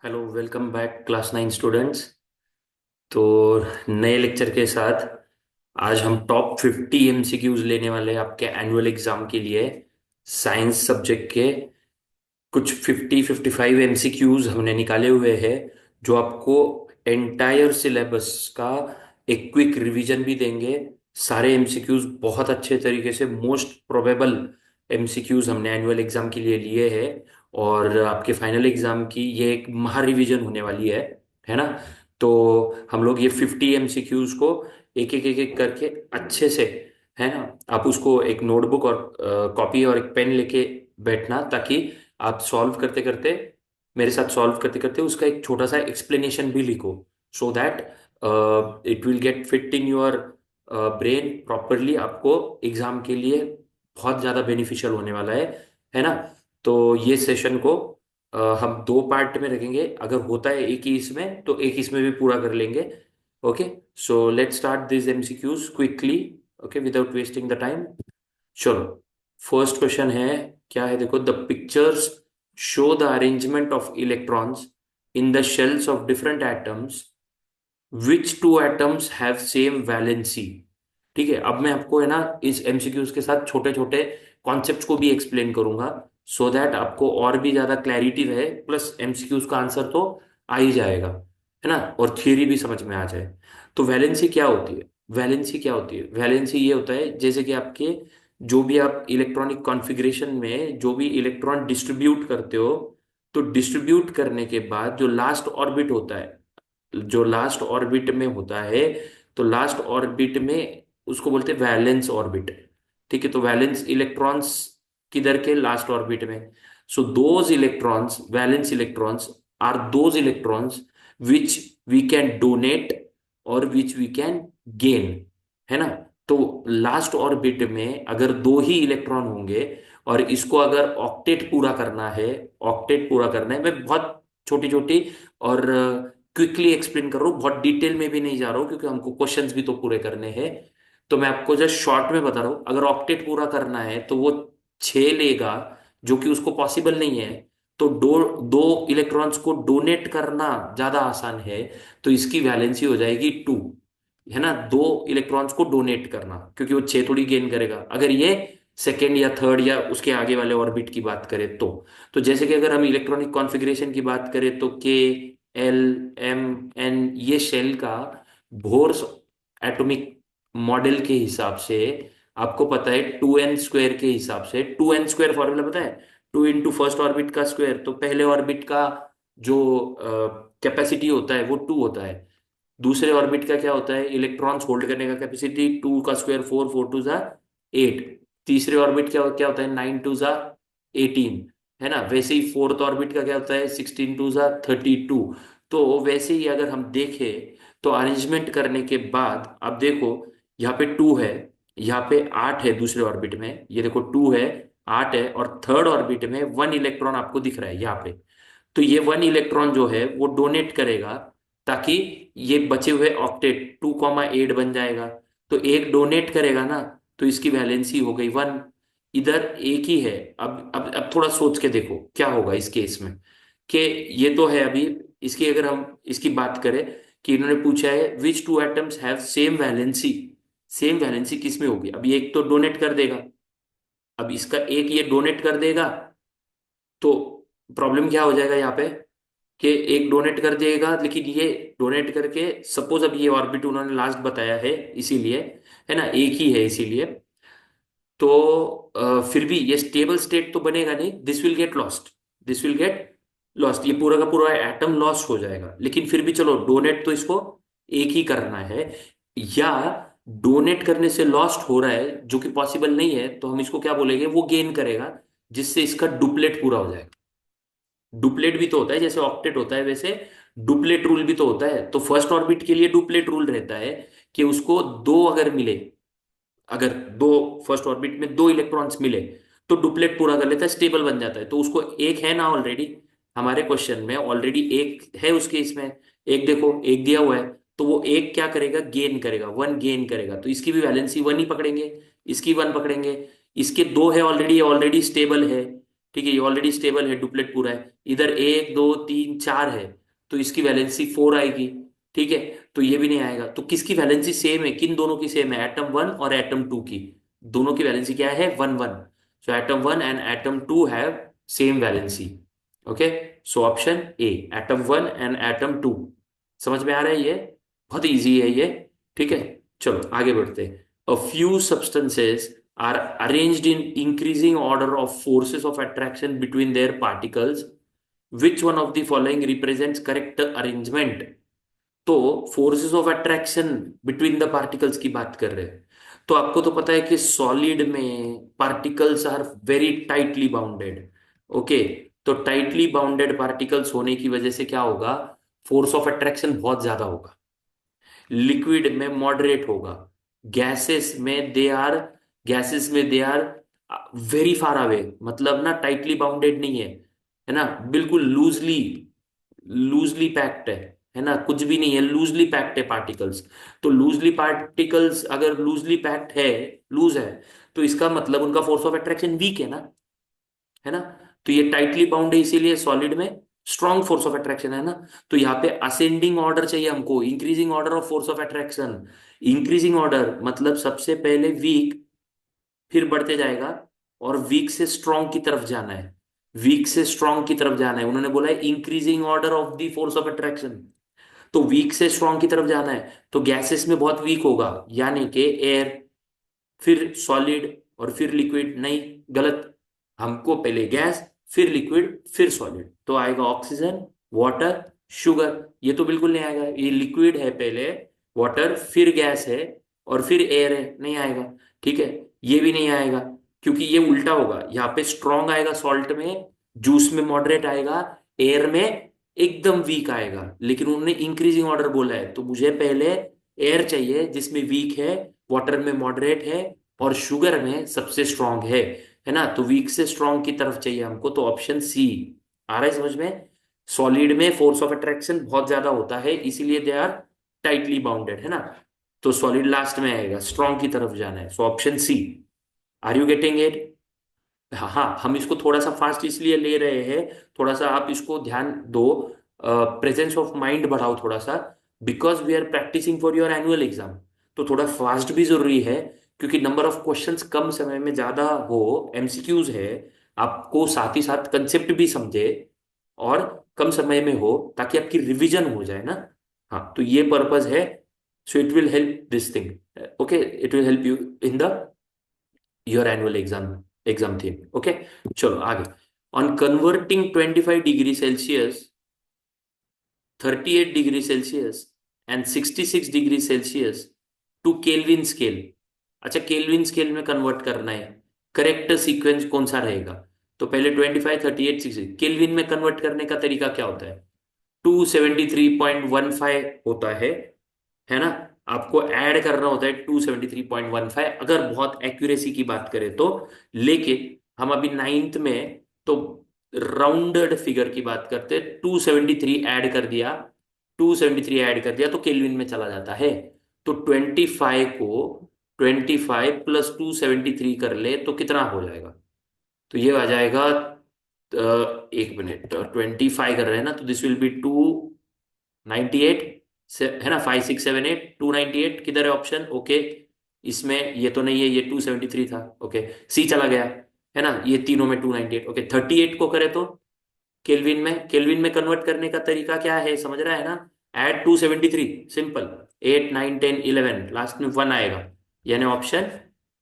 Hello, welcome back class 9 students. तो नए lecture के साथ आज हम टॉप 50 एमसीक्यूज लेने वाले हैं आपके एनुअल एग्जाम के लिए। साइंस सब्जेक्ट के कुछ 55 एमसीक्यूज हमने निकाले हुए हैं, जो आपको एंटायर सिलेबस का एक क्विक रिवीजन भी देंगे। सारे एमसीक्यूज बहुत अच्छे तरीके से, मोस्ट प्रोबेबल एमसीक्यूज हमने एनुअल एग्जाम के लिए लिए हैं। और आपके फाइनल एग्जाम की ये एक महा रिवीजन होने वाली है ना। तो हम लोग ये 50 एमसीक्यूज को एक एक करके अच्छे से, है ना, आप उसको एक नोटबुक और कॉपी और एक पेन लेके बैठना, ताकि आप सॉल्व करते करते, मेरे साथ सॉल्व करते करते उसका एक छोटा सा एक्सप्लेनेशन भी लिखो, so that it will get fit in your brain properly. आपको एग्जाम के लिए बहुत ज़्यादा बेनिफिशियल होने वाला है ना। तो ये सेशन को हम दो पार्ट में रखेंगे, अगर होता है एक ही इसमें तो एक इसमें भी पूरा कर लेंगे। Okay, so let's start this MCQs quickly, okay, without wasting the time. चलो, फर्स्ट क्वेश्चन है, क्या है देखो, the pictures show the arrangement of electrons in the shells of different atoms, which two atoms have same valency. ठीक है, अब मैं आपको, है ना, इस एमसीक्यूज के साथ छोटे छोटे कॉन्सेप्ट्स को भी एक्सप्लेन करूंगा, सो दैट आपको और भी ज्यादा क्लैरिटी रहे, प्लस एमसीक्यूज का आंसर तो आ ही जाएगा, है ना, और थियरी भी समझ में आ जाए। तो वैलेंसी क्या होती है? वैलेंसी क्या होती है? वैलेंसी ये होता है, जैसे कि आपके जो भी आप इलेक्ट्रॉनिक कॉन्फ़िगरेशन में जो भी इलेक्ट्रॉन डिस्ट्रीब्यूट करते हो, तो डिस्ट्रीब्यूट करने के बाद जो लास्ट ऑर्बिट होता है, जो लास्ट ऑर्बिट में होता है, तो लास्ट ऑर्बिट में उसको बोलते हैं वैलेंस ऑर्बिट। ठीक है, तो वैलेंस इलेक्ट्रॉन्स किधर के? लास्ट ऑर्बिट में। So those electrons, valence electrons, are those electrons which we can donate or which we can gain, है ना। तो लास्ट ऑर्बिट में अगर दो ही इलेक्ट्रॉन होंगे और इसको अगर ऑक्टेट पूरा करना है, ऑक्टेट पूरा करना है, मैं बहुत छोटी छोटी और क्विकली एक्सप्लेन कर रहा हूँ, बहुत डिटेल में भी नहीं जा रहा हूँ, क्योंकि हमको क्वेश्चंस भी तो पूरे करने हैं। तो मैं आपको जस्ट शॉर्ट में बता रहा हूँ, अगर ऑक्टेट पूरा करना है तो वो 6 लेगा, जो कि उसको पॉसिबल नहीं है। तो दो दो इलेक्ट्रॉन्स को डोनेट करना ज्यादा आसान है, तो इसकी वैलेंसी हो जाएगी 2, है ना। दो इलेक्ट्रॉन्स को डोनेट करना, क्योंकि वो 6 थोड़ी गेन करेगा, अगर ये सेकेंड या थर्ड या उसके आगे वाले ऑर्बिट की बात करें तो जैसे कि अगर हम इलेक्ट्रॉनिक कॉन्फ़िगरेशन की बात करें, तो के, एल, एम, एन, ये शेल का बोर्स एटॉमिक मॉडल के हिसाब से आपको पता है, 2n² के हिसाब से, 2n² फॉर्मूला पता है, 2 इंटू फर्स्ट ऑर्बिट का स्क्वायर, तो पहले ऑर्बिट का जो कैपेसिटी होता है वो 2 होता है। दूसरे ऑर्बिट का क्या होता है? इलेक्ट्रॉन्स होल्ड करने का कैपेसिटी 2 का स्क्वायर 4, 4 टू जा 8। तीसरे ऑर्बिट क्या क्या होता है? 9 टू जा 18, है ना। वैसे ही फोर्थ ऑर्बिट का क्या होता है? 16 टू जा 32। तो वैसे ही अगर हम देखें, तो अरेंजमेंट करने के बाद अब देखो, यहाँ पे 2 है, यहाँ पे 8 है दूसरे ऑर्बिट में, ये देखो 2 है, 8 है, और थर्ड ऑर्बिट में 1 इलेक्ट्रॉन आपको दिख रहा है यहाँ पे। तो ये 1 इलेक्ट्रॉन जो है वो डोनेट करेगा, ताकि ये बचे हुए ऑक्टेट 2,8 बन जाएगा। तो एक डोनेट करेगा ना, तो इसकी वैलेंसी हो गई 1। इधर एक ही है। अब थोड़ा सोच के देखो क्या होगा इस केस में, कि ये तो है अभी, इसकी अगर हम इसकी बात करें, कि इन्होंने पूछा है which two atoms have same valency. Same valency किस में होगी? अब ये एक तो डोनेट कर देगा, अब इसका एक ये डोनेट कर देगा, तो प्रॉब्लम क्या हो जाएगा यहाँ पे, कि एक डोनेट कर देगा, लेकिन ये डोनेट करके, सपोज अब ये ऑर्बिट उन्होंने लास्ट बताया है इसीलिए, है ना, एक ही है इसीलिए, तो फिर भी ये स्टेबल स्टेट तो बनेगा नहीं, this will get lost, this will get lost, ये पूरा का पूरा एटम लॉस हो जाएगा। लेकिन फिर भी चलो, डोनेट तो इसको एक ही करना है, या डोनेट करने से लॉस्ट हो रहा है जो कि पॉसिबल नहीं है, तो हम इसको क्या बोलेंगे, वो गेन करेगा, जिससे इसका डुप्लेट पूरा हो जाएगा। डुप्लेट भी तो होता है, जैसे ऑक्टेट होता है वैसे डुप्लेट रूल भी तो होता है। तो फर्स्ट ऑर्बिट के लिए डुप्लेट रूल रहता है, कि उसको दो अगर मिले, अगर दो फर्स्ट ऑर्बिट में दो इलेक्ट्रॉन्स मिले, तो डुप्लेट पूरा कर लेता है, स्टेबल बन जाता है। तो उसको एक है ना ऑलरेडी, हमारे क्वेश्चन में ऑलरेडी एक है उसके इसमें, एक देखो एक दिया हुआ है, तो वो एक क्या करेगा? गेन करेगा, 1 गेन करेगा, तो इसकी भी वैलेंसी 1 ही पकड़ेंगे, इसकी 1 पकड़ेंगे। इसके दो है ऑलरेडी, ये ऑलरेडी स्टेबल है, ठीक है, ये ऑलरेडी स्टेबल है, डुप्लेट पूरा है, इधर 1 2 3 4 है, तो इसकी वैलेंसी 4 आएगी। ठीक है, तो ये भी नहीं आएगा। तो किसकी वैलेंसी सेम है, किन दोनों की सेम है, एटम वन और एटम टू की। दोनों की वैलेंसी क्या है, 1 1। So atom one and atom two have same valency. Okay, so option A, atom one and atom two. समझ में आ रहा है ये, बहुत इजी है ये। ठीक है, चलो आगे बढ़ते हैं। A few substances are arranged in increasing order of forces of attraction between their particles. Which one of the following represents correct arrangement? तो forces of attraction between the particles की बात कर रहे हैं। तो आपको तो पता है कि सॉलिड में particles are very tightly bounded. Okay, तो टाइटली बाउंडेड पार्टिकल्स होने की वजह से क्या होगा, फोर्स ऑफ अट्रैक्शन बहुत ज्यादा होगा। लिक्विड में मॉडरेट होगा। गैसेस में दे आर गैसेस में they are very far away, मतलब ना टाइटली बाउंडेड नहीं है ना, बिल्कुल लूजली लूजली पैक्ड है ना, कुछ भी नहीं है, लूजली पैक्ड है पार्टिकल्स। तो लूजली पार्टिकल्स अगर लूजली पैक्ड है, लूज है, तो इसका मतलब उनका फोर्स ऑफ अट्रैक्शन वीक है ना। तो ये टाइटली बाउंड है, इसीलिए सॉलिड में स्ट्रॉन्ग फोर्स ऑफ अट्रैक्शन है ना। तो यहाँ पे असेंडिंग ऑर्डर चाहिए हमको, increasing order of force of attraction. Increasing order मतलब सबसे पहले वीक, फिर बढ़ते जाएगा, और वीक से स्ट्रॉन्ग की तरफ जाना है। वीक से स्ट्रॉन्ग की तरफ जाना है, उन्होंने बोला है increasing order of the force of attraction. तो वीक से स्ट्रॉन्ग की तरफ जाना है, तो गैसेस में बहुत वीक होगा, यानी कि एयर, फिर सॉलिड, और फिर लिक्विड। नहीं, गलत। हमको पहले गैस, फिर लिक्विड, फिर सॉलिड, तो आएगा ऑक्सीजन, वाटर, शुगर। ये तो बिल्कुल नहीं आएगा, ये लिक्विड है पहले, वाटर, फिर गैस है, और फिर एयर है, नहीं आएगा। ठीक है, ये भी नहीं आएगा, क्योंकि ये उल्टा होगा। यहाँ पे स्ट्रॉन्ग आएगा सॉल्ट में, जूस में मॉडरेट आएगा, एयर में एकदम वीक आएगा। लेकिन उन्होंने इंक्रीजिंग ऑर्डर बोला है, तो मुझे पहले एयर चाहिए जिसमें वीक है, वाटर में मॉडरेट है, और शुगर में सबसे स्ट्रांग है ना। तो वीक से स्ट्रांग की तरफ चाहिए हमको, तो ऑप्शन सी आ रहा है समझ में। सॉलिड में फोर्स ऑफ अट्रैक्शन बहुत ज्यादा होता है, इसीलिए दे आर टाइटली बाउंडेड, है ना। तो सॉलिड लास्ट में आएगा, स्ट्रांग की तरफ जाना है, so option C. Are you getting it? हाँ हाँ, हम इसको थोड़ा सा फास्ट इसलिए ले रहे हैं, थोड़ा सा आप इसको ध्यान दो, प्रेजेंस ऑफ माइंड बढ़ाओ थोड़ा सा, because we are practicing for your annual exam. तो थोड़ा फास्ट भी जरूरी है, क्योंकि नंबर ऑफ क्वेश्चंस कम समय में ज्यादा हो, एमसीक्यूज है, आपको साथ ही साथ कंसेप्ट भी समझे, और कम समय में हो, ताकि आपकी रिवीजन हो जाए ना। हाँ, तो ये पर्पज है। So it will help this thing. Okay, it will help you in the your annual exam theme. Okay, चलो आगे। On converting 25 degree Celsius, 38 degree Celsius and 66 degree Celsius to Kelvin scale. अच्छा, Kelvin scale में convert करना है, correct sequence कौन सा रहेगा? तो पहले 25 38 60 केल्विन में कन्वर्ट करने का तरीका क्या होता है? 273.15 होता है ना। आपको ऐड करना होता है 273.15, अगर बहुत एक्यूरेसी की बात करें तो। लेकिन हम अभी नाइन्थ में, तो राउंडेड फिगर की बात करते हैं, 273 ऐड कर दिया, 273 ऐड कर दिया तो केल्विन में चला जाता है। तो 25 को 25 प्लस 273 कर ले तो कितना हो जाएगा? तो ये आ जाएगा, एक मिनट, 25 कर रहे हैं ना, तो दिस विल बी 298 से, है ना, 5678, 298 किधर है ऑप्शन? ओके, इसमें ये तो नहीं है, ये 273 था। ओके, सी चला गया, है ना, ये तीनों में 298। ओके, 38 को करे तो केल्विन में कन्वर्ट करने का तरीका क्या है, समझ रहा है ना? एड 273, सिंपल, 8 9 10 11, लास्ट में 1 आएगा, यानी ऑप्शन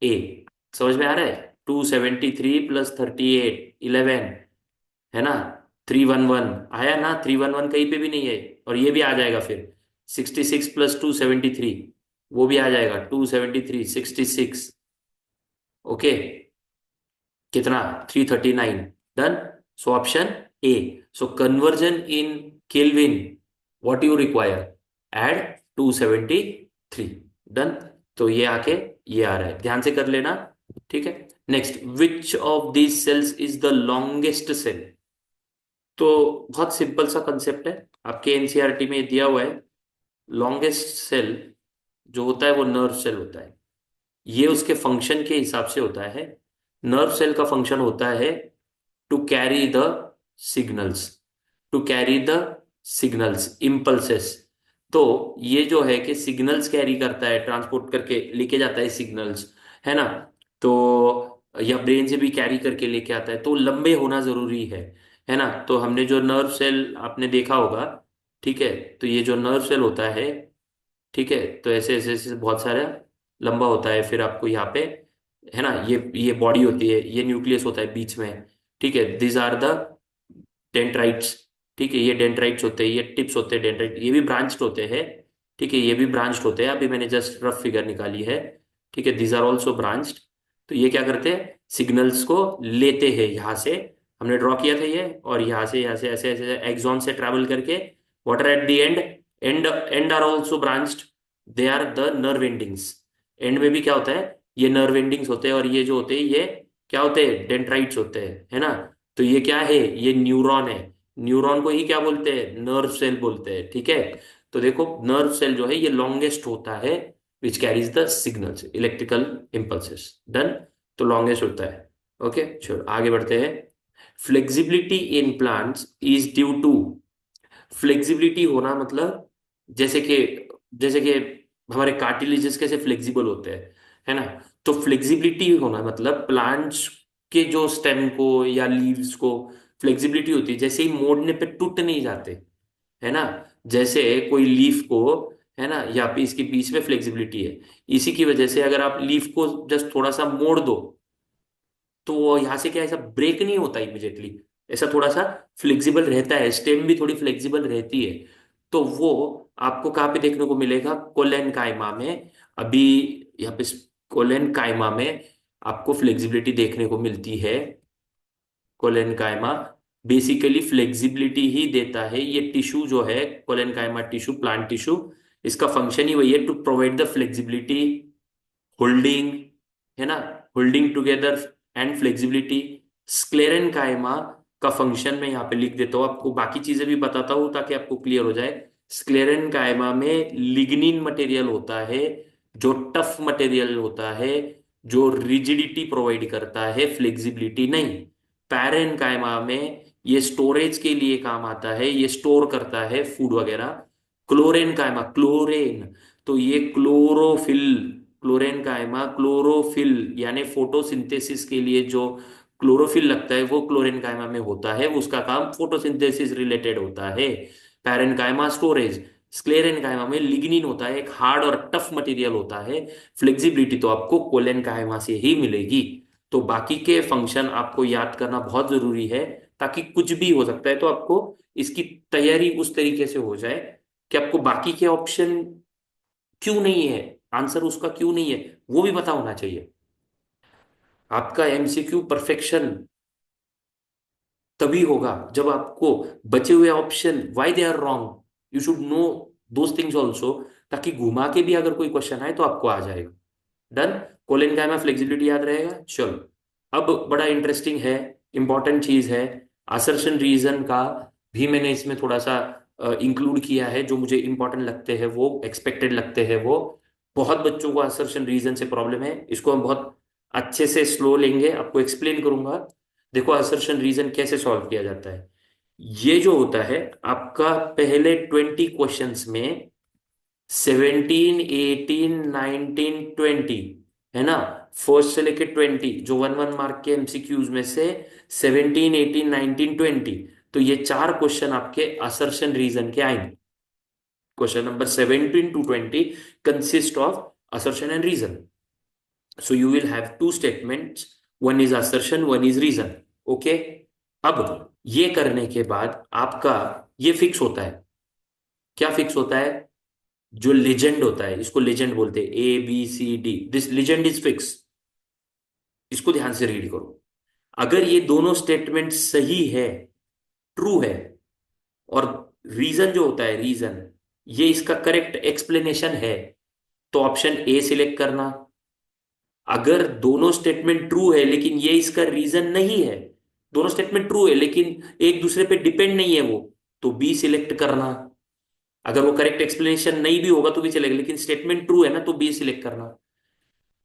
ए। समझ में आ रहा है? 273 प्लस 38 11, है ना, 311 आया ना, 311 कहीं पे भी नहीं है, और ये भी आ जाएगा फिर। 66 प्लस 273, वो भी आ जाएगा, 273 66। ओके, कितना? 339। Done. So option A. So conversion in Kelvin, what you require, add 273। Done. तो ये आके ये आ रहा है, ध्यान से कर लेना। ठीक है, next, which of these cells is the longest cell? तो बहुत सिंपल सा कंसेप्ट है, आपके एनसीईआरटी में दिया हुआ है। लॉन्गेस्ट सेल जो होता है वो नर्व सेल होता है। ये उसके फंक्शन के हिसाब से होता है। नर्व सेल का फंक्शन होता है to carry the signals, to carry the signals, impulses. तो ये जो है कि सिग्नल्स कैरी करता है, ट्रांसपोर्ट करके लेके जाता है सिग्नल्स, है ना। तो या ब्रेन से भी कैरी करके लेके आता है, तो लंबे होना जरूरी है ना। तो हमने जो नर्व सेल आपने देखा होगा, ठीक है। तो ये जो नर्व सेल होता है, ठीक है, तो ऐसे ऐसे ऐसे बहुत सारा लंबा होता है। फिर आपको यहाँ पे, है ना, ये बॉडी होती है, ये न्यूक्लियस होता है बीच में, ठीक है। दिस आर द डेंड्राइट्स, ठीक है। ये डेंड्राइट्स होते हैं, ये टिप्स होते हैं डेंड्राइट, ये भी ब्रांच्ड होते हैं, ठीक है। ये भी ब्रांच्ड होते हैं, अभी मैंने जस्ट रफ फिगर निकाली है, ठीक है। This are also branched. तो ये क्या करते हैं, सिग्नल्स को लेते हैं यहाँ से, हमने ड्रॉ किया था ये, और यहाँ से ऐसे ऐसे एक्सॉन से ट्रैवल करके what are at the end, and are also branched, they are the nerve endings. End में भी क्या होता है, ये नर्व एंडिंग्स होते हैं, और ये जो होते हैं ये क्या होते हैं, डेंड्राइट्स होते हैं, है ना। तो ये क्या है, ये न्यूरॉन है। न्यूरॉन को ही क्या बोलते हैं, नर्व सेल बोलते हैं, ठीक है। तो देखो नर्व सेल जो है ये लॉन्गेस्ट होता है, which carries the signals, electrical impulses, done. तो लॉन्गेस्ट होता है। ओके चलो आगे बढ़ते हैं। Flexibility in plants is due to, flexibility होना मतलब, जैसे कि हमारे कार्टिलेजेस कैसे फ्लेक्सिबल होते हैं, है ना। तो फ्लेक्सिबिलिटी होना मतलब प्लांट्स के जो स्टेम को या लीव्स को फ्लेक्सिबिलिटी होती है, जैसे ही मोड़ने पे टूट नहीं जाते, है ना। जैसे कोई लीफ को, है ना, यहाँ पे इसके बीच में फ्लेक्सिबिलिटी है, इसी की वजह से अगर आप लीफ को जस्ट थोड़ा सा मोड़ दो, तो वो यहाँ से क्या, ऐसा ब्रेक नहीं होता इमिडिएटली, ऐसा थोड़ा सा फ्लेक्सिबल रहता है, स्टेम भी थोड़ी फ्लेक्सिबल रहती है। तो वो आपको कहाँ पे देखने को मिलेगा, कोलेन काइमा में। अभी यहाँ पे कोलेन काइमा में आपको फ्लेक्सिबिलिटी देखने को मिलती है। कोलेन काइमा बेसिकली फ्लेक्सिबिलिटी ही देता है, ये टिश्यू जो है collenchyma tissue, plant tissue, इसका फंक्शन ही वही है, to provide the flexibility, holding, है ना, holding together and flexibility. Sclerenchyma का फंक्शन मैं यहाँ पे लिख देता हूँ, आपको बाकी चीजें भी बताता हूँ ताकि आपको क्लियर हो जाए। स्क्लेरन काइमा में लिग्निन मटेरियल होता है, जो टफ मटेरियल होता है, जो रिजिडिटी प्रोवाइड करता है, फ्लेक्सिबिलिटी नहीं। पैरेन काइमा में ये स्टोरेज के लिए काम आता है, ये स्टोर करता है फूड वगैरह। क्लोरेन काइमा, क्लोरेन, तो ये क्लोरोफिल, क्लोरेन काइमा क्लोरोफिल यानी फोटोसिंथेसिस के लिए जो क्लोरोफिल लगता है वो क्लोरेन काइमा में होता है, उसका काम फोटोसिंथेसिस रिलेटेड होता है। पैरेन काइमा स्टोरेज, स्क्लेरेन काइमा में लिग्निन होता है, एक हार्ड और टफ मटेरियल होता है। फ्लेक्सिबिलिटी तो आपको कोलेन काइमा से ही मिलेगी। तो बाकी के फंक्शन आपको याद करना बहुत जरूरी है, ताकि कुछ भी हो सकता है तो आपको इसकी तैयारी उस तरीके से हो जाए कि आपको बाकी के ऑप्शन क्यों नहीं है, आंसर उसका क्यों नहीं है, वो भी पता होना चाहिए। आपका एमसीक्यू परफेक्शन तभी होगा जब आपको बचे हुए option why they are wrong, you should know those things also, ताकि घुमा के भी अगर कोई क्वेश्चन आए तो आपको आ जाएगा। डन। कोलिन का में फ्लेक्सिबिलिटी याद रहेगा, चलो। अब बड़ा इंटरेस्टिंग है, इंपॉर्टेंट चीज है, असर्शन रीजन का भी मैंने इसमें थोड़ा सा इंक्लूड किया है, जो मुझे इंपॉर्टेंट लगते हैं, वो एक्सपेक्टेड लगते हैं वो। बहुत बच्चों को असर्शन रीजन से प्रॉब्लम है, इसको हम बहुत अच्छे से स्लो लेंगे, आपको एक्सप्लेन करूंगा। देखो असर्शन रीजन कैसे सॉल्व किया जाता है। ये जो होता है आपका, पहले 20 क्वेश्चंस में 17, 18, 19, 20, है ना। फर्स्ट से लेके 20 जो 1 1 मार्क के एमसीक्यूज में से 17, 18, 19, 20, तो ये 4 क्वेश्चन आपके असर्शन रीजन के आएंगे। Question number 17 to 20 consist of assertion and reason. So you will have two statements, one is assertion, one is reason. Okay. अब ये करने के बाद आपका ये फिक्स होता है, क्या फिक्स होता है, जो लेजेंड होता है, इसको लेजेंड बोलते हैं, ABCD, this legend is fix. इसको ध्यान से रीड करो। अगर ये दोनों स्टेटमेंट सही है, ट्रू है, और रीजन जो होता है, रीजन ये इसका करेक्ट एक्सप्लेनेशन है, तो ऑप्शन ए सिलेक्ट करना। अगर दोनों स्टेटमेंट ट्रू है लेकिन ये इसका रीजन नहीं है, दोनों स्टेटमेंट ट्रू है लेकिन एक दूसरे पे डिपेंड नहीं है वो, तो बी सिलेक्ट करना। अगर वो करेक्ट एक्सप्लेनेशन नहीं भी होगा तो भी चलेगा, लेकिन स्टेटमेंट ट्रू है ना, तो बी सिलेक्ट करना।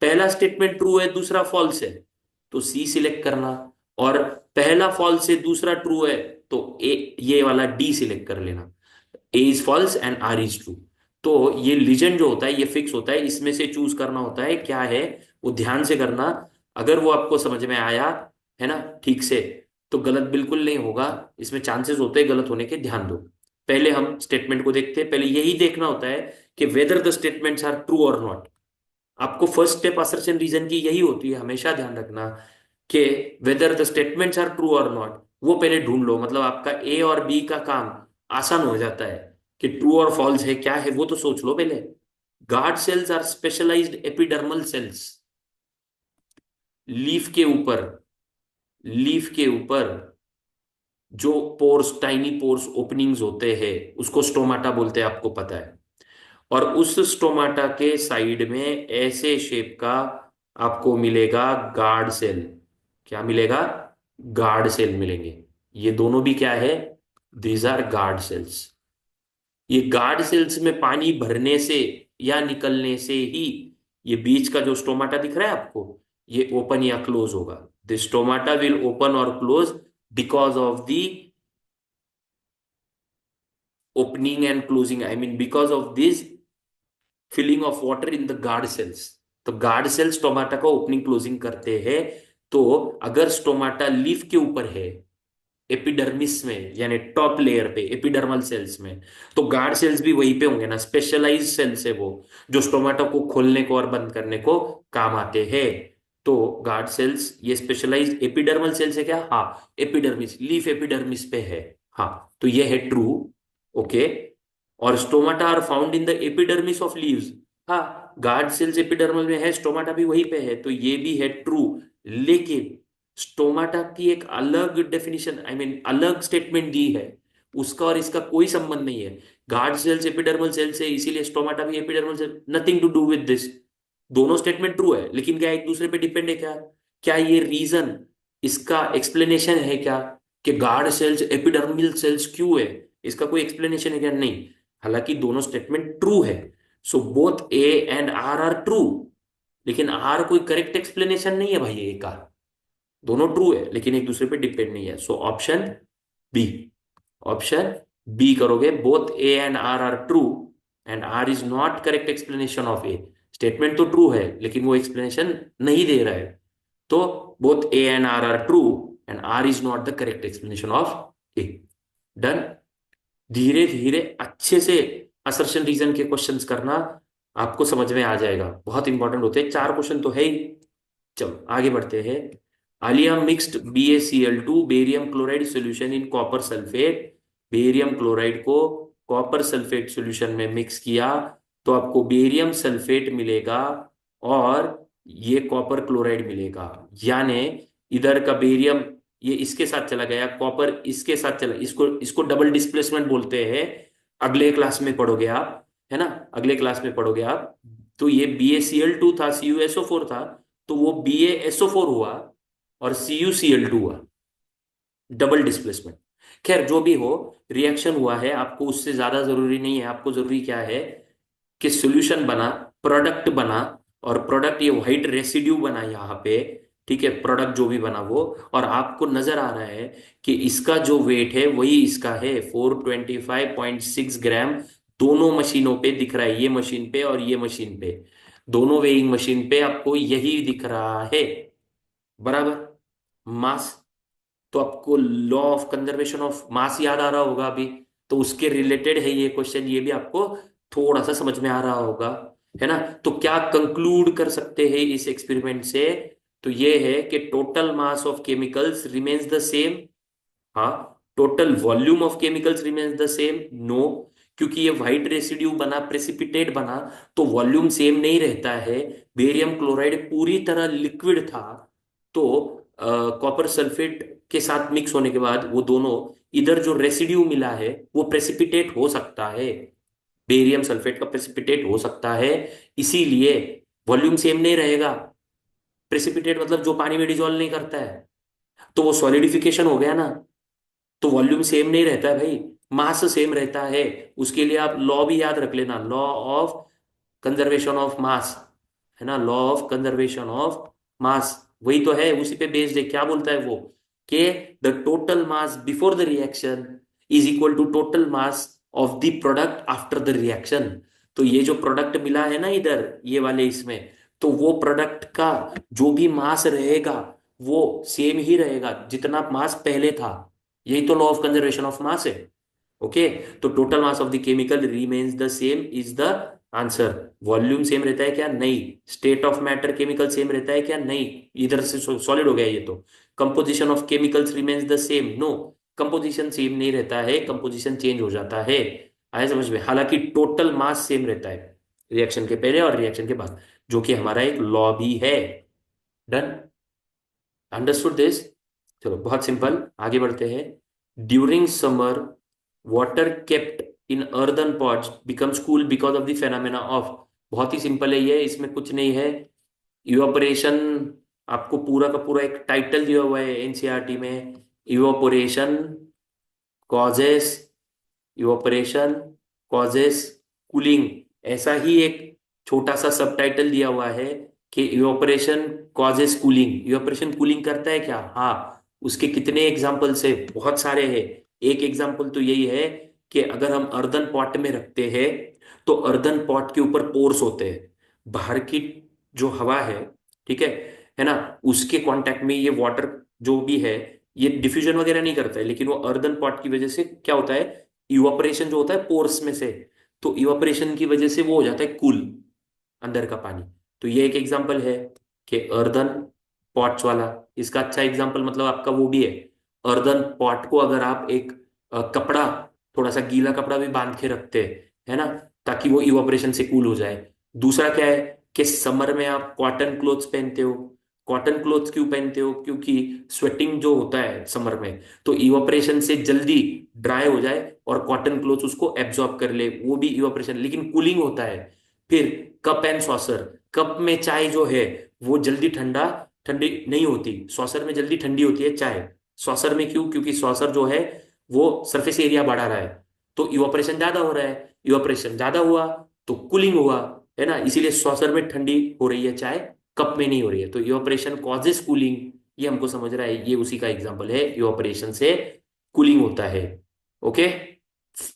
पहला स्टेटमेंट ट्रू है दूसरा फॉल्स है, तो सी सिलेक्ट करना। और पहला फॉल्स है दूसरा ट्रू है, तो ये वाला डी सिलेक्ट कर लेना, A is false and R is true. तो ये लीजेंड जो होता है ये फिक्स होता है, इसमें से चूज करना होता है क्या है, वो ध्यान से करना। अगर वो आपको समझ में आया है ना ठीक से, तो गलत बिल्कुल नहीं होगा, इसमें चांसेस होते हैं गलत होने के, ध्यान दो। पहले हम स्टेटमेंट को देखते हैं, पहले यही देखना होता है कि whether the statements are true or not. आपको फर्स्ट स्टेप असर्शन रीजन की यही होती है, हमेशा ध्यान रखना कि whether the statements are true or not, वो पहले ढूंढ लो। मतलब आपका ए और बी का काम आसान हो जाता है कि ट्रू और फॉल्स है क्या है, वो तो सोच लो पहले। Guard cells are specialized epidermal cells. Leaf के ऊपर, लीफ के ऊपर जो पोर्स, टाइनी पोर्स ओपनिंग्स होते हैं उसको स्टोमाटा बोलते हैं, आपको पता है। और उस स्टोमाटा के साइड में ऐसे शेप का आपको मिलेगा गार्ड सेल। क्या मिलेगा? गार्ड सेल मिलेंगे। ये दोनों भी क्या है? These are guard cells. ये गार्ड सेल्स में पानी भरने से या निकलने से ही ये बीच का जो स्टोमाटा दिख रहा है आपको, ये ओपन या क्लोज होगा। The stomata will open or close because of the opening and closing, I mean because of this filling of water in the guard cells. तो गार्ड सेल्स स्टोमाटा का ओपनिंग क्लोजिंग करते हैं। तो अगर stomata leaf के ऊपर है, epidermis में यानी टॉप लेयर पे एपिडर्मल सेल्स में, तो गार्ड सेल्स भी वहीं पे होंगे ना, स्पेशलाइज्ड सेल्स है वो, जो स्टोमाटा को खोलने को और बंद करने को काम आते हैं। तो गार्ड सेल्स ये स्पेशलाइज्ड एपिडर्मल सेल्स है क्या? हाँ, एपिडर्मिस, लीफ एपिडर्मिस पे है। हाँ, तो ये है ट्रू। ओके। और stomata are found in the epidermis of leaves. हाँ, गार्ड सेल्स एपिडर्मल में है, स्टोमाटा भी वहीं पे है, तो ये भी है ट्रू। लेकिन स्टोमाटा की एक अलग डेफिनेशन, आई मीन अलग स्टेटमेंट दी है, उसका और इसका कोई संबंध नहीं है। गार्ड सेल्स एपिडर्मल सेल्स है, इसीलिए स्टोमाटा भी epidermal cell, nothing to do with this. दोनों स्टेटमेंट ट्रू है, लेकिन क्या एक दूसरे पे डिपेंड है क्या? क्या ये रीजन इसका एक्सप्लेनेशन है क्या, कि गार्ड सेल्स एपिडर्मल सेल्स क्यों है? इसका कोई एक्सप्लेनेशन है क्या? नहीं। हालांकि दोनों स्टेटमेंट ट्रू है, so both A and R are true, लेकिन आर कोई करेक्ट एक्सप्लेनेशन नहीं है भाई, ए का। दोनों ट्रू है लेकिन एक दूसरे पे डिपेंड नहीं है, so option B. Option B करोगे, both A and R are true and R is not correct explanation of A. Statement तो ट्रू है लेकिन वो एक्सप्लेनेशन नहीं दे रहा है, तो both A and R true and R is not the correct explanation of A. Done. धीरे धीरे अच्छे से असर्शन रीजन के क्वेश्चंस करना, आपको समझ में आ जाएगा, बहुत इंपॉर्टेंट होते हैं। 4 क्वेश्चन तो है ही। चलो आगे बढ़ते हैं। Alia mixed BaCl2 barium chloride solution in copper sulphate. Barium chloride को कॉपर सल्फेट सॉल्यूशन में मिक्स किया तो आपको बेरियम सल्फेट मिलेगा और ये कॉपर क्लोराइड मिलेगा। यानी इधर का बेरियम ये इसके साथ चला गया, कॉपर इसके साथ चला, इसको इसको डबल डिस्प्लेसमेंट बोलते हैं। अगले क्लास में पढ़ोगे आप, है ना, अगले क्लास में पढ़ोगे आप। तो ये BaCl2 था, CuSO4 था, तो वो BaSO4 हुआ और CuCl2 हुआ, डबल डिस्प्लेसमेंट। खैर जो भी हो, रिएक्शन हुआ है, आपको उससे ज्यादा जरूरी नहीं है। आपको जरूरी क्या है कि सॉल्यूशन बना, प्रोडक्ट बना, और प्रोडक्ट ये व्हाइट रेसिड्यू बना यहाँ पे, ठीक है, प्रोडक्ट जो भी बना वो, और आपको नजर आ रहा है कि इसका जो वेट है वही इसका है, 425.6 ग्राम। दोनों मशीनों पे दिख रहा है, ये मशीन पे और ये मशीन पे, दोनों वेइंग मशीन पे आपको यही दिख रहा है, बराबर। मास, तो आपको law of conservation of mass याद आ रहा होगा अभी, तो उसके रिलेटेड है ये क्वेश्चन, ये भी आपको थोड़ा सा समझ में आ रहा होगा, है ना। तो क्या कंक्लूड कर सकते हैं इस एक्सपेरिमेंट से? तो ये है कि total mass of chemicals remains the same. हाँ। Total volume of chemicals remains the same, no, क्योंकि ये व्हाइट रेसिड्यू बना, प्रेसिपिटेट बना, तो वॉल्यूम सेम नहीं रहता है। बेरियम क्लोराइड पूरी तरह लिक्विड था, तो कॉपर सल्फेट के साथ मिक्स होने के बाद वो दोनों, इधर जो रेसिड्यू मिला है वो प्रेसिपिटेट हो सकता है, बेरियम सल्फेट का प्रेसिपिटेट हो सकता है, इसीलिए वॉल्यूम सेम नहीं रहेगा। प्रेसिपिटेट मतलब जो पानी में डिजोल्व नहीं करता है, तो वो सॉलिडिफिकेशन हो गया ना, तो वॉल्यूम सेम नहीं रहता है भाई, मास सेम रहता है। उसके लिए आप लॉ भी याद रख लेना, law of conservation of mass, है ना, law of conservation of mass, वही तो है, उसी पे बेस्ड है। क्या बोलता है वो? कि the total mass before the reaction is equal to total mass of the product after the reaction. तो ये जो प्रोडक्ट मिला है ना इधर ये वाले इसमें, तो वो प्रोडक्ट का जो भी मास रहेगा वो सेम ही रहेगा जितना मास पहले था। यही तो law of conservation of mass है। ओके, तो total mass of the chemical remains the same is the answer. Volume same रहता है क्या? नहीं। State of matter chemical same रहता है क्या? नहीं। इधर से सॉलिड हो गया ये तो। Composition of chemicals remains the same? No, composition same नहीं रहता है, कंपोजिशन चेंज हो जाता है। आए समझ में? हालांकि टोटल मास सेम रहता है रिएक्शन के पहले और रिएक्शन के बाद, जो कि हमारा एक लॉ भी है। डन? Understood this? चलो बहुत सिंपल, आगे बढ़ते हैं। During summer water kept in earthen pots becomes cool because of the phenomena of. बहुत ही सिंपल है ये, इसमें कुछ नहीं है। इवापोरेशन, आपको पूरा का पूरा एक टाइटल दिया हुआ है एनसीईआरटी में। Evaporation causes, evaporation causes cooling. ऐसा ही एक छोटा सा सब टाइटल दिया हुआ है कि evaporation causes cooling. Evaporation cooling करता है क्या? हाँ। उसके कितने एग्जाम्पल्स है? बहुत सारे हैं। एक एग्जाम्पल तो यही है कि अगर हम अर्दन पॉट में रखते हैं तो अर्दन पॉट के ऊपर पोर्स होते हैं, बाहर की जो हवा है, ठीक है ना, उसके कांटेक्ट में ये वाटर जो भी है ये डिफ्यूजन वगैरह नहीं करता है, लेकिन वो अर्दन पॉट की वजह से क्या होता है, इवापोरेशन जो होता है पोर्स में से, तो इवापोरेशन की वजह से वो हो जाता है कूल, अंदर का पानी। तो ये एक एग्जांपल है कि अर्दन पॉट्स वाला। इसका अच्छा एग्जांपल मतलब आपका वो भी है, अर्दन पॉट को अगर आप एक कपड़ा, थोड़ा सा गीला कपड़ा भी बांध के रखते हैं, है ना, ताकि वो इवापोरेशन से कूल हो जाए। दूसरा क्या है कि समर में आप कॉटन क्लोथ्स पहनते हो। कॉटन क्लोथ्स क्यों पहनते हो? क्योंकि स्वेटिंग जो होता है समर में, तो इवापोरेशन से जल्दी ड्राई हो जाए और कॉटन क्लोथ्स उसको एब्जॉर्ब कर ले, वो भी इवापोरेशन, लेकिन कूलिंग होता है। फिर कप एंड सॉसर, कप में चाय जो है वो जल्दी ठंडी नहीं होती, सॉसर में जल्दी ठंडी होती है चाय। सॉसर में क्यों? क्योंकि सॉसर जो है वो सरफेस एरिया बढ़ा रहा है, तो इवापोरेशन ज्यादा हो रहा है। इवापोरेशन ज्यादा हुआ तो कूलिंग हुआ, है ना, इसीलिए सॉसर में ठंडी हो रही है चाय, कप में नहीं हो रही है। तो इवापोरेशन कॉजेस कूलिंग, ये हमको समझ रहा है, ये उसी का एग्जाम्पल है, इवापोरेशन से कूलिंग होता है। ओके,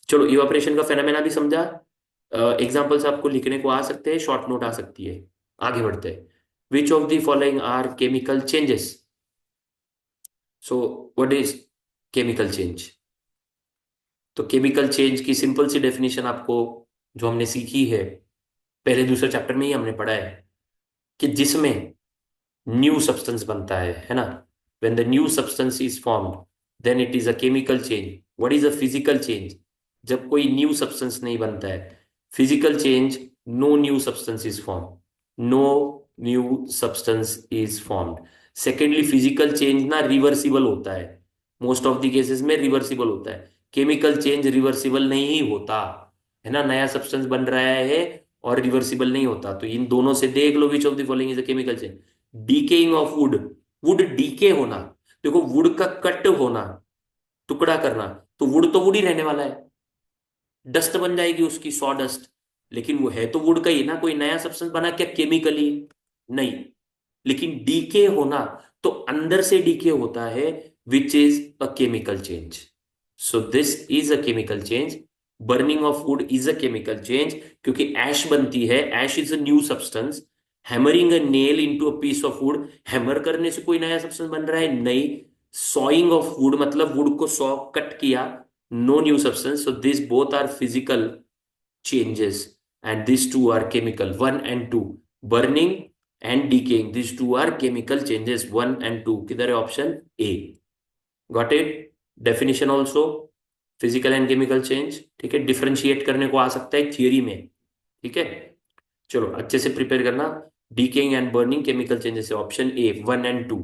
चलो इवापोरेशन का फेनोमेना भी समझा। एग्जाम्पल्स आपको लिखने को आ सकते हैं, शॉर्ट नोट आ सकती है। आगे बढ़ते हैं। Which of the following are chemical changes? So what is chemical change? तो केमिकल चेंज की सिंपल सी डेफिनेशन आपको जो हमने सीखी है पहले दूसरे चैप्टर में ही हमने पढ़ा है, कि जिसमें न्यू सब्सटेंस बनता है ना, when the new substance is formed then it is a chemical change. What is a physical change? जब कोई न्यू सब्सटेंस नहीं बनता है। Physical change, no new substance is form, no new substance is formed. Secondly physical change ना reversible होता है, most of the cases में reversible होता है। केमिकल चेंज रिवर्सिबल नहीं होता, है ना, नया सब्सटेंस बन रहा है और रिवर्सिबल नहीं होता। तो इन दोनों से देख लो which of the following is a chemical change. Decaying of wood, wood decay होना, देखो वुड का कट होना, टुकड़ा करना, तो वुड तो वुड ही रहने वाला है, डस्ट बन जाएगी उसकी, सॉ डस्ट। लेकिन वो है तो वुड का ही ना, कोई नया सब्सटेंस बना क्या केमिकली? नहीं। लेकिन डीके होना, तो अंदर से डीके होता है, which is a chemical change. So this is a chemical change. Burning of wood is a chemical change, क्योंकि ऐश बनती है, ash is a new substance. Hammering a nail into a piece of wood, hammer करने से कोई नया substance बन रहा है? नहीं। सॉइंग ऑफ वुड मतलब वुड को सॉ कट किया, no new substance. So this both are physical changes and these two are chemical, 1 and 2, burning and decaying, these two are chemical changes, 1 and 2। किधर है? Option A. Got it? Definition also, physical and chemical change, ठीक है, differentiate करने को आ सकता है theory में, ठीक है। चलो अच्छे से प्रिपेयर करना। Decaying and burning chemical changes है, ऑप्शन ए 1 एंड 2।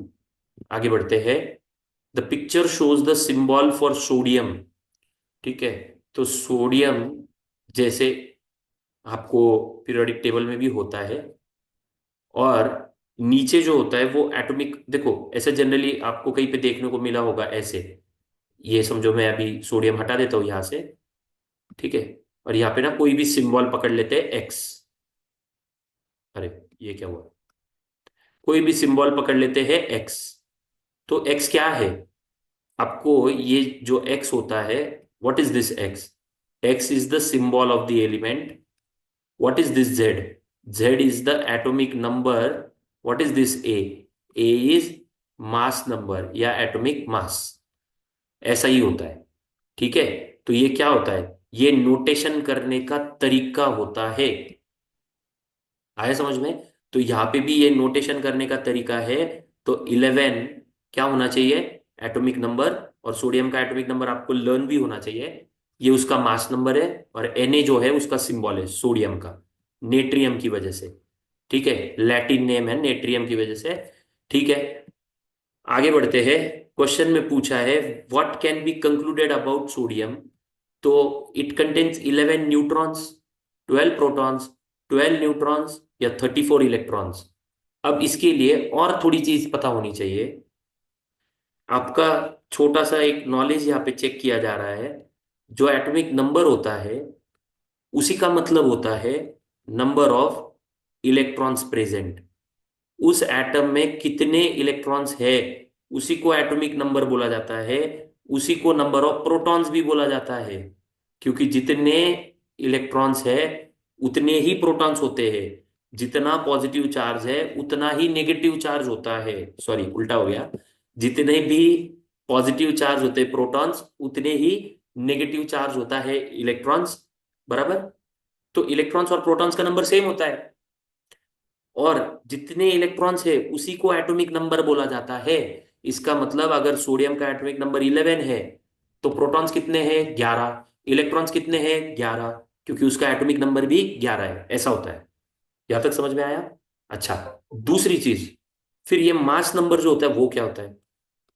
आगे बढ़ते हैं। The picture shows the symbol for sodium, ठीक है। तो सोडियम जैसे आपको पीरियोडिक टेबल में भी होता है, और नीचे जो होता है वो एटॉमिक, देखो ऐसे जनरली आपको कहीं पे देखने को मिला होगा ऐसे, ये समझो मैं अभी सोडियम हटा देता हूँ यहाँ से, ठीक है, और यहाँ पे ना कोई भी सिंबल पकड़ लेते हैं एक्स। अरे ये क्या हुआ, कोई भी सिंबल पकड़ लेते हैं एक्स। तो एक्स क्या है? आपको ये जो x होता है, what is this x? x is the symbol of the element. What is this z? z is the atomic number. What is this a? a is mass number या atomic mass. ऐसा ही होता है. ठीक है. तो ये क्या होता है? ये नोटेशन करने का तरीका होता है. आया समझ में? तो यहाँ पे भी ये नोटेशन करने का तरीका है. तो 11 क्या होना चाहिए? Atomic number. और सोडियम का एटॉमिक नंबर आपको लर्न भी होना चाहिए. ये उसका मास नंबर है. और Na जो है उसका सिंबल है सोडियम का, नेट्रियम की वजह से. ठीक है, लैटिन नेम है नेट्रियम की वजह से. ठीक है, आगे बढ़ते हैं. क्वेश्चन में पूछा है what can be concluded about sodium. तो it contains 11 neutrons, 12 protons, 12 neutrons या 34 इलेक्ट्रॉन्स. अब इसके लिए और थोड़ी चीज पता होनी चाहिए. आपका छोटा सा एक नॉलेज यहाँ पे चेक किया जा रहा है. जो एटॉमिक नंबर होता है उसी का मतलब होता है नंबर ऑफ इलेक्ट्रॉन्स प्रेजेंट. उस एटम में कितने इलेक्ट्रॉन्स है उसी को एटॉमिक नंबर बोला जाता है. उसी को नंबर ऑफ प्रोटॉन्स भी बोला जाता है. क्योंकि जितने इलेक्ट्रॉन्स है उतने ही प्रोटॉन्स होते हैं. जितना पॉजिटिव चार्ज है उतना ही नेगेटिव चार्ज होता है. सॉरी, उल्टा हो गया. जितने भी पॉजिटिव चार्ज होते हैं प्रोटॉन्स, उतने ही नेगेटिव चार्ज होता है इलेक्ट्रॉन्स. बराबर. तो इलेक्ट्रॉन्स और प्रोटॉन्स का नंबर सेम होता है. और जितने इलेक्ट्रॉन्स है उसी को एटॉमिक नंबर बोला जाता है. इसका मतलब अगर सोडियम का एटॉमिक नंबर 11 है तो प्रोटॉन्स कितने हैं? 11. इलेक्ट्रॉन्स कितने हैं? 11. क्योंकि उसका एटॉमिक नंबर भी 11 है. ऐसा होता है. यहां तक समझ में आया? अच्छा. दूसरी चीज, फिर ये मास नंबर जो होता है वो क्या होता है?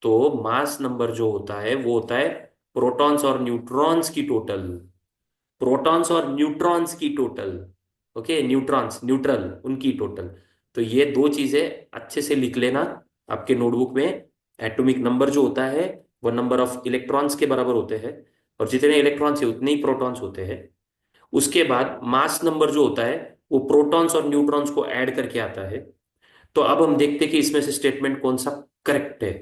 तो मास नंबर जो होता है वो होता है प्रोटॉन्स और न्यूट्रॉन्स की टोटल. प्रोटॉन्स और न्यूट्रॉन्स की टोटल. ओके, न्यूट्रॉन्स न्यूट्रल उनकी टोटल. तो ये दो चीजें अच्छे से लिख लेना आपके नोटबुक में. एटॉमिक नंबर जो होता है वो नंबर ऑफ इलेक्ट्रॉन्स के बराबर होते हैं. और जितने इलेक्ट्रॉन्स है उतने ही प्रोटॉन्स होते हैं. उसके बाद मास नंबर जो होता है वो प्रोटॉन्स और न्यूट्रॉन्स को ऐड करके आता है. तो अब हम देखते हैं कि इसमें से स्टेटमेंट कौन सा करेक्ट है.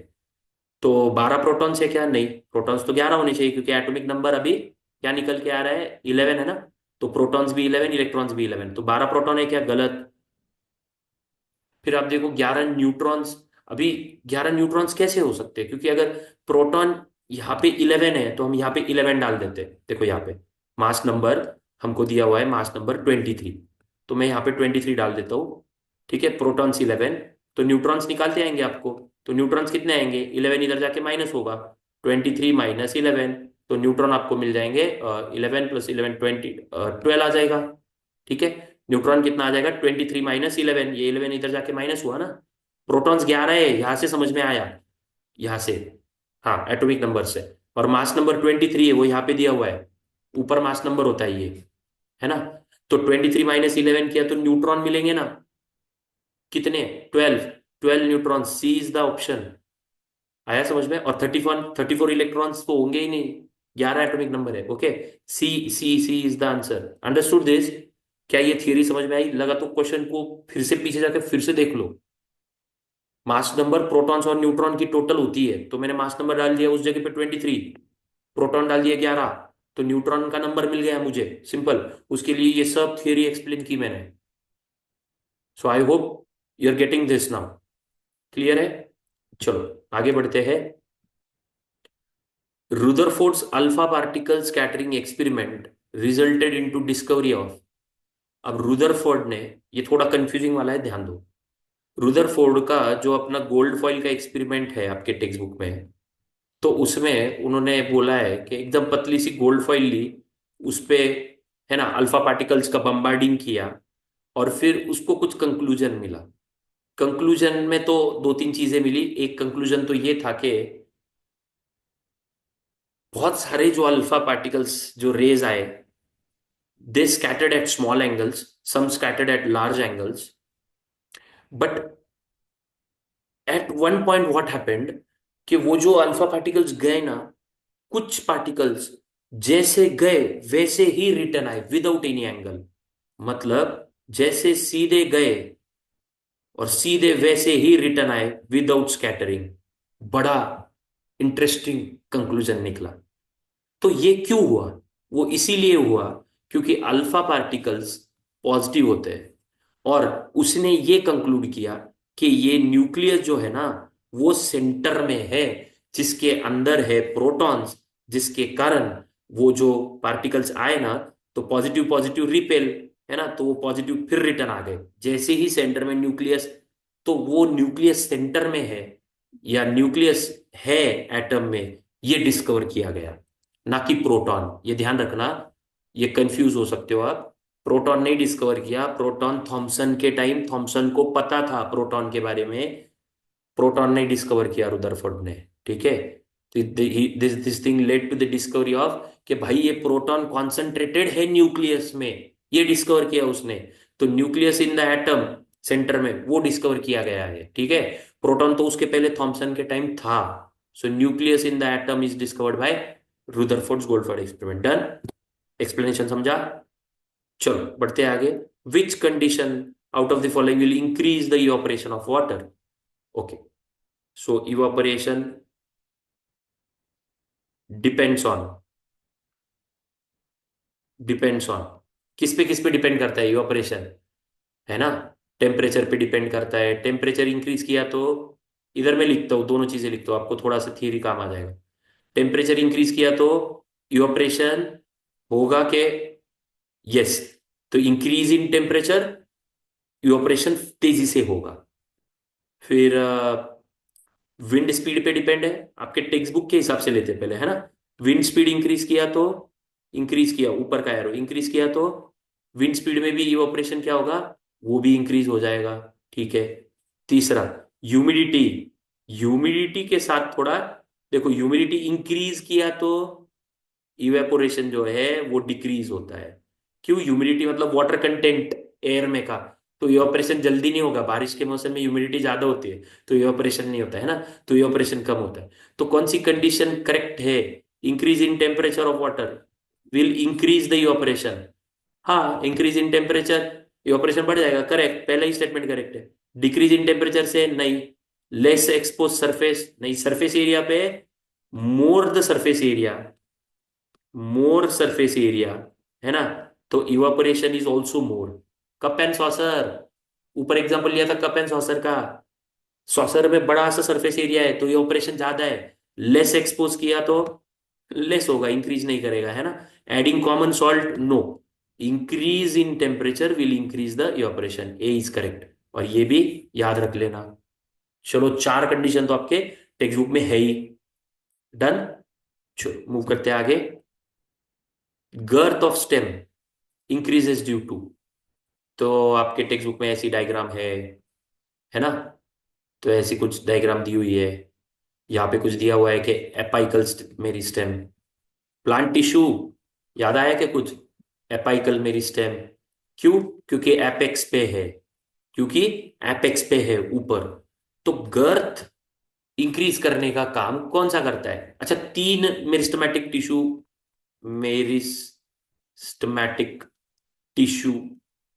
तो 12 प्रोटॉन्स है क्या? नहीं, प्रोटॉन्स तो 11 होने चाहिए क्योंकि एटॉमिक नंबर अभी क्या निकल के आ रहा है? 11 है ना. तो प्रोटॉन्स भी 11, इलेक्ट्रॉन्स भी 11, तो 12 प्रोटॉन है क्या? गलत. फिर आप देखो 11 न्यूट्रॉन्स. अभी 11 न्यूट्रॉन्स कैसे हो सकते हैं? क्योंकि अगर प्रोटॉन यहाँ पे 11 है तो हम यहाँ पे 11 डाल देते हैं. देखो यहाँ पे मास नंबर हमको दिया हुआ है, मास नंबर 23. तो मैं यहाँ पे 23 डाल देता हूँ. ठीक है, प्रोटॉन्स 11. तो न्यूट्रॉन्स निकालते आएंगे आपको. तो न्यूट्रॉन्स कितने आएंगे? 11 इधर जाके माइनस होगा. 23 माइनस 11. तो न्यूट्रॉन आपको मिल जाएंगे 11 प्लस 11 20, 12 आ जाएगा. ठीक है. न्यूट्रॉन कितना आ जाएगा? 23 माइनस 11. ये 11 इधर जाके माइनस हुआ ना. प्रोटॉन्स 11 है, यहां से समझ में आया. यहां से. हाँ, एटॉमिक नंबर से. और मास नंबर 23 है, वो यहाँ पे दिया हुआ है. ऊपर मास नंबर होता है ये, है ना. तो 23 माइनस 11 किया तो न्यूट्रॉन मिलेंगे ना. कितने? 12. 12 neutron. C is the option. आया समझ में? और 34 इलेक्ट्रॉन्स तो होंगे ही नहीं. 11 एटॉमिक नंबर है. Okay. C C C is the answer. Understood this? क्या ये थियरी समझ में आई? लगा तो क्वेश्चन को फिर से पीछे जाकर फिर से देख लो. मास नंबर प्रोटॉन्स और न्यूट्रॉन की टोटल होती है. तो मैंने मास नंबर डाल दिया उस जगह पे 23, प्रोटॉन डाल दिया 11. तो न्यूट्रॉन का नंबर मिल गया मुझे. सिंपल. उसके लिए ये सब थियरी एक्सप्लेन की मैंने. So I hope you are getting this now. Clear है? चलो आगे बढ़ते हैं. Rutherford's alpha particle scattering experiment resulted into discovery of. अब रुदरफोर्ड ने, ये थोड़ा कंफ्यूजिंग वाला है, ध्यान दो. रुदरफोर्ड का जो अपना गोल्ड फॉइल का एक्सपेरिमेंट है आपके टेक्स्ट बुक में, तो उसमें उन्होंने बोला है कि एकदम पतली सी गोल्ड फॉइल ली, उस पे, है ना, अल्फा पार्टिकल्स का बम्बार्डिंग किया और फिर उसको कुछ कंक्लूजन मिला. कंक्लूजन में तो दो तीन चीजें मिली. एक कंक्लूजन तो ये था कि बहुत सारे जो अल्फा पार्टिकल्स जो रेज आए, दे scattered at small angles, some scattered at large angles, but at one point what happened कि वो जो अल्फा पार्टिकल्स गए ना, कुछ पार्टिकल्स जैसे गए वैसे ही रिटर्न आए विदाउट एनी एंगल. मतलब जैसे सीधे गए और सीधे वैसे ही रिटर्न आए विदाउट स्कैटरिंग. बड़ा इंटरेस्टिंग कंक्लूजन निकला। तो ये क्यों हुआ? वो इसीलिए हुआ क्योंकि अल्फा पार्टिकल्स पॉजिटिव होते हैं, और उसने ये कंक्लूड किया कि ये न्यूक्लियस जो है ना, वो सेंटर में है, जिसके अंदर है प्रोटॉन्स, जिसके कारण वो जो पार्टिकल्स आए ना, तो पॉजिटिव पॉजिटिव रिपेल, है ना, तो वो पॉजिटिव फिर रिटर्न आ गए जैसे ही सेंटर में न्यूक्लियस। तो वो न्यूक्लियस सेंटर में है या न्यूक्लियस है एटम में, ये डिस्कवर किया गया, ना कि प्रोटॉन। ये ध्यान रखना, ये कंफ्यूज हो सकते हो आप। प्रोटॉन नहीं डिस्कवर किया, प्रोटॉन थॉमसन के टाइम, थॉमसन को पता था प्रोटॉन के बारे में, प्रोटॉन नहीं डिस्कवर किया रुदरफोर्ड ने। ठीक है, this this thing led to the discovery of कि भाई ये प्रोटॉन कॉन्सेंट्रेटेड है न्यूक्लियस में, ये डिस्कवर किया उसने। तो nucleus in the atom centre में वो डिस्कवर किया गया है। ठीक है, प्रोटॉन तो उसके पहले थॉमसन के टाइम था। So nucleus in the atom is discovered by Rutherford gold foil experiment. Done, explanation समझा? चलो बढ़ते हैं आगे। Which condition out of the following will increase the evaporation of water? Okay, so evaporation depends on, depends on, किस पे depend करता है evaporation? है ना, टेम्परेचर पे डिपेंड करता है। टेम्परेचर इंक्रीज किया तो, इधर मैं लिखता हूँ, दोनों चीजें लिखता हूँ, आपको थोड़ा सा थियरी काम आ जाएगा। टेम्परेचर इंक्रीज किया तो इवापोरेशन होगा कि, यस, तो इंक्रीज इन टेम्परेचर इवापोरेशन तेजी से होगा। फिर विंड स्पीड पे डिपेंड है, आपके टेक्स्ट बुक के हिसाब से लेते हैं पहले, है ना। विंड स्पीड इंक्रीज किया तो, इंक्रीज किया, ऊपर का एरो इंक्रीज किया तो विंड स्पीड में भी इवापोरेशन क्या होगा, वो भी इंक्रीज हो जाएगा। ठीक है। तीसरा, ह्यूमिडिटी, ह्यूमिडिटी के साथ थोड़ा देखो, ह्यूमिडिटी इंक्रीज किया तो इवेपोरेशन जो है वो डिक्रीज होता है। क्यों? ह्यूमिडिटी मतलब वाटर कंटेंट एयर में का, तो इवेपोरेशन जल्दी नहीं होगा। बारिश के मौसम में ह्यूमिडिटी ज्यादा होती है तो इवेपोरेशन नहीं होता है ना, तो इवेपोरेशन कम होता है। तो कौन सी कंडीशन करेक्ट है? Increase in temperature of water will increase the evaporation. हाँ, इंक्रीज इन टेम्परेचर इवेपोरेशन बढ़ जाएगा, करेक्ट, पहला ही स्टेटमेंट करेक्ट है। डिक्रीज इन टेम्परेचर से नहीं, लेस एक्सपोज सरफेस नहीं, सरफेस एरिया पे more the surface area, more surface area, है ना, तो evaporation is also more. Cup and saucer, ऊपर एग्जांपल लिया था कप एंड सॉसर का, सॉसर में बड़ा सा सरफेस एरिया है तो इवापोरेशन ज्यादा है, लेस एक्सपोज किया तो लेस होगा, इंक्रीज नहीं करेगा, है ना। Adding common salt, no, increase in temperature will increase the evaporation, A is correct, और ये भी याद रख लेना। चलो, चार कंडीशन तो आपके टेक्स्ट बुक में है ही। डन, चलो मूव करते हैं आगे। Girth of stem increases due to, तो आपके टेक्स्ट बुक में ऐसी डायग्राम है ना, तो ऐसी कुछ डायग्राम दी हुई है। यहाँ पे कुछ दिया हुआ है कि एपाइकल मेरी स्टेम, प्लांट टिश्यू, याद आया क्या कुछ? एपाइकल मेरी स्टेम, क्यों? क्योंकि एपेक्स पे है, क्योंकि एपेक्स पे है ऊपर। तो गर्थ इंक्रीज करने का काम कौन सा करता है? अच्छा, तीन मेरिस्टेमेटिक टिश्यू, मेरिस्टेमेटिक टिश्यू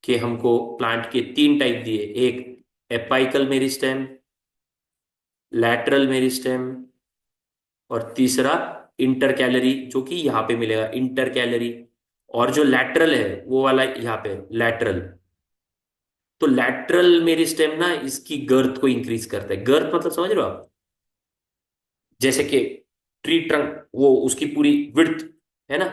के हमको प्लांट के तीन टाइप दिए, एक एपाइकल मेरिस्टेम, लैटरल मेरिस्टेम, और तीसरा इंटर कैलरी, जो कि यहाँ पे मिलेगा इंटर कैलरी। और जो लैटरल है वो वाला यहाँ पे लैटरल। तो लैटरल मेरिस्टेम ना इसकी गर्थ को इंक्रीज करता है। गर्थ मतलब समझ रहे हो आप? जैसे कि ट्री ट्रंक, वो उसकी पूरी विड्थ, है ना।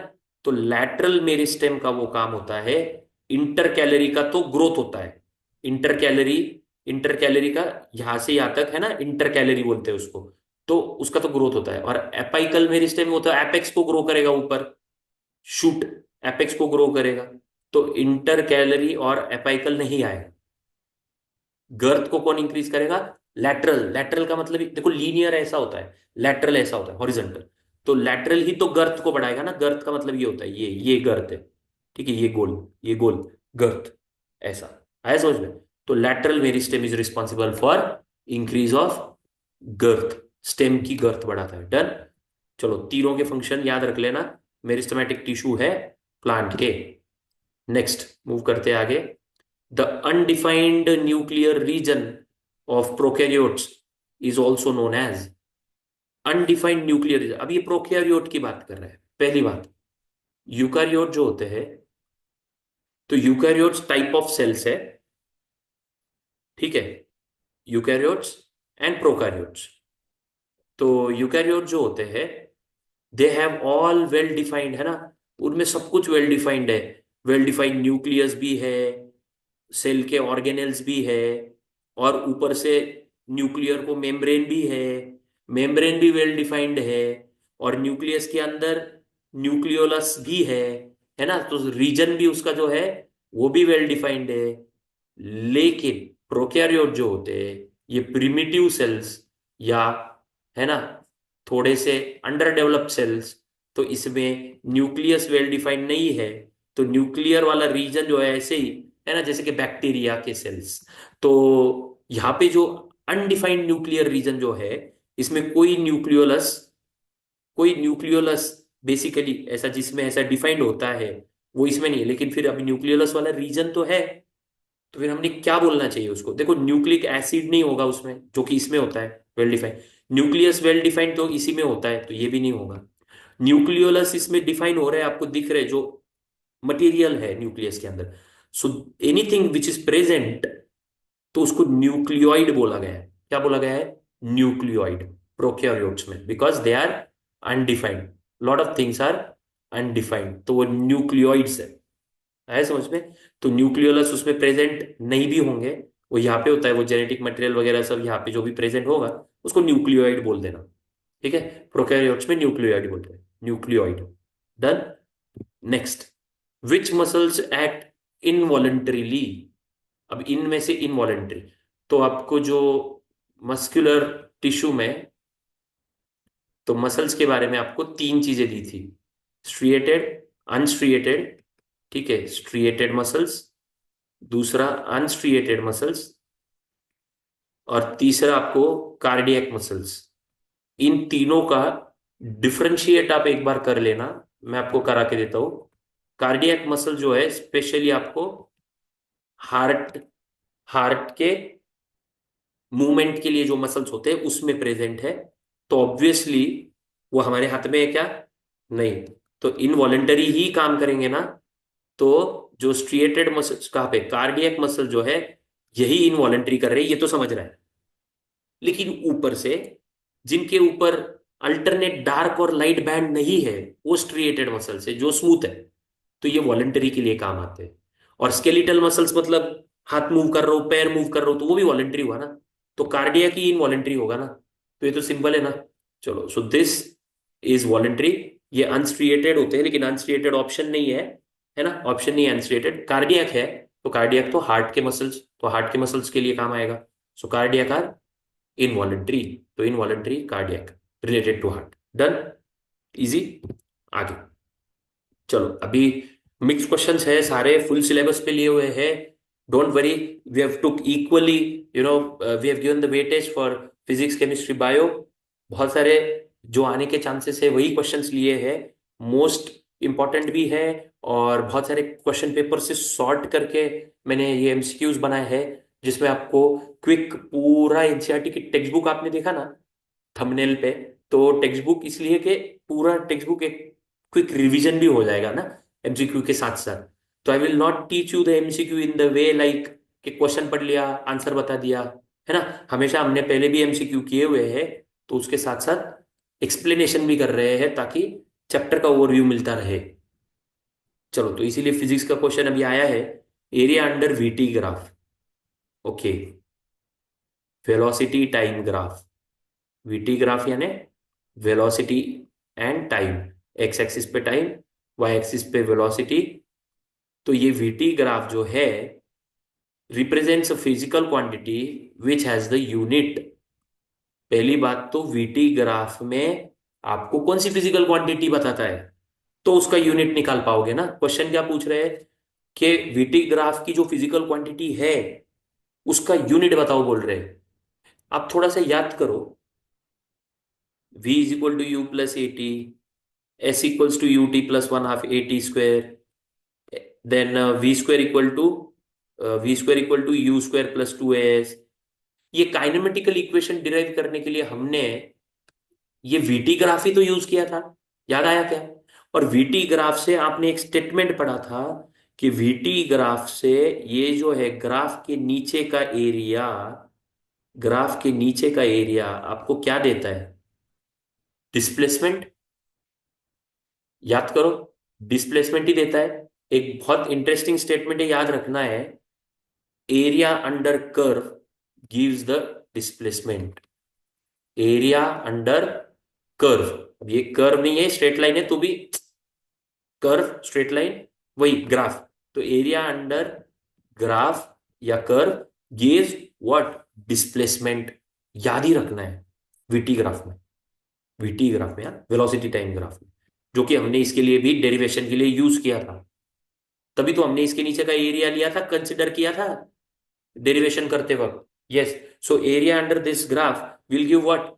तो लैटरल मेरिस्टेम का वो काम होता है, इंटर कैलरी का तो ग्रोथ होता है। इंटर कैलरी, इंटर कैलरी का यहां से यहां तक, है ना, इंटर कैलरी बोलते हैं उसको, तो उसका तो ग्रोथ होता है। और एपाइकल मेरिस्टेम होता है, एपेक्स को ग्रो करेगा ऊपर, शूट एपेक्स को ग्रो करेगा। तो इंटर कैलरी और एपाइकल नहीं आएगा। गर्थ को कौन इंक्रीज करेगा? लैटरल। लैटरल का मतलब देखो, लीनियर ऐसा होता है, लैटरल ऐसा होता है हॉरिजॉन्टल। तो लैटरल ही तो गर्थ को बढ़ाएगा ना, गर्थ का मतलब ये होता है, ये गर्थ है। ठीक है, ये गोल, ये गोल, गर्थ, ऐसा आया समझ में? तो lateral meristem is responsible for increase of girth, stem की गर्थ बढ़ाता है। डन, चलो तीनों के फंक्शन याद रख लेना, मेरिस्टेमेटिक टिश्यू है प्लांट के। नेक्स्ट मूव करते हैं आगे। The undefined nuclear region of prokaryotes is also known as undefined nuclear, अब ये प्रोकैरियोट की बात कर रहे हैं। पहली बात, यूकारियोट जो होते हैं, तो यूकारियोट्स टाइप ऑफ सेल्स है, ठीक है, यूकैरियोट्स एंड प्रोकैरियोट्स। तो यूकैरियोट जो होते हैं, they have all well defined, है ना, उनमें सब कुछ वेल डिफाइंड है। वेल डिफाइंड न्यूक्लियस भी है, सेल के ऑर्गेनेल्स भी है, और ऊपर से न्यूक्लियर को मेम्ब्रेन भी है, मेम्ब्रेन भी वेल डिफाइंड है, और न्यूक्लियस के अंदर न्यूक्लियोलस भी है ना, तो रीजन भी उसका जो है वो भी वेल डिफाइंड है। लेकिन प्रोकैरियोट जो होते हैं, ये प्रिमिटिव सेल्स, या, है ना, थोड़े से अंडर डेवलप्ड सेल्स, तो इसमें न्यूक्लियस वेल डिफाइंड नहीं है। तो न्यूक्लियर वाला रीजन जो है ऐसे ही, है ना, जैसे कि बैक्टीरिया के सेल्स। तो यहाँ पे जो अनडिफाइंड न्यूक्लियर रीजन जो है, इसमें कोई न्यूक्लियोलस बेसिकली ऐसा जिसमें ऐसा डिफाइंड होता है, वो इसमें नहीं है। लेकिन फिर अभी न्यूक्लियोलस वाला रीजन तो है, तो फिर हमने क्या बोलना चाहिए उसको? देखो, न्यूक्लिक एसिड नहीं होगा उसमें, जो कि इसमें होता है well defined. Nucleus well defined तो इसी में होता है, तो ये भी नहीं होगा। न्यूक्लियोलस इसमें डिफाइन हो रहा है, आपको दिख रहे जो मटेरियल है न्यूक्लियस के अंदर। So anything which is present, तो उसको न्यूक्लियोइड बोला गया है। क्या बोला गया है? न्यूक्लियोइड, प्रोकैरियोट्स में, because they are undefined. Lot of things are undefined, तो वो न्यूक्लियोइड्स है समझ में। तो न्यूक्लियोलस उसमें प्रेजेंट नहीं भी होंगे, वो यहाँ पे होता है, वो जेनेटिक मटेरियल वगैरह सब यहाँ पे जो भी प्रेजेंट होगा, उसको न्यूक्लियोइड बोल देना, ठीक है। प्रोकैरियोट्स में न्यूक्लियोइड बोलते हैं, न्यूक्लियोइड। डन। नेक्स्ट, विच मसल्स एक्ट इनवॉलंटरीली। अब इनमें से इनवॉलंटरी, तो आपको जो मस्कुलर टिश्यू में, तो मसल्स के बारे में आपको तीन चीजें दी थी: स्ट्रिएटेड, अनस्ट्रिएटेड, ठीक है, स्ट्रिएटेड मसल्स, दूसरा अनस्ट्रिएटेड मसल्स, और तीसरा आपको कार्डियक मसल्स। इन तीनों का डिफरेंशिएट आप एक बार कर लेना, मैं आपको करा के देता हूं। कार्डियक मसल जो है स्पेशली आपको हार्ट हार्ट के मूवमेंट के लिए जो मसल्स होते हैं उसमें प्रेजेंट है। तो ऑब्वियसली वो हमारे हाथ में है क्या? नहीं। तो इनवॉलेंटरी ही काम करेंगे ना। तो जो स्ट्रिएटेड मसल्स, कहाँ पे? कार्डियक मसल जो है, यही इनवॉलेंटरी कर रहे हैं, ये तो समझ रहा है। लेकिन ऊपर से जिनके ऊपर अल्टरनेट डार्क और लाइट बैंड नहीं है, वो स्ट्रिएटेड मसल्स है जो स्मूथ है, तो ये वॉलंटरी के लिए काम आते हैं। और स्केलिटल मसल्स मतलब हाथ मूव कर रहा हो, पैर मूव कर रहा हो, तो वो भी वॉलंटरी हुआ ना। तो कार्डियक ही इनवॉलंटरी होगा ना। तो ये तो सिंपल है ना। चलो, सो दिस इज वॉलंटरी। ये अनस्ट्रिएटेड होते हैं, लेकिन अनस्ट्रिएटेड ऑप्शन नहीं है ना, ऑप्शन नहीं है अनस्ट्रिएटेड, कार्डियक है। तो कार्डियक तो हार्ट के मसल्स, तो हार्ट के मसल्स के लिए काम आएगा। सो कार्डियक आर इनवॉलंटरी, तो involuntary cardiac related to heart. Done, easy. आगे चलो, अभी मिक्स क्वेश्चंस है, सारे फुल सिलेबस पे लिए हुए हैं। Don't worry, we have took equally, we have given the weightage for physics, chemistry, bio. बहुत सारे जो आने के चांसेस है वही क्वेश्चंस लिए हैं, मोस्ट इंपॉर्टेंट भी है। और बहुत सारे क्वेश्चन पेपर से सॉर्ट करके मैंने ये एमसीक्यूज बनाए हैं, जिसमें आपको क्विक पूरा एनसीईआरटी की टेक्स्ट बुक आपने देखा ना थंबनेल पे, तो टेक्स्ट बुक इसलिए कि पूरा टेक्स्ट बुक एक क्विक रिवीजन भी हो जाएगा ना एमसीक्यू के साथ साथ। तो आई will not teach you the MCQ in the way like कि क्वेश्चन पढ़ लिया आंसर बता दिया, है ना। हमेशा हमने पहले भी एमसीक्यू किए हुए हैं, तो उसके साथ साथ एक्सप्लेनेशन भी कर रहे हैं, ताकि चैप्टर का ओवरव्यू मिलता रहे। चलो, तो इसीलिए फिजिक्स का क्वेश्चन अभी आया है, area under VT graph. Okay, velocity time graph. VT graph यानी velocity and time, X axis पे टाइम, वाई एक्सिस पे वेलोसिटी। तो ये वीटी ग्राफ जो है represents a physical quantity which has the unit. पहली बात तो वीटी ग्राफ में आपको कौन सी फिजिकल क्वांटिटी बताता है, तो उसका यूनिट निकाल पाओगे ना। क्वेश्चन क्या पूछ रहे हैं कि वीटी ग्राफ की जो फिजिकल क्वांटिटी है उसका यूनिट बताओ बोल रहे हैं। आप थोड़ा सा याद करो, v is equal to u plus a t, s equals to ut plus 1/2 at square, then v square equal to u square plus 2as। ये काइनेमेटिकल इक्वेशन डिराइव करने के लिए हमने ये वीटी ग्राफ ही तो यूज किया था, याद आया क्या? और वीटी ग्राफ से आपने एक स्टेटमेंट पढ़ा था कि वीटी ग्राफ से ये जो है ग्राफ के नीचे का एरिया, ग्राफ के नीचे का एरिया आपको क्या देता है? डिस्प्लेसमेंट। याद करो, डिस्प्लेसमेंट ही देता है। एक बहुत इंटरेस्टिंग स्टेटमेंट है, याद रखना है। Area under curve gives the displacement. Area under curve, अब ये कर्व नहीं है, स्ट्रेट लाइन है तो भी कर्व स्ट्रेट लाइन वही ग्राफ। तो एरिया अंडर ग्राफ या कर्व गिव्स व्हाट? डिस्प्लेसमेंट। याद ही रखना है वीटी ग्राफ में, वीटी ग्राफ में, वेलोसिटी टाइम ग्राफ में, जो कि हमने इसके लिए भी डेरिवेशन के लिए यूज किया था। तभी तो हमने इसके नीचे का एरिया लिया था, कंसिडर किया था डेरिवेशन करते वक्त। Yes, so area under this graph will give what?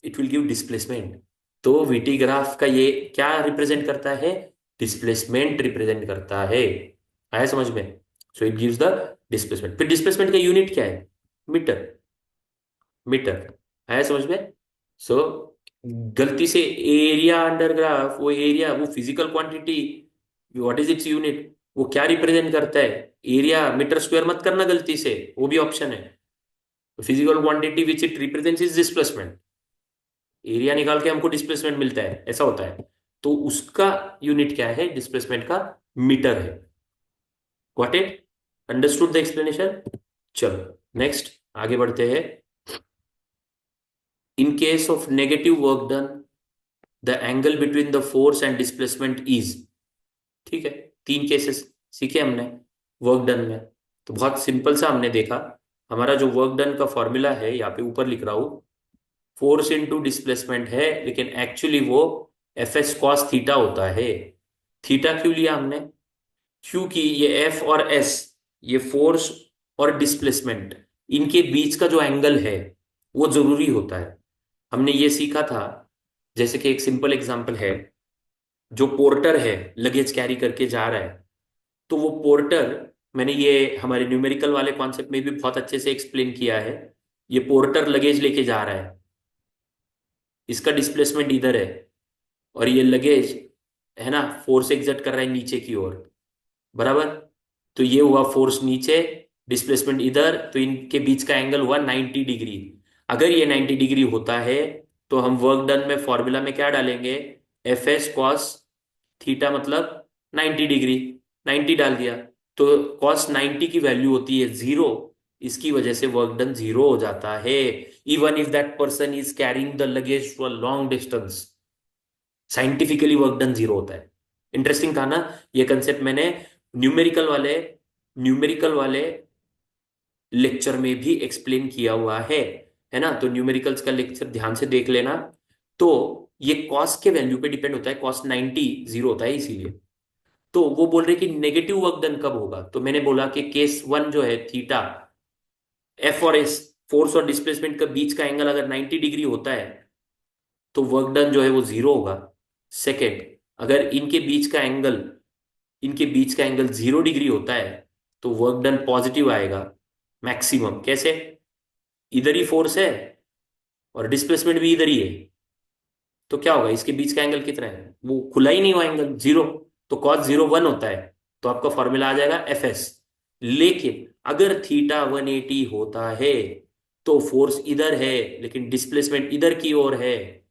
It will give displacement. तो वीटी ग्राफ का ये क्या रिप्रेजेंट करता है? डिस्प्लेसमेंट रिप्रेजेंट करता है। आया समझ में? So it gives the displacement. फिर डिस्प्लेसमेंट का यूनिट क्या है? मीटर। मीटर। आया समझ में? सो गलती से एरिया अंडर ग्राफ, वो एरिया, वो physical quantity, what is its unit, वो क्या रिप्रेजेंट करता है? एरिया मीटर स्क्वायर मत करना गलती से, वो भी ऑप्शन है। Physical quantity which it represents is displacement. Area निकाल के हमको डिस्प्लेसमेंट मिलता है, ऐसा होता है। तो उसका यूनिट क्या है डिस्प्लेसमेंट का? मीटर है। Got it? Understood the explanation? चलो नेक्स्ट आगे बढ़ते हैं। In case of negative work done, the angle between the force and displacement is. ठीक है, तीन केसेस सीखे हमने वर्क डन में। तो बहुत सिंपल सा हमने देखा, हमारा जो वर्क डन का फॉर्मूला है यहाँ पे ऊपर लिख रहा हूं, फोर्स इनटू डिस्प्लेसमेंट है, लेकिन एक्चुअली वो एफ एस कॉस थीटा होता है। थीटा क्यों लिया हमने? क्योंकि ये एफ और एस, ये फोर्स और डिस्प्लेसमेंट, इनके बीच का जो एंगल है वो जरूरी होता है। हमने ये सीखा था, जैसे कि एक सिंपल एग्जांपल है, जो पोर्टर है लगेज कैरी करके जा रहा है, तो वो पोर्टर, मैंने ये हमारे न्यूमेरिकल वाले कॉन्सेप्ट में भी बहुत अच्छे से एक्सप्लेन किया है। ये पोर्टर लगेज लेके जा रहा है, इसका डिस्प्लेसमेंट इधर है, और ये लगेज है ना फोर्स एग्जर्ट कर रहा है नीचे की ओर, बराबर? तो ये हुआ फोर्स नीचे, डिस्प्लेसमेंट इधर, तो इनके बीच का एंगल हुआ 90 डिग्री। अगर ये 90 डिग्री होता है तो हम वर्क डन में फॉर्मूला में क्या डालेंगे? एफ एस कॉस थीटा मतलब 90 डिग्री, 90 डाल दिया। तो कॉस 90 की वैल्यू होती है 0, इसकी वजह से वर्क डन 0 हो जाता है, even if that person is carrying the luggage for long distance. Scientifically work done 0 होता है। इंटरेस्टिंग था ना? ये कंसेप्ट मैंने न्यूमेरिकल वाले लेक्चर में भी एक्सप्लेन किया हुआ है ना? तो न्यूमेरिकल्स का लेक्चर ध्यान से देख लेना। तो ये कॉस के वैल्यू पे डिपेंड होता है, कॉस 90 0 होता है इसीलिए। तो वो बोल रहे कि नेगेटिव वर्क डन कब होगा, तो मैंने बोला कि केस वन जो है थीटा, एफ और एस, फोर्स और डिस्प्लेसमेंट का बीच का एंगल अगर 90 डिग्री होता है तो वर्क डन जो है वो 0 होगा। सेकेंड, अगर इनके बीच का एंगल 0 डिग्री होता है तो वर्क डन पॉजिटिव आएगा मैक्सिमम। कैसे? इधर ही फोर्स है और डिस्प्लेसमेंट भी इधर ही है, तो क्या होगा? इसके बीच का एंगल कितना है? वो खुला ही नहीं हुआ एंगल, 0। तो कॉस 0 1 होता है, तो आपका फॉर्मूला आ जाएगा एफ एस। लेकिन अगर थीटा 180 होता है तो फोर्स इधर है लेकिन डिस्प्लेसमेंट इधर की ओर है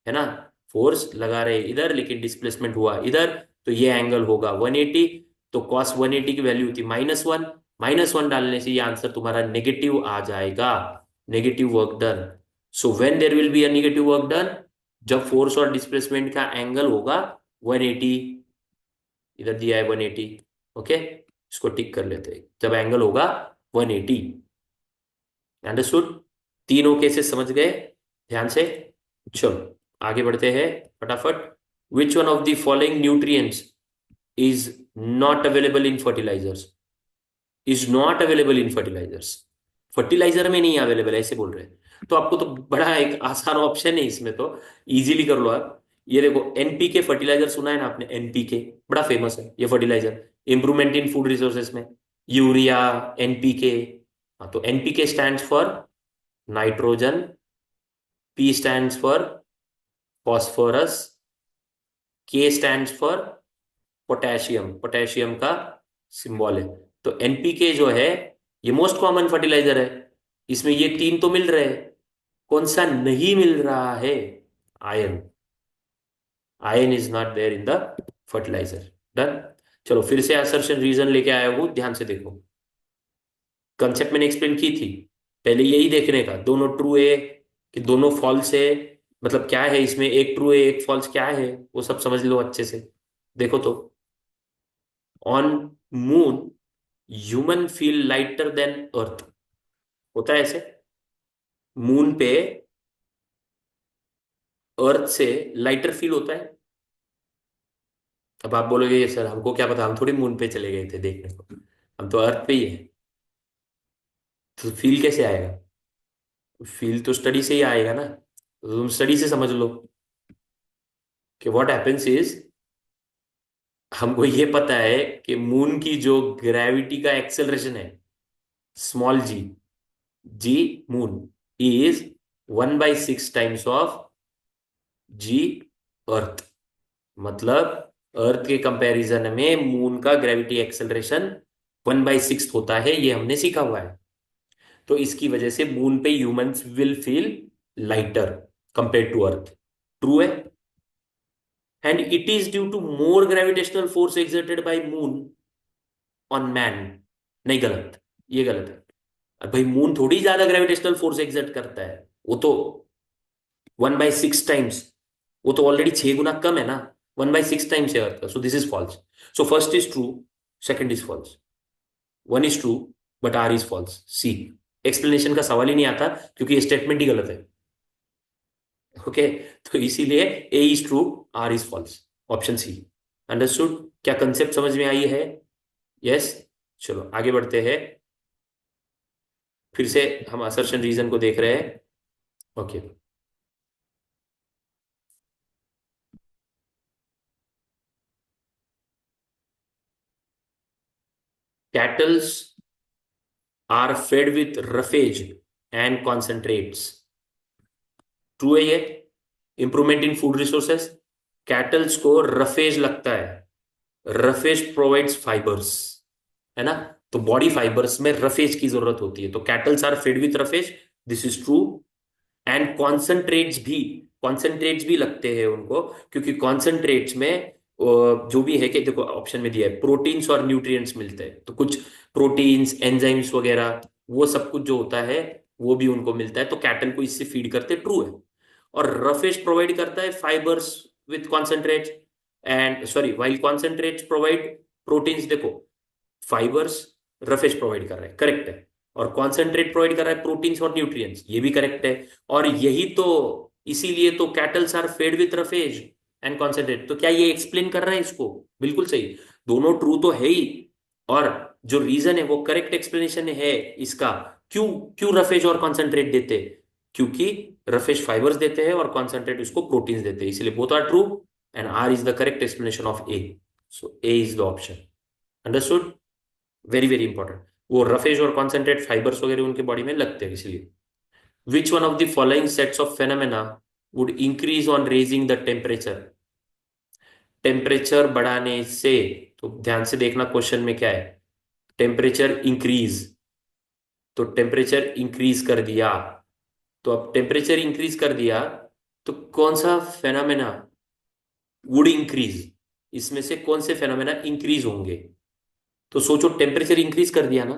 ना? फोर्स लगा रहे इधर लेकिन डिस्प्लेसमेंट हुआ इधर, तो ये एंगल होगा 180। तो कॉस 180 की वैल्यू होती -1, -1 डालने से ये आंसर तुम्हारा नेगेटिव आ जाएगा, negative work done. So when there will be a negative work done, जब फोर्स और डिस्प्लेसमेंट का एंगल होगा 180। इधर दिया है 180, ओके, इसको टिक कर लेते हैं, जब एंगल होगा 180। अंडरस्टूड? तीनों केसेस समझ गए ध्यान से? चलो आगे बढ़ते हैं फटाफट। Which one of the following nutrients is not available in fertilisers? Is not available in fertilisers, fertiliser में नहीं अवेलेबल है ऐसे बोल रहे हैं। तो आपको तो बड़ा एक आसान ऑप्शन है इसमें, तो इजीली कर लो आप। ये देखो, एनपीके फर्टिलाइजर सुना है ना आपने? एनपीके बड़ा फेमस है ये fertiliser, improvement in food resources में। Urea, NPK. हाँ, तो NPK stands for nitrogen, P stands for phosphorus, K stands for potassium, potassium का सिंबल है। तो एनपीके जो है ये मोस्ट कॉमन फर्टिलाइजर है, इसमें ये तीन तो मिल रहे हैं। कौन सा नहीं मिल रहा है? Iron. Iron is not there in the fertiliser. Done. चलो फिर से असर्शन रीजन लेके आया हूं, ध्यान से देखो। कंसेप्ट मैंने एक्सप्लेन की थी, पहले यही देखने का दोनों ट्रू है कि दोनों फॉल्स है, मतलब क्या है इसमें, एक ट्रू है एक फॉल्स, क्या है वो सब समझ लो अच्छे से। देखो तो, on moon human feel lighter than earth, होता है ऐसे? मून पे अर्थ से लाइटर फील होता है। अब आप बोलोगे ये सर हमको क्या पता, हम थोड़ी मून पे चले गए थे देखने को, हम तो अर्थ पे ही है। तो फील कैसे आएगा? फील तो स्टडी से ही आएगा ना, तो तुम स्टडी से समझ लो कि व्हाट हैपेंस इज, हमको ये पता है कि मून की जो ग्रेविटी का एक्सेलरेशन है, small G, G moon is 1/6 times of G earth. मतलब अर्थ के कंपैरिजन में मून का ग्रेविटी एक्सेलरेशन 1/6 होता है, ये हमने सीखा हुआ है। तो इसकी वजह से मून पे humans will feel lighter compare to earth. True है। And it is due to more gravitational force exerted by moon on man. नहीं, गलत, ये गलत है। अब भाई मून थोड़ी ज्यादा ग्रेविटेशनल फोर्स एक्सर्ट करता है, वो तो 1/6 टाइम्स, वो तो ऑलरेडी 6 गुना कम है ना, 1/6 टाइम्स है अर्थ का। So this is false. So first is true, second is false. One is true but R is false. C, explanation का सवाल ही नहीं आता क्योंकि ये स्टेटमेंट ही गलत है। ओके, तो इसीलिए A is true, R is false, option C. Understood? क्या कंसेप्ट समझ में आई है? यस। चलो आगे बढ़ते हैं, फिर से हम असर्शन रीजन को देख रहे हैं। Okay, cattles are fed with roughage and concentrates. True है ये? Improvement in food resources, cattles को रफेज लगता है। रफेज प्रोवाइड्स फाइबर्स, है ना? तो बॉडी फाइबर्स में रफेज की जरूरत होती है, तो cattles are fed with roughage, this is true. And concentrates भी लगते हैं उनको, क्योंकि कॉन्सेंट्रेट्स में जो भी है कि देखो ऑप्शन में दिया है प्रोटीन्स और न्यूट्रिएंट्स मिलते हैं, तो कुछ प्रोटीन्स एंजाइम्स वगैरह वो सब कुछ जो होता है वो भी उनको मिलता है, तो कैटल को इससे फीड करते, ट्रू है। और रफेज प्रोवाइड करता है fibres with concentrates, and sorry while concentrates provide proteins. देखो फाइबर्स रफेज प्रोवाइड कर रहे हैं, करेक्ट है। और कॉन्सेंट्रेट प्रोवाइड कर रहा है प्रोटीन्स और न्यूट्रिएंट्स, ये भी करेक्ट है। और यही तो, इसीलिए तो cattles are fed with roughage and concentrate. तो क्या ये एक्सप्लेन कर रहा है इसको? बिल्कुल सही, दोनों ट्रू तो है ही। और जो रीजन है वो करेक्ट एक्सप्लेनेशन है इसका, क्यों क्यों रफेज और कॉन्सेंट्रेट देते, क्योंकि रफेज फाइबर्स देते हैं और कॉन्सेंट्रेट उसको प्रोटीन्स देते हैं, इसलिए both are true and R is the correct explanation of A. So A is the option. Understood? Very very important. वो रफेज और कॉन्सेंट्रेट फाइबर्स वगैरह उनके बॉडी में लगते हैं इसलिए। Which one of the following sets of phenomena would increase on raising the temperature? Temperature बढ़ाने से, तो ध्यान से देखना क्वेश्चन में क्या है, टेम्परेचर इंक्रीज, तो टेम्परेचर इंक्रीज कर दिया, तो अब टेम्परेचर इंक्रीज कर दिया तो कौन सा फेनोमेना वुड इंक्रीज, इसमें से कौन से फेनोमेना इंक्रीज होंगे? तो सोचो, टेम्परेचर इंक्रीज कर दिया ना,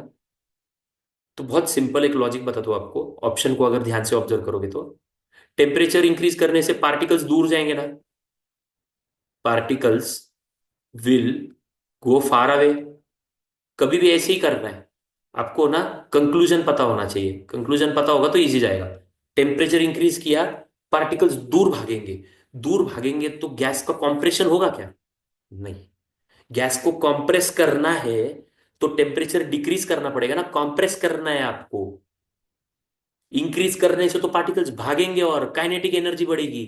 तो बहुत सिंपल एक लॉजिक बताता हूं आपको, ऑप्शन को अगर ध्यान से ऑब्जर्व करोगे तो टेम्परेचर इंक्रीज करने से पार्टिकल्स दूर जाएंगे ना, particles will go far away. कभी भी ऐसे ही करना है आपको ना, कंक्लूजन पता होना चाहिए, कंक्लूजन पता होगा तो इजी जाएगा। टेम्परेचर इंक्रीज किया, पार्टिकल्स दूर भागेंगे, दूर भागेंगे तो गैस का कॉम्प्रेशन होगा क्या? नहीं। गैस को कंप्रेस करना है तो टेम्परेचर डिक्रीज करना पड़ेगा ना, कंप्रेस करना है आपको। इंक्रीज करने से तो पार्टिकल्स भागेंगे और काइनेटिक एनर्जी बढ़ेगी,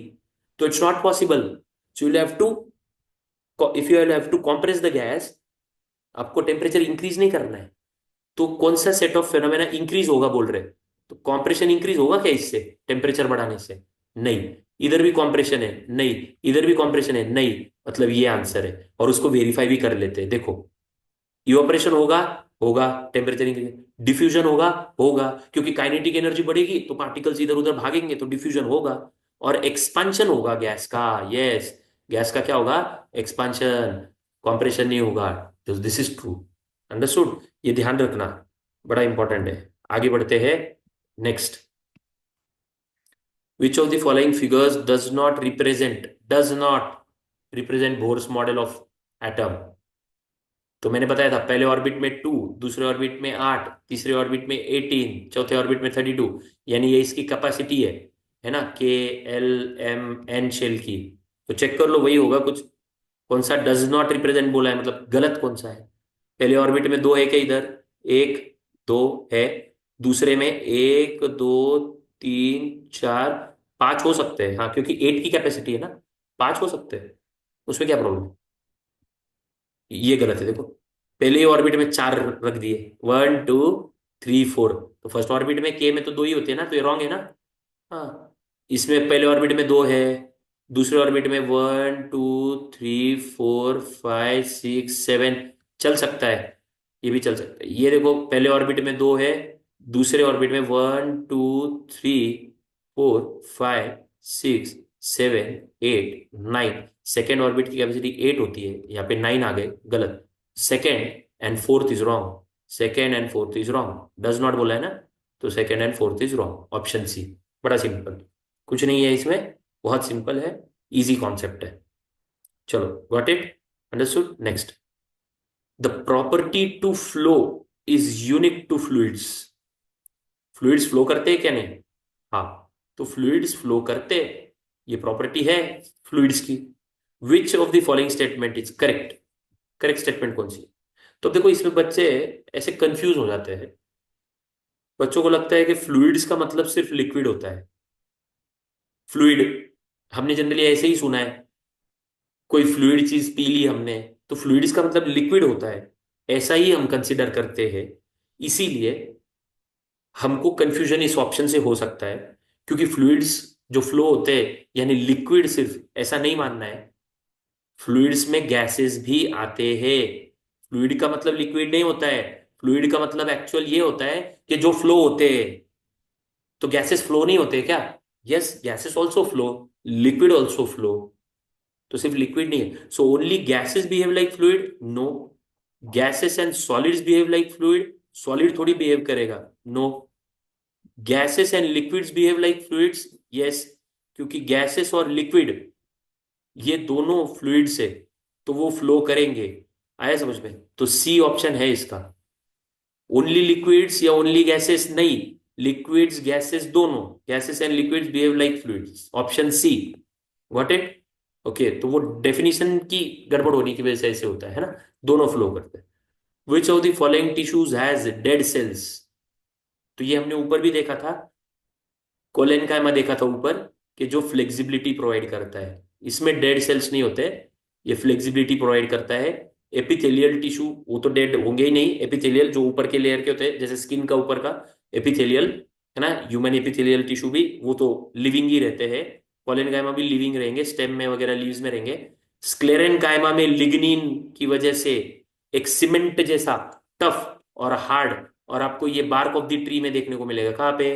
तो it's not possible. So you have to, if you have to compress the gas, आपको टेम्परेचर इंक्रीज नहीं करना है। तो कौन सा सेट ऑफ फेनोमेना इंक्रीज होगा बोल रहे? तो कॉम्प्रेशन इंक्रीज होगा क्या इससे, टेम्परेचर बढ़ाने से? नहीं। इधर भी कॉम्प्रेशन है, नहीं। इधर भी कॉम्प्रेशन है, नहीं। मतलब ये आंसर है, और उसको वेरीफाई भी कर लेते हैं। देखो, इवापोरेशन होगा, होगा, टेम्परेचर इंक्रीज। डिफ्यूजन होगा, होगा, क्योंकि काइनेटिक एनर्जी बढ़ेगी तो पार्टिकल्स इधर उधर भागेंगे तो डिफ्यूजन होगा। और एक्सपांशन होगा गैस का, यस। गैस का क्या होगा? एक्सपांशन। कॉम्प्रेशन नहीं होगा। तो दिस इज ट्रू। अंडरस्टूड? ये ध्यान रखना, बड़ा इंपॉर्टेंट है। आगे बढ़ते हैं। Next, which of the following figures does not represent Bohr's model of atom? तो मैंने बताया था, पहले ऑर्बिट में 2, दूसरे ऑर्बिट में 8, तीसरे ऑर्बिट में 18, चौथे ऑर्बिट में 32। यानी ये इसकी कैपेसिटी है ना, K L M N shell की। तो चेक कर लो, वही होगा कुछ। कौन सा डज नॉट रिप्रेजेंट बोला है, मतलब गलत कौन सा है? पहले ऑर्बिट में 2 है क्या इधर? 1 2 है। दूसरे में 1 2 3 4 5 हो सकते हैं, हाँ, क्योंकि 8 की कैपेसिटी है ना। 5 हो सकते हैं, उसमें क्या प्रॉब्लम है? ये गलत है, देखो। पहले ही ऑर्बिट में 4 रख दिए, 1 2 3 4। तो फर्स्ट ऑर्बिट में के में तो 2 ही होते हैं ना, तो ये रॉन्ग है ना। हाँ। इसमें पहले ऑर्बिट में 2 है, दूसरे ऑर्बिट में 1 2 3 4 5 6 7। चल सकता है, ये भी चल सकता है। ये देखो, पहले ऑर्बिट में 2 है, दूसरे ऑर्बिट में 1 2 3 4 5 6 7 8 9। सेकेंड ऑर्बिट की कैपेसिटी 8 होती है, यहाँ पे 9 आ गए, गलत। Second and fourth is wrong. Second and fourth is wrong, does not बोला है ना। तो second and fourth is wrong, option C. बड़ा सिंपल, कुछ नहीं है इसमें, बहुत सिंपल है, इजी कॉन्सेप्ट है। चलो, got it, understood. Next, the property to flow is unique to fluids. Fluids flow करते हैं क्या? नहीं। हाँ, तो फ्लूइड्स फ्लो करते हैं, ये प्रॉपर्टी है फ्लूइड्स की। विच of the following statement is correct? Correct statement कौन सी है? तो देखो, इसमें बच्चे ऐसे कंफ्यूज हो जाते हैं। बच्चों को लगता है कि फ्लूइड्स का मतलब सिर्फ लिक्विड होता है। फ्लूइड, हमने जनरली ऐसे ही सुना है, कोई फ्लूइड चीज पी ली हमने, तो फ्लूइड्स का मतलब लिक्विड होता है, ऐसा ही हम कंसिडर करते हैं। इसीलिए हमको कंफ्यूजन इस ऑप्शन से हो सकता है, क्योंकि फ्लूइड्स जो फ्लो होते हैं, यानी लिक्विड सिर्फ, ऐसा नहीं मानना है। फ्लूइड्स में गैसेस भी आते हैं। फ्लूइड का मतलब लिक्विड नहीं होता है। फ्लूइड का मतलब एक्चुअल ये होता है कि जो फ्लो होते हैं। तो गैसेस फ्लो नहीं होते क्या? Yes, gases also flow, liquid also flow. तो सिर्फ लिक्विड नहीं है। So only gases behave like fluid? No. Gases and solids behave like fluid? Solid थोड़ी बिहेव करेगा, no. Gases and liquids behave like fluids? Yes, क्योंकि gases और liquid ये दोनों फ्लूइड्स है, तो वो फ्लो करेंगे। आया समझ में? तो सी ऑप्शन है इसका। ओनली लिक्विड्स या ओनली गैसेस? नहीं, लिक्विड्स गैसेस दोनों। Gases and liquids behave like fluids, option C. What it? Okay, तो वो डेफिनेशन की गड़बड़ होने की वजह से ऐसे होता है ना, दोनों फ्लो करते हैं। Which of the following tissues has dead cells? तो ये हमने ऊपर भी देखा था, कोलेन कायमा देखा था ऊपर, कि जो फ्लेक्सिबिलिटी प्रोवाइड करता है। इसमें डेड सेल्स नहीं होते, ये फ्लेक्सिबिलिटी प्रोवाइड करता है। एपिथेलियल टिश्यू वो तो डेड होंगे ही नहीं। एपिथेलियल जो ऊपर के लेयर के होते हैं, जैसे स्किन का ऊपर का एपिथेलियल, है ना, ह्यूमन एपिथेलियल टिश्यू भी, वो तो लिविंग ही रहते हैं। कोलेन कायमा भी लिविंग रहेंगे, स्टेम में वगैरह लीव्स में रहेंगे। स्क्लेरेन कायमा में लिग्निन की वजह से एक सीमेंट जैसा टफ और हार्ड, और आपको ये बार्क ऑफ द ट्री में देखने को मिलेगा। कहाँ पे?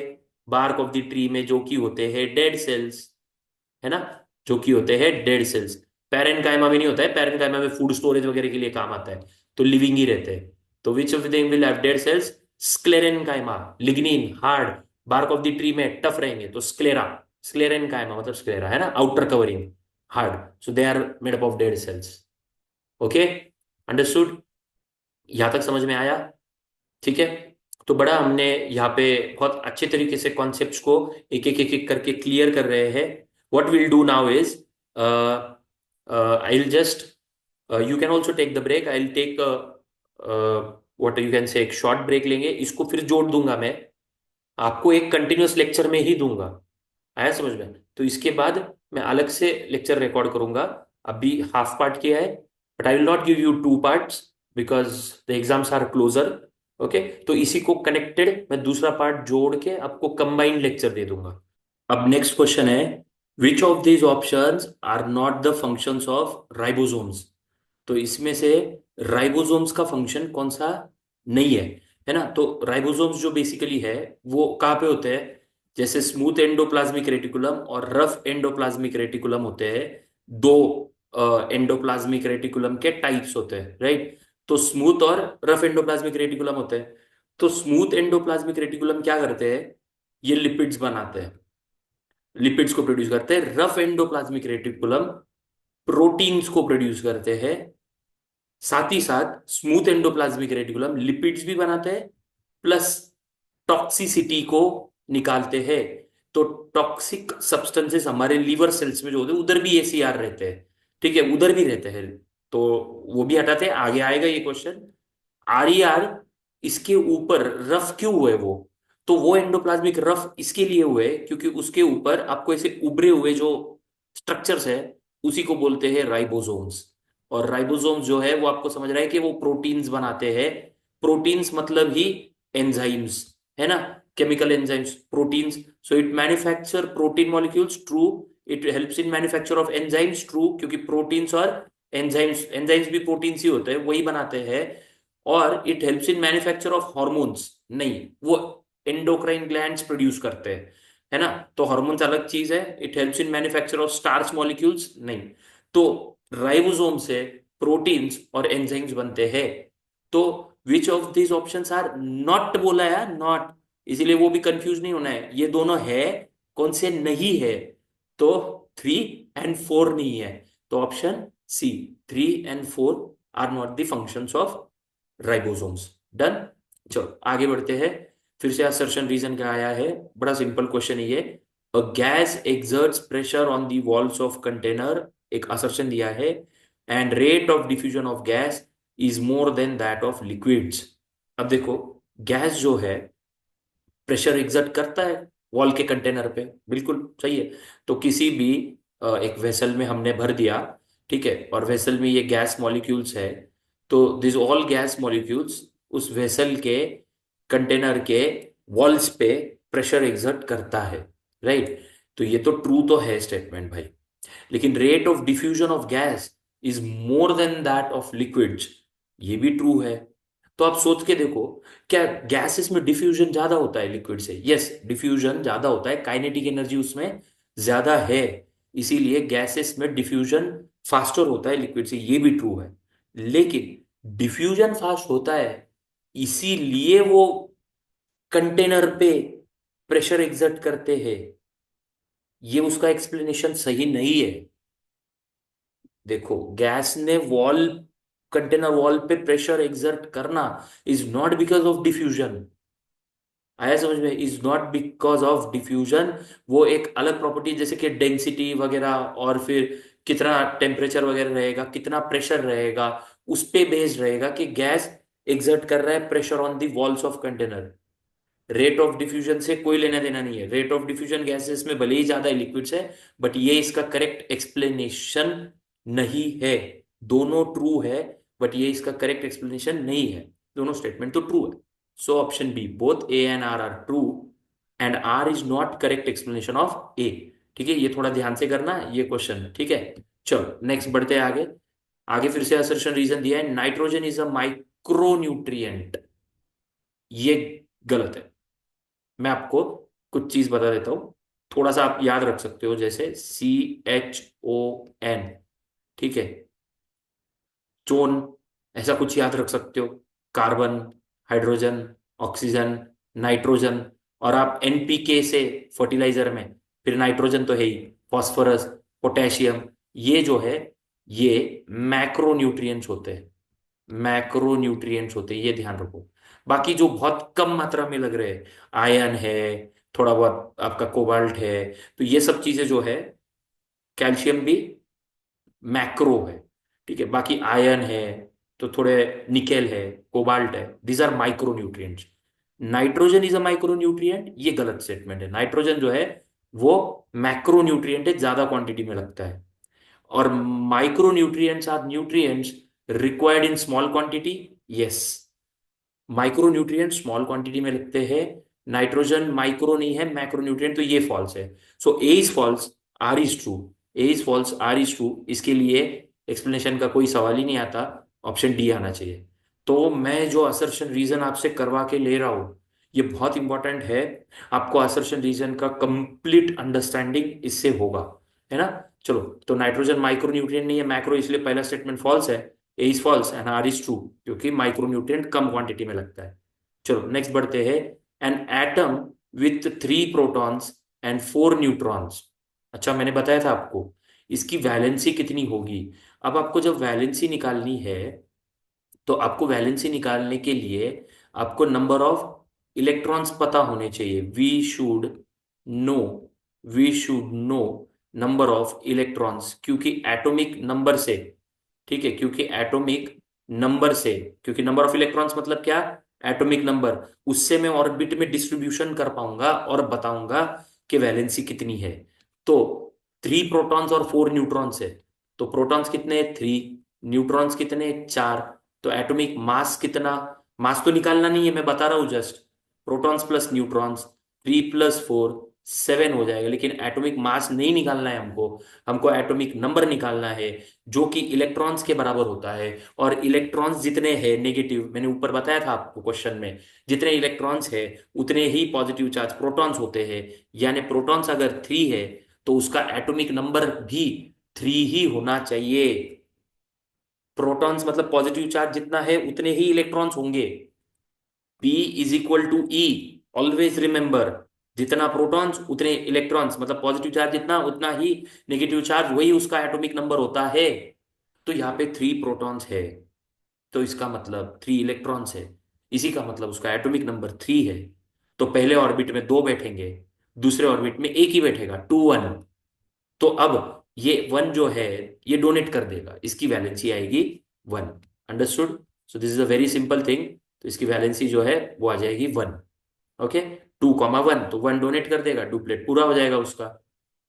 बार्क ऑफ द ट्री में, जो कि होते हैं डेड सेल्स, है ना, जो कि होते हैं डेड सेल्स। पैरेनकाइमा में नहीं होता है, पैरेनकाइमा में फूड स्टोरेज वगैरह के लिए काम आता है, तो लिविंग ही रहते हैं। तो which of them will have dead cells? Sclerenchyma, lignin hard, bark of the tree में टफ रहेंगे, तो स्क्लेरा। स्क्लेरेनकाइमा मतलब स्क्लेरा, है ना, outer covering hard, so they are made up of dead cells. Okay, understood? यहां तक समझ में आया? ठीक है। तो बड़ा हमने यहाँ पे बहुत अच्छे तरीके से कॉन्सेप्ट्स को एक एक करके क्लियर कर रहे हैं। What will do now is, I will just, you can also take the break, I will take what you can say, एक शॉर्ट ब्रेक लेंगे, इसको फिर जोड़ दूंगा मैं, आपको एक कंटिन्यूअस लेक्चर में ही दूंगा। आया समझ में? तो इसके बाद मैं अलग से लेक्चर रिकॉर्ड करूंगा। अभी हाफ पार्ट किया है, but I will not give you 2 parts because the exams are closer. Okay, तो इसी को कनेक्टेड मैं दूसरा पार्ट जोड़ के आपको कंबाइंड लेक्चर दे दूंगा। अब नेक्स्ट क्वेश्चन है, which of these options are not the functions of ribosomes? तो इसमें से राइबोसोम्स का फंक्शन कौन सा नहीं है ना? तो राइबोसोम्स जो बेसिकली है वो कहाँ पे होते हैं? जैसे स्मूथ एंडोप्लाज्मिक रेटिकुलम और रफ एंडोप्लाज्मिक रेटिकुलम होते हैं, दो एंडोप्लाज्मिक रेटिकुलम के टाइप्स होते हैं, राइट? तो स्मूथ और रफ एंडोप्लाज्मिक रेटिकुलम होते हैं। तो स्मूथ एंडोप्लाज्मिक रेटिकुलम क्या करते हैं? ये लिपिड्स बनाते हैं, लिपिड्स को प्रोड्यूस करते हैं। रफ एंडोप्लाज्मिक रेटिकुलम प्रोटीन्स को प्रोड्यूस करते हैं। साथ ही साथ स्मूथ एंडोप्लाज्मिक रेटिकुलम लिपिड्स भी बनाते हैं, प्लस टॉक्सिसिटी को निकालते हैं। तो टॉक्सिक सब्सटेंसेस हमारे लीवर सेल्स में जो होते हैं उधर भी एसीआर रहते हैं, ठीक है, उधर भी रहते हैं। तो वो भी हटाते हैं। आगे आएगा ये क्वेश्चन, आरईआर इसके ऊपर रफ क्यों हुए वो? तो वो एंडोप्लाज्मिक रफ इसके लिए हुए क्योंकि उसके ऊपर आपको ऐसे उभरे हुए जो स्ट्रक्चर्स है उसी को बोलते हैं राइबोसोम्स। और राइबोसोम्स जो है वो आपको समझ रहा है कि वो प्रोटीन्स बनाते हैं। प्रोटीन्स मतलब ही एंजाइम्स, है ना? Chemical enzymes, proteins. So it manufacture protein molecules, true. It helps in manufacture of enzymes, true, क्योंकि प्रोटीन्स और एंजाइम्स, एंजाइम्स भी प्रोटीन्स ही होते हैं, वही बनाते हैं। और it helps in manufacture of hormones, नहीं, वो एंडोक्राइन ग्लैंड्स प्रोड्यूस करते हैं, है ना? तो हॉर्मोन्स अलग चीज है। It helps in manufacture of starch molecules, नहीं। तो राइबोसोम से प्रोटीन्स और एंजाइम्स बनते हैं। तो which of this options are not बोला है, नॉट, इसीलिए वो भी कंफ्यूज नहीं होना है, ये दोनों है, कौन से नहीं है? तो 3 और 4 नहीं है। तो ऑप्शन सी, 3 और 4 are not the functions of ribosomes. Done. चलो आगे बढ़ते हैं। फिर से असर्शन रीजन क्या आया है? बड़ा सिंपल क्वेश्चन है ये। A gas exerts pressure on the walls of container, एक असर्शन दिया है, and rate of diffusion of gas is more than that of liquids. अब देखो, गैस जो है प्रेशर एग्जर्ट करता है वॉल के कंटेनर पे, बिल्कुल सही है। तो किसी भी एक वेसल में हमने भर दिया, ठीक है, और वेसल में ये गैस मॉलिक्यूल्स है, तो दिस ऑल गैस मॉलिक्यूल्स उस वेसल के कंटेनर के वॉल्स पे प्रेशर एग्जर्ट करता है, राइट? तो ये तो ट्रू तो है स्टेटमेंट भाई। लेकिन rate of diffusion of gas is more than that of liquids, ये भी ट्रू है। तो आप सोच के देखो, क्या गैसेस में डिफ्यूजन ज्यादा होता है लिक्विड से? यस, डिफ्यूजन ज्यादा होता है, काइनेटिक एनर्जी उसमें ज्यादा है, इसीलिए गैसेस में डिफ्यूजन फास्टर होता है लिक्विड से, ये भी ट्रू है। लेकिन डिफ्यूजन फास्ट होता है इसीलिए वो कंटेनर पे प्रेशर एग्जर्ट करते हैं, ये उसका एक्सप्लेनेशन सही नहीं है। देखो, गैस ने वॉल, कंटेनर वॉल पे प्रेशर एक्सर्ट करना is not because of diffusion. आया समझ में? Is not because of diffusion. वो एक अलग प्रॉपर्टी जैसे कि डेंसिटी वगैरह, और फिर कितना टेम्परेचर वगैरह रहेगा, कितना प्रेशर रहेगा, उस पे बेस्ड रहेगा कि गैस एक्सर्ट कर रहा है pressure on the walls of container. Rate of diffusion से कोई लेना देना नहीं है। रेट ऑफ डिफ्यूजन गैसेस में भले ही ज्यादा है लिक्विड्स है, बट ये इसका करेक्ट एक्सप्लेनेशन नहीं है। दोनों ट्रू है, बट ये इसका करेक्ट एक्सप्लेनेशन नहीं है। दोनों स्टेटमेंट तो ट्रू है। So option B, both A and R are true, and R is not correct explanation of A. ठीक है, ये थोड़ा ध्यान से करना ये क्वेश्चन, ठीक है? चलो नेक्स्ट बढ़ते हैं आगे। आगे फिर से असर्शन रीजन दिया है, नाइट्रोजन इज अ माइक्रोन्यूट्रिएंट, ये गलत है। मैं आपको कुछ चीज बता देता हूँ, थोड़ा सा आप याद रख सकते हो, जैसे CHON, ठीक है, चोन, ऐसा कुछ याद रख सकते हो। Carbon, hydrogen, oxygen, nitrogen. और आप NPK से फर्टिलाइजर में, फिर नाइट्रोजन तो है ही, फॉस्फोरस, पोटेशियम, ये जो है ये मैक्रोन्यूट्रिएंट्स होते हैं। मैक्रोन्यूट्रिएंट्स होते हैं, ये ध्यान रखो। बाकी जो बहुत कम मात्रा में लग रहे हैं, आयरन है, थोड़ा बहुत आपका कोबाल्ट है, तो ये सब चीजें जो है, कैल्शियम भी मैक्रो है, ठीक है। बाकी आयरन है, तो थोड़े निकेल है, कोबाल्ट है, these are micro nutrients. Nitrogen is a micro nutrient, ये गलत स्टेटमेंट है। नाइट्रोजन जो है वो मैक्रो न्यूट्रिएंट है, ज्यादा क्वांटिटी में लगता है। और micro nutrients are nutrients required in small quantity. Yes, micro nutrient small quantity में लगते हैं। नाइट्रोजन माइक्रो नहीं है, मैक्रो न्यूट्रिएंट, तो ये फॉल्स है। So A is false, R is true, A is false, R is true, इसके लिए एक्सप्लेनेशन का कोई सवाल ही नहीं आता, ऑप्शन डी आना चाहिए। तो मैं जो असर्शन रीजन आपसे करवा के ले रहा हूं, ये बहुत इंपॉर्टेंट है। आपको असर्शन रीजन का कंप्लीट अंडरस्टैंडिंग इससे होगा, है ना। चलो, तो नाइट्रोजन माइक्रो न्यूट्रिएंट नहीं है, मैक्रो, इसलिए पहला स्टेटमेंट फॉल्स है। A is false and R is true, क्योंकि माइक्रो न्यूट्रिएंट कम क्वांटिटी में लगता है। चलो नेक्स्ट बढ़ते हैं। An atom with 3 protons and 4 neutrons. अच्छा, मैंने बताया था आपको इसकी वैलेंसी कितनी होगी। अब आपको जब वैलेंसी निकालनी है, तो आपको वैलेंसी निकालने के लिए आपको नंबर ऑफ इलेक्ट्रॉन्स पता होने चाहिए। No we should know number of electrons, क्योंकि एटॉमिक नंबर से, ठीक है, क्योंकि एटॉमिक नंबर से, क्योंकि नंबर ऑफ इलेक्ट्रॉन्स मतलब क्या, एटॉमिक नंबर, उससे मैं ऑर्बिट में डिस्ट्रीब्यूशन कर पाऊंगा और बताऊंगा कि वैलेंसी कितनी है। तो 3 प्रोटॉन्स और 4 न्यूट्रॉन्स है, तो प्रोटॉन्स कितने, 3, न्यूट्रॉन्स कितने, 4। तो एटॉमिक मास कितना, मास तो निकालना नहीं है, मैं बता रहा हूं जस्ट। प्रोटॉन्स प्लस न्यूट्रॉन्स, 3 + 4 7 हो जाएगा, लेकिन एटॉमिक मास नहीं निकालना है हमको। हमको एटॉमिक नंबर निकालना है, जो कि इलेक्ट्रॉन्स के बराबर होता है। और इलेक्ट्रॉन्स जितने हैं नेगेटिव, मैंने ऊपर बताया था आपको क्वेश्चन में, जितने इलेक्ट्रॉन्स है उतने ही पॉजिटिव चार्ज प्रोटॉन्स होते हैं। यानी प्रोटॉन्स अगर 3 है, तो उसका एटॉमिक नंबर भी 3 ही होना चाहिए। प्रोटॉन्स मतलब पॉजिटिव चार्ज जितना है उतने ही इलेक्ट्रॉन्स होंगे। P is equal to E, always remember, जितना प्रोटॉन्स उतने इलेक्ट्रॉन्स, मतलब पॉजिटिव चार्ज जितना उतना ही नेगेटिव चार्ज, वही उसका एटॉमिक नंबर होता है। तो यहाँ पे 3 प्रोटॉन्स है, तो इसका मतलब 3 इलेक्ट्रॉन्स है, इसी का मतलब उसका एटॉमिक नंबर 3 है। तो पहले ऑर्बिट में 2 बैठेंगे, दूसरे ऑर्बिट में एक ही बैठेगा, 2 1। तो अब ये 1 जो है, ये डोनेट कर देगा, इसकी वैलेंसी आएगी 1। Understood. So this is a very simple thing. तो इसकी वैलेंसी जो है वो आ जाएगी 1। ओके, 2 1, तो 1 डोनेट कर देगा, डुप्लेट पूरा हो जाएगा उसका।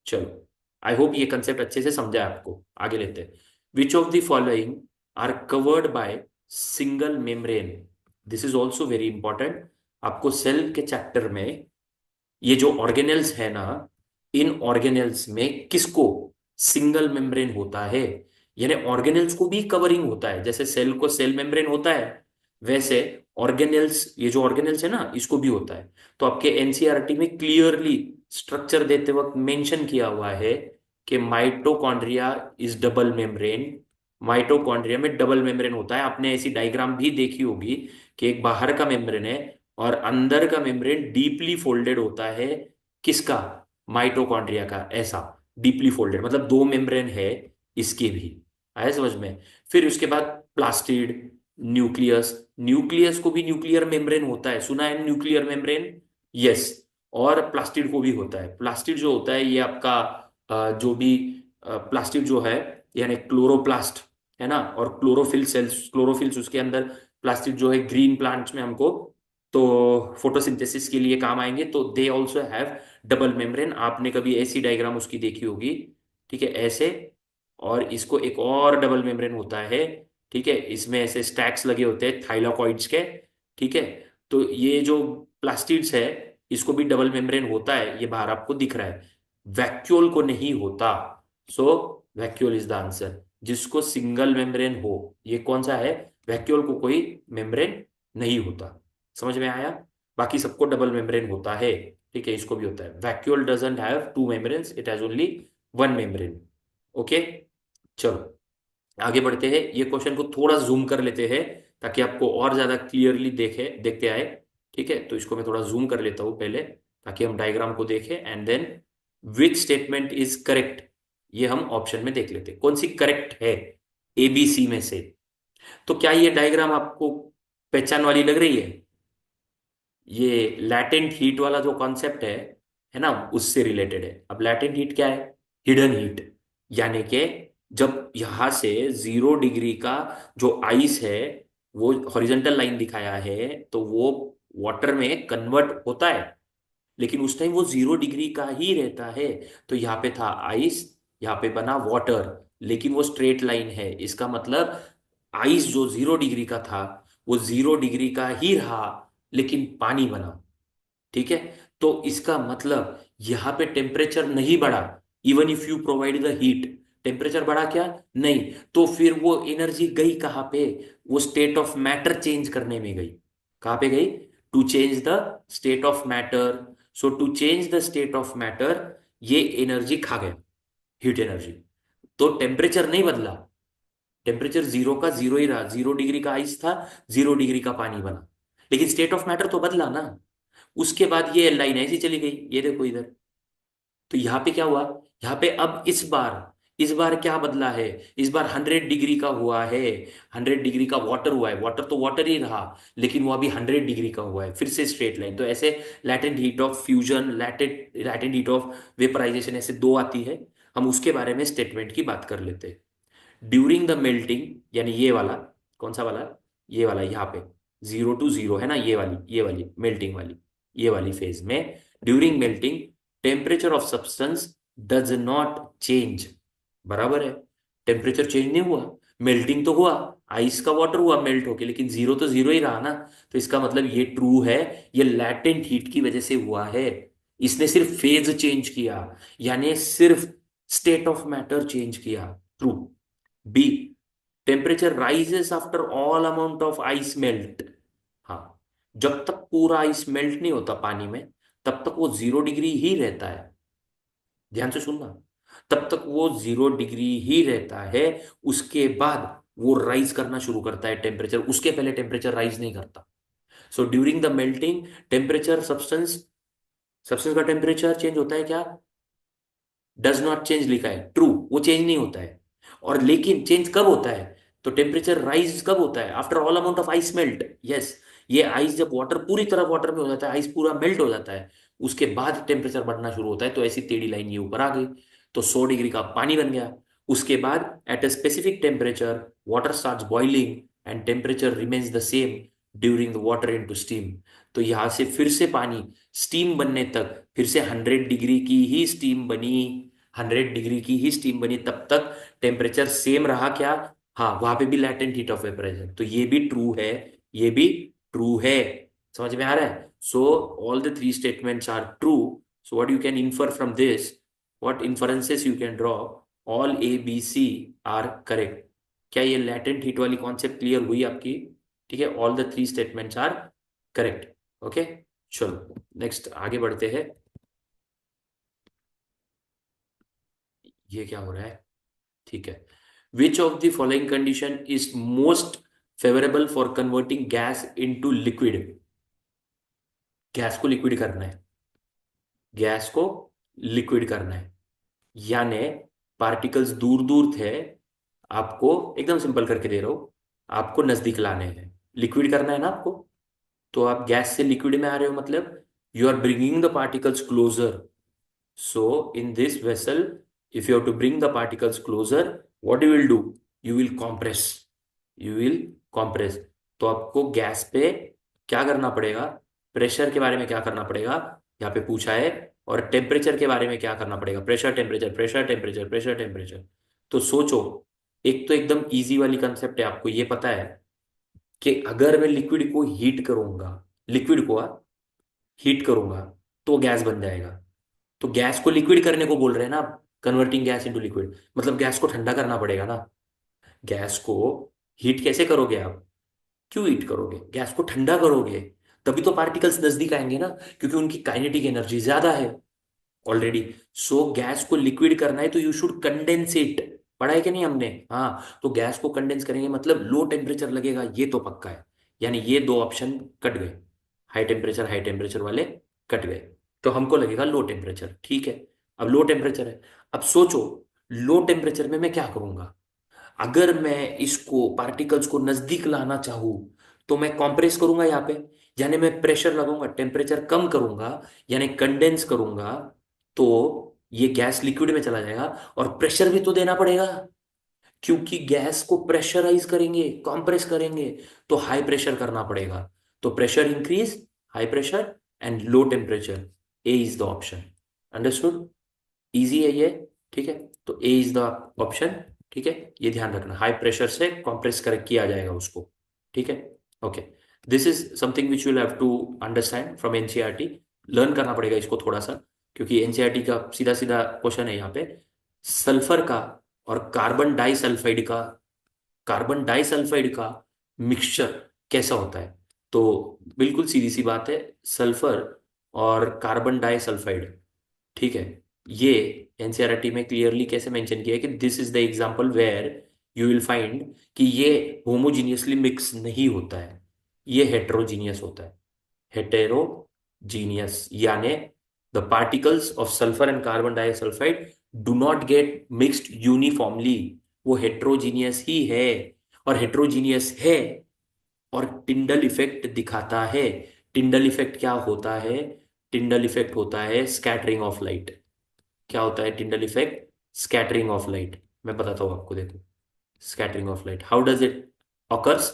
चलो, आई होप ये कंसेप्ट अच्छे से समझा है आपको। आगे लेते हैं। Which of the following are covered by single membrane. This is also very important. आपको सेल के चैप्टर में ये जो ऑर्गेनेल्स है ना, इन ऑर्गेनेल्स में किसको सिंगल मेम्ब्रेन होता है, यानी ऑर्गेनेल्स को भी कवरिंग होता है। जैसे सेल को सेल मेम्ब्रेन होता है, वैसे ऑर्गेनेल्स, ये जो ऑर्गेनेल्स है ना, इसको भी होता है। तो आपके एनसीईआरटी में क्लियरली स्ट्रक्चर देते वक्त मेंशन किया हुआ है कि mitochondria is double membrane. Mitochondria में डबल मेम्ब्रेन होता है। आपने ऐसी डायग्राम भी देखी होगी कि एक बाहर का मेम्ब्रेन है और अंदर का मेम्ब्रेन डीपली फोल्डेड होता है। किसका, माइटोकॉन्ड्रिया का, ऐसा डीपली फोल्डेड, मतलब 2 मेम्ब्रेन है इसके भी। आया समझ में। फिर उसके बाद प्लास्टिड, न्यूक्लियस, न्यूक्लियस को भी न्यूक्लियर मेम्ब्रेन होता है, सुना है न्यूक्लियर मेम्ब्रेन, यस। और प्लास्टिड को भी होता है। प्लास्टिड जो होता है ये आपका जो भी प्लास्टिड जो है, यानी क्लोरोप्लास्ट, है ना, और क्लोरोफिल सेल्स, क्लोरोफिल्स उसके अंदर। प्लास्टिड जो है ग्रीन प्लांट्स में हमको तो फोटोसिंथेसिस के लिए काम आएंगे, तो they also have double membrane. आपने कभी ऐसी डायग्राम उसकी देखी होगी, ठीक है, ऐसे। और इसको एक और डबल मेम्ब्रेन होता है, ठीक है, इसमें ऐसे स्टैक्स लगे होते हैं थाइलाकॉइड्स के, ठीक है। तो ये जो प्लास्टिड्स है, इसको भी डबल मेम्ब्रेन होता है, ये बाहर आपको दिख रहा है। वैक्यूल को नहीं होता। सो वैक्यूल इज द आंसर, जिसको सिंगल मेम्ब्रेन हो। ये कौन सा है, वैक्यूल को कोई मेम्ब्रेन नहीं होता। समझ में आया। बाकी सबको डबल मेम्ब्रेन होता है, ठीक है, इसको भी होता है। Vacuole doesn't have 2 membranes, it has only 1 membrane. Okay, चलो आगे बढ़ते हैं। ये क्वेश्चन को थोड़ा जूम कर लेते हैं ताकि आपको और ज्यादा क्लियरली देखते आए, ठीक है। तो इसको मैं थोड़ा जूम कर लेता हूं पहले, ताकि हम डायग्राम को देखें। And then which statement is correct, ये हम ऑप्शन में देख लेते हैं कौन सी करेक्ट है एबीसी में से। तो क्या ये डायग्राम आपको पहचान वाली लग रही है। ये लैटेंट हीट वाला जो कॉन्सेप्ट है ना, उससे रिलेटेड है। अब लैटेंट हीट क्या है, हिडन हीट, यानी कि जब यहां से 0 डिग्री का जो आइस है, वो हॉरिजॉन्टल लाइन दिखाया है, तो वो वाटर में कन्वर्ट होता है, लेकिन उस टाइम वो 0 डिग्री का ही रहता है। तो यहाँ पे था आइस, यहाँ पे बना वाटर, लेकिन वो स्ट्रेट लाइन है। इसका मतलब आइस जो 0 डिग्री का था, वो 0 डिग्री का ही रहा, लेकिन पानी बना, ठीक है। तो इसका मतलब यहाँ पे टेम्परेचर नहीं बढ़ा, even if you provide the heat, temperature बढ़ा क्या? नहीं। तो फिर वो एनर्जी गई कहाँ पे? वो स्टेट ऑफ मैटर चेंज करने में गई। कहाँ पे गई? To change the state of matter. So to change the state of matter, ये एनर्जी खा गया, हीट एनर्जी। तो टेम्परेचर नहीं बदला, टेम्परेचर जीरो का जीरो ही रहा, 0 डिग्री का आइस था, 0 डिग्री का पानी बना, लेकिन स्टेट ऑफ मैटर तो बदला ना। उसके बाद ये लाइन ऐसी चली गई, ये देखो इधर। तो यहां पे क्या हुआ? यहाँ पे अब इस बार क्या बदला है? इस बार 100 डिग्री का हुआ है। 100 डिग्री का वाटर हुआ है, वाटर तो वाटर ही रहा, लेकिन वो अभी 100 डिग्री का हुआ है, फिर से स्ट्रेट लाइन। तो ऐसे latent heat of fusion, latent heat of vaporisation, ऐसे दो आती है। हम उसके बारे में स्टेटमेंट की बात कर लेते हैं। ड्यूरिंग द मेल्टिंग, यानी ये वाला, कौन सा वाला? ये वाला, यहाँ पे 0 to 0 है ना, ये वाली मेल्टिंग वाली, ये वाली फेज में, during melting temperature of substance does not change. बराबर है, टेम्परेचर चेंज नहीं हुआ, मेल्टिंग तो हुआ, आइस का वाटर हुआ मेल्ट होके, लेकिन 0 तो 0 ही रहा ना। तो इसका मतलब ये ट्रू है, ये लैटेंट हीट की वजह से हुआ है। इसने सिर्फ फेज चेंज किया, यानी सिर्फ स्टेट ऑफ मैटर चेंज किया। True. B, temperature rises after all amount of ice melt. हाँ, जब तक पूरा आइस मेल्ट नहीं होता पानी में, तब तक वो 0 डिग्री ही रहता है। ध्यान से सुनना, तब तक वो 0 डिग्री ही रहता है। उसके बाद वो राइज करना शुरू करता है टेम्परेचर, उसके पहले टेम्परेचर राइज नहीं करता। So during the melting temperature substance, substance का टेम्परेचर चेंज होता है क्या? डज नॉट चेंज लिखा है, ट्रू, वो चेंज नहीं होता है। और लेकिन चेंज कब होता है? तो टेम्परेचर राइज कब होता है? After all amount of ice melt. Yes, ये आइस जब वाटर पूरी तरह वाटर में हो जाता है, आइस पूरा मेल्ट हो जाता है, उसके बाद टेम्परेचर बढ़ना शुरू होता है। तो ऐसी टेढ़ी लाइन ये ऊपर आ गई, तो 100 डिग्री का पानी बन गया। उसके बाद at a specific temperature water starts boiling and temperature remains the same during the water into steam. तो यहां से फिर से पानी स्टीम बनने तक, फिर से 100 डिग्री की ही स्टीम बनी, 100 डिग्री की ही स्टीम बनी, तब तक टेम्परेचर सेम रहा क्या? हाँ, वहां पे भी लैटेंट हीट ऑफ वेपराइजेशन, तो ये भी ट्रू है, ये भी ट्रू है। समझ में आ रहा है? So all the three statements are true. So what you can infer from this, what inferences you can draw? All A B C are correct. क्या ये लैटेंट हीट वाली कॉन्सेप्ट क्लियर हुई आपकी? ठीक है, all the three statements are correct. Okay, चलो next आगे बढ़ते हैं। ये क्या हो रहा है? ठीक है, which of the following condition is most favourable for converting gas into liquid? Gas को लिक्विड करना है, गैस को लिक्विड करना है, यानी पार्टिकल्स दूर दूर थे, आपको एकदम सिंपल करके दे रहा हूं, आपको नजदीक लाने हैं, लिक्विड करना है ना आपको। तो आप गैस से लिक्विड में आ रहे हो, मतलब you are bringing the particles closer. So in this vessel, if you have to bring the particles closer, what you will do? You will compress. You will compress. तो आपको गैस पे क्या करना पड़ेगा? प्रेशर के बारे में क्या करना पड़ेगा यहाँ पे पूछा है, और टेम्परेचर के बारे में क्या करना पड़ेगा? Pressure temperature, pressure temperature, pressure temperature. तो सोचो, एक तो एकदम इजी वाली कंसेप्ट है, आपको ये पता है कि अगर मैं लिक्विड को हीट करूंगा, लिक्विड को हीट करूंगा, तो गैस बन जाएगा। तो गैस को लिक्विड करने को बोल रहे हैं ना आप, कन्वर्टिंग गैस इनटू लिक्विड, मतलब गैस को ठंडा करना पड़ेगा ना। गैस को हीट कैसे करोगे आप? क्यों हीट करोगे? गैस को ठंडा करोगे, तभी तो पार्टिकल्स नजदीक आएंगे ना, क्योंकि उनकी काइनेटिक एनर्जी ज्यादा है ऑलरेडी। सो गैस को लिक्विड करना है तो यू शुड कंडेंस इट। पढ़ा है कि नहीं हमने? हाँ, तो गैस को कंडेंस करेंगे मतलब लो टेम्परेचर लगेगा, ये तो पक्का है। यानी ये दो ऑप्शन कट गए, हाई टेम्परेचर वाले कट गए। तो हमको लगेगा लो टेम्परेचर, ठीक है। अब लो टेम्परेचर है, अब सोचो लो टेम्परेचर में मैं क्या करूंगा? अगर मैं इसको पार्टिकल्स को नजदीक लाना चाहूं, तो मैं कॉम्प्रेस करूंगा यहाँ पे, यानी मैं प्रेशर लगाऊंगा, टेम्परेचर कम करूंगा, यानी कंडेंस करूंगा, तो ये गैस लिक्विड में चला जाएगा। और प्रेशर भी तो देना पड़ेगा, क्योंकि गैस को प्रेशराइज करेंगे, कंप्रेस करेंगे, तो हाई प्रेशर करना पड़ेगा। तो pressure increase, high pressure and low temperature, A is the option. Understood? Easy है ये, ठीक है। तो ए इज द ऑप्शन, ठीक है। ये ध्यान रखना, हाई प्रेशर से कंप्रेस कर किया जाएगा उसको, ठीक है। Okay, this is something which you have to understand from NCERT, learn करना पड़ेगा इसको थोड़ा सा। क्योंकि एनसीईआरटी का सीधा सीधा क्वेश्चन है यहाँ पे, सल्फर का और कार्बन डाइसल्फाइड का मिक्सचर कैसा होता है। तो बिल्कुल सीधी सी बात है, सल्फर और कार्बन डाइसल्फाइड, ठीक है, ये एनसीईआरटी में क्लियरली कैसे मेंशन किया है कि this is the example where you will find कि ये होमोजीनियसली मिक्स नहीं होता है, ये हेटेरोजीनियस होता है। हेटेरोजीनियस यानी the particles of sulphur and carbon disulphide do not gate mixed uniformly, वो हेटेरोजीनियस ही है। और हेटेरोजीनियस है और टिंडल इफेक्ट दिखाता है। टिंडल इफेक्ट क्या होता है? टिंडल इफेक्ट होता है स्कैटरिंग ऑफ लाइट। क्या होता है Tyndall effect? Scattering of light. मैं बताता हूँ आपको, देखो, scattering of light how does it occurs.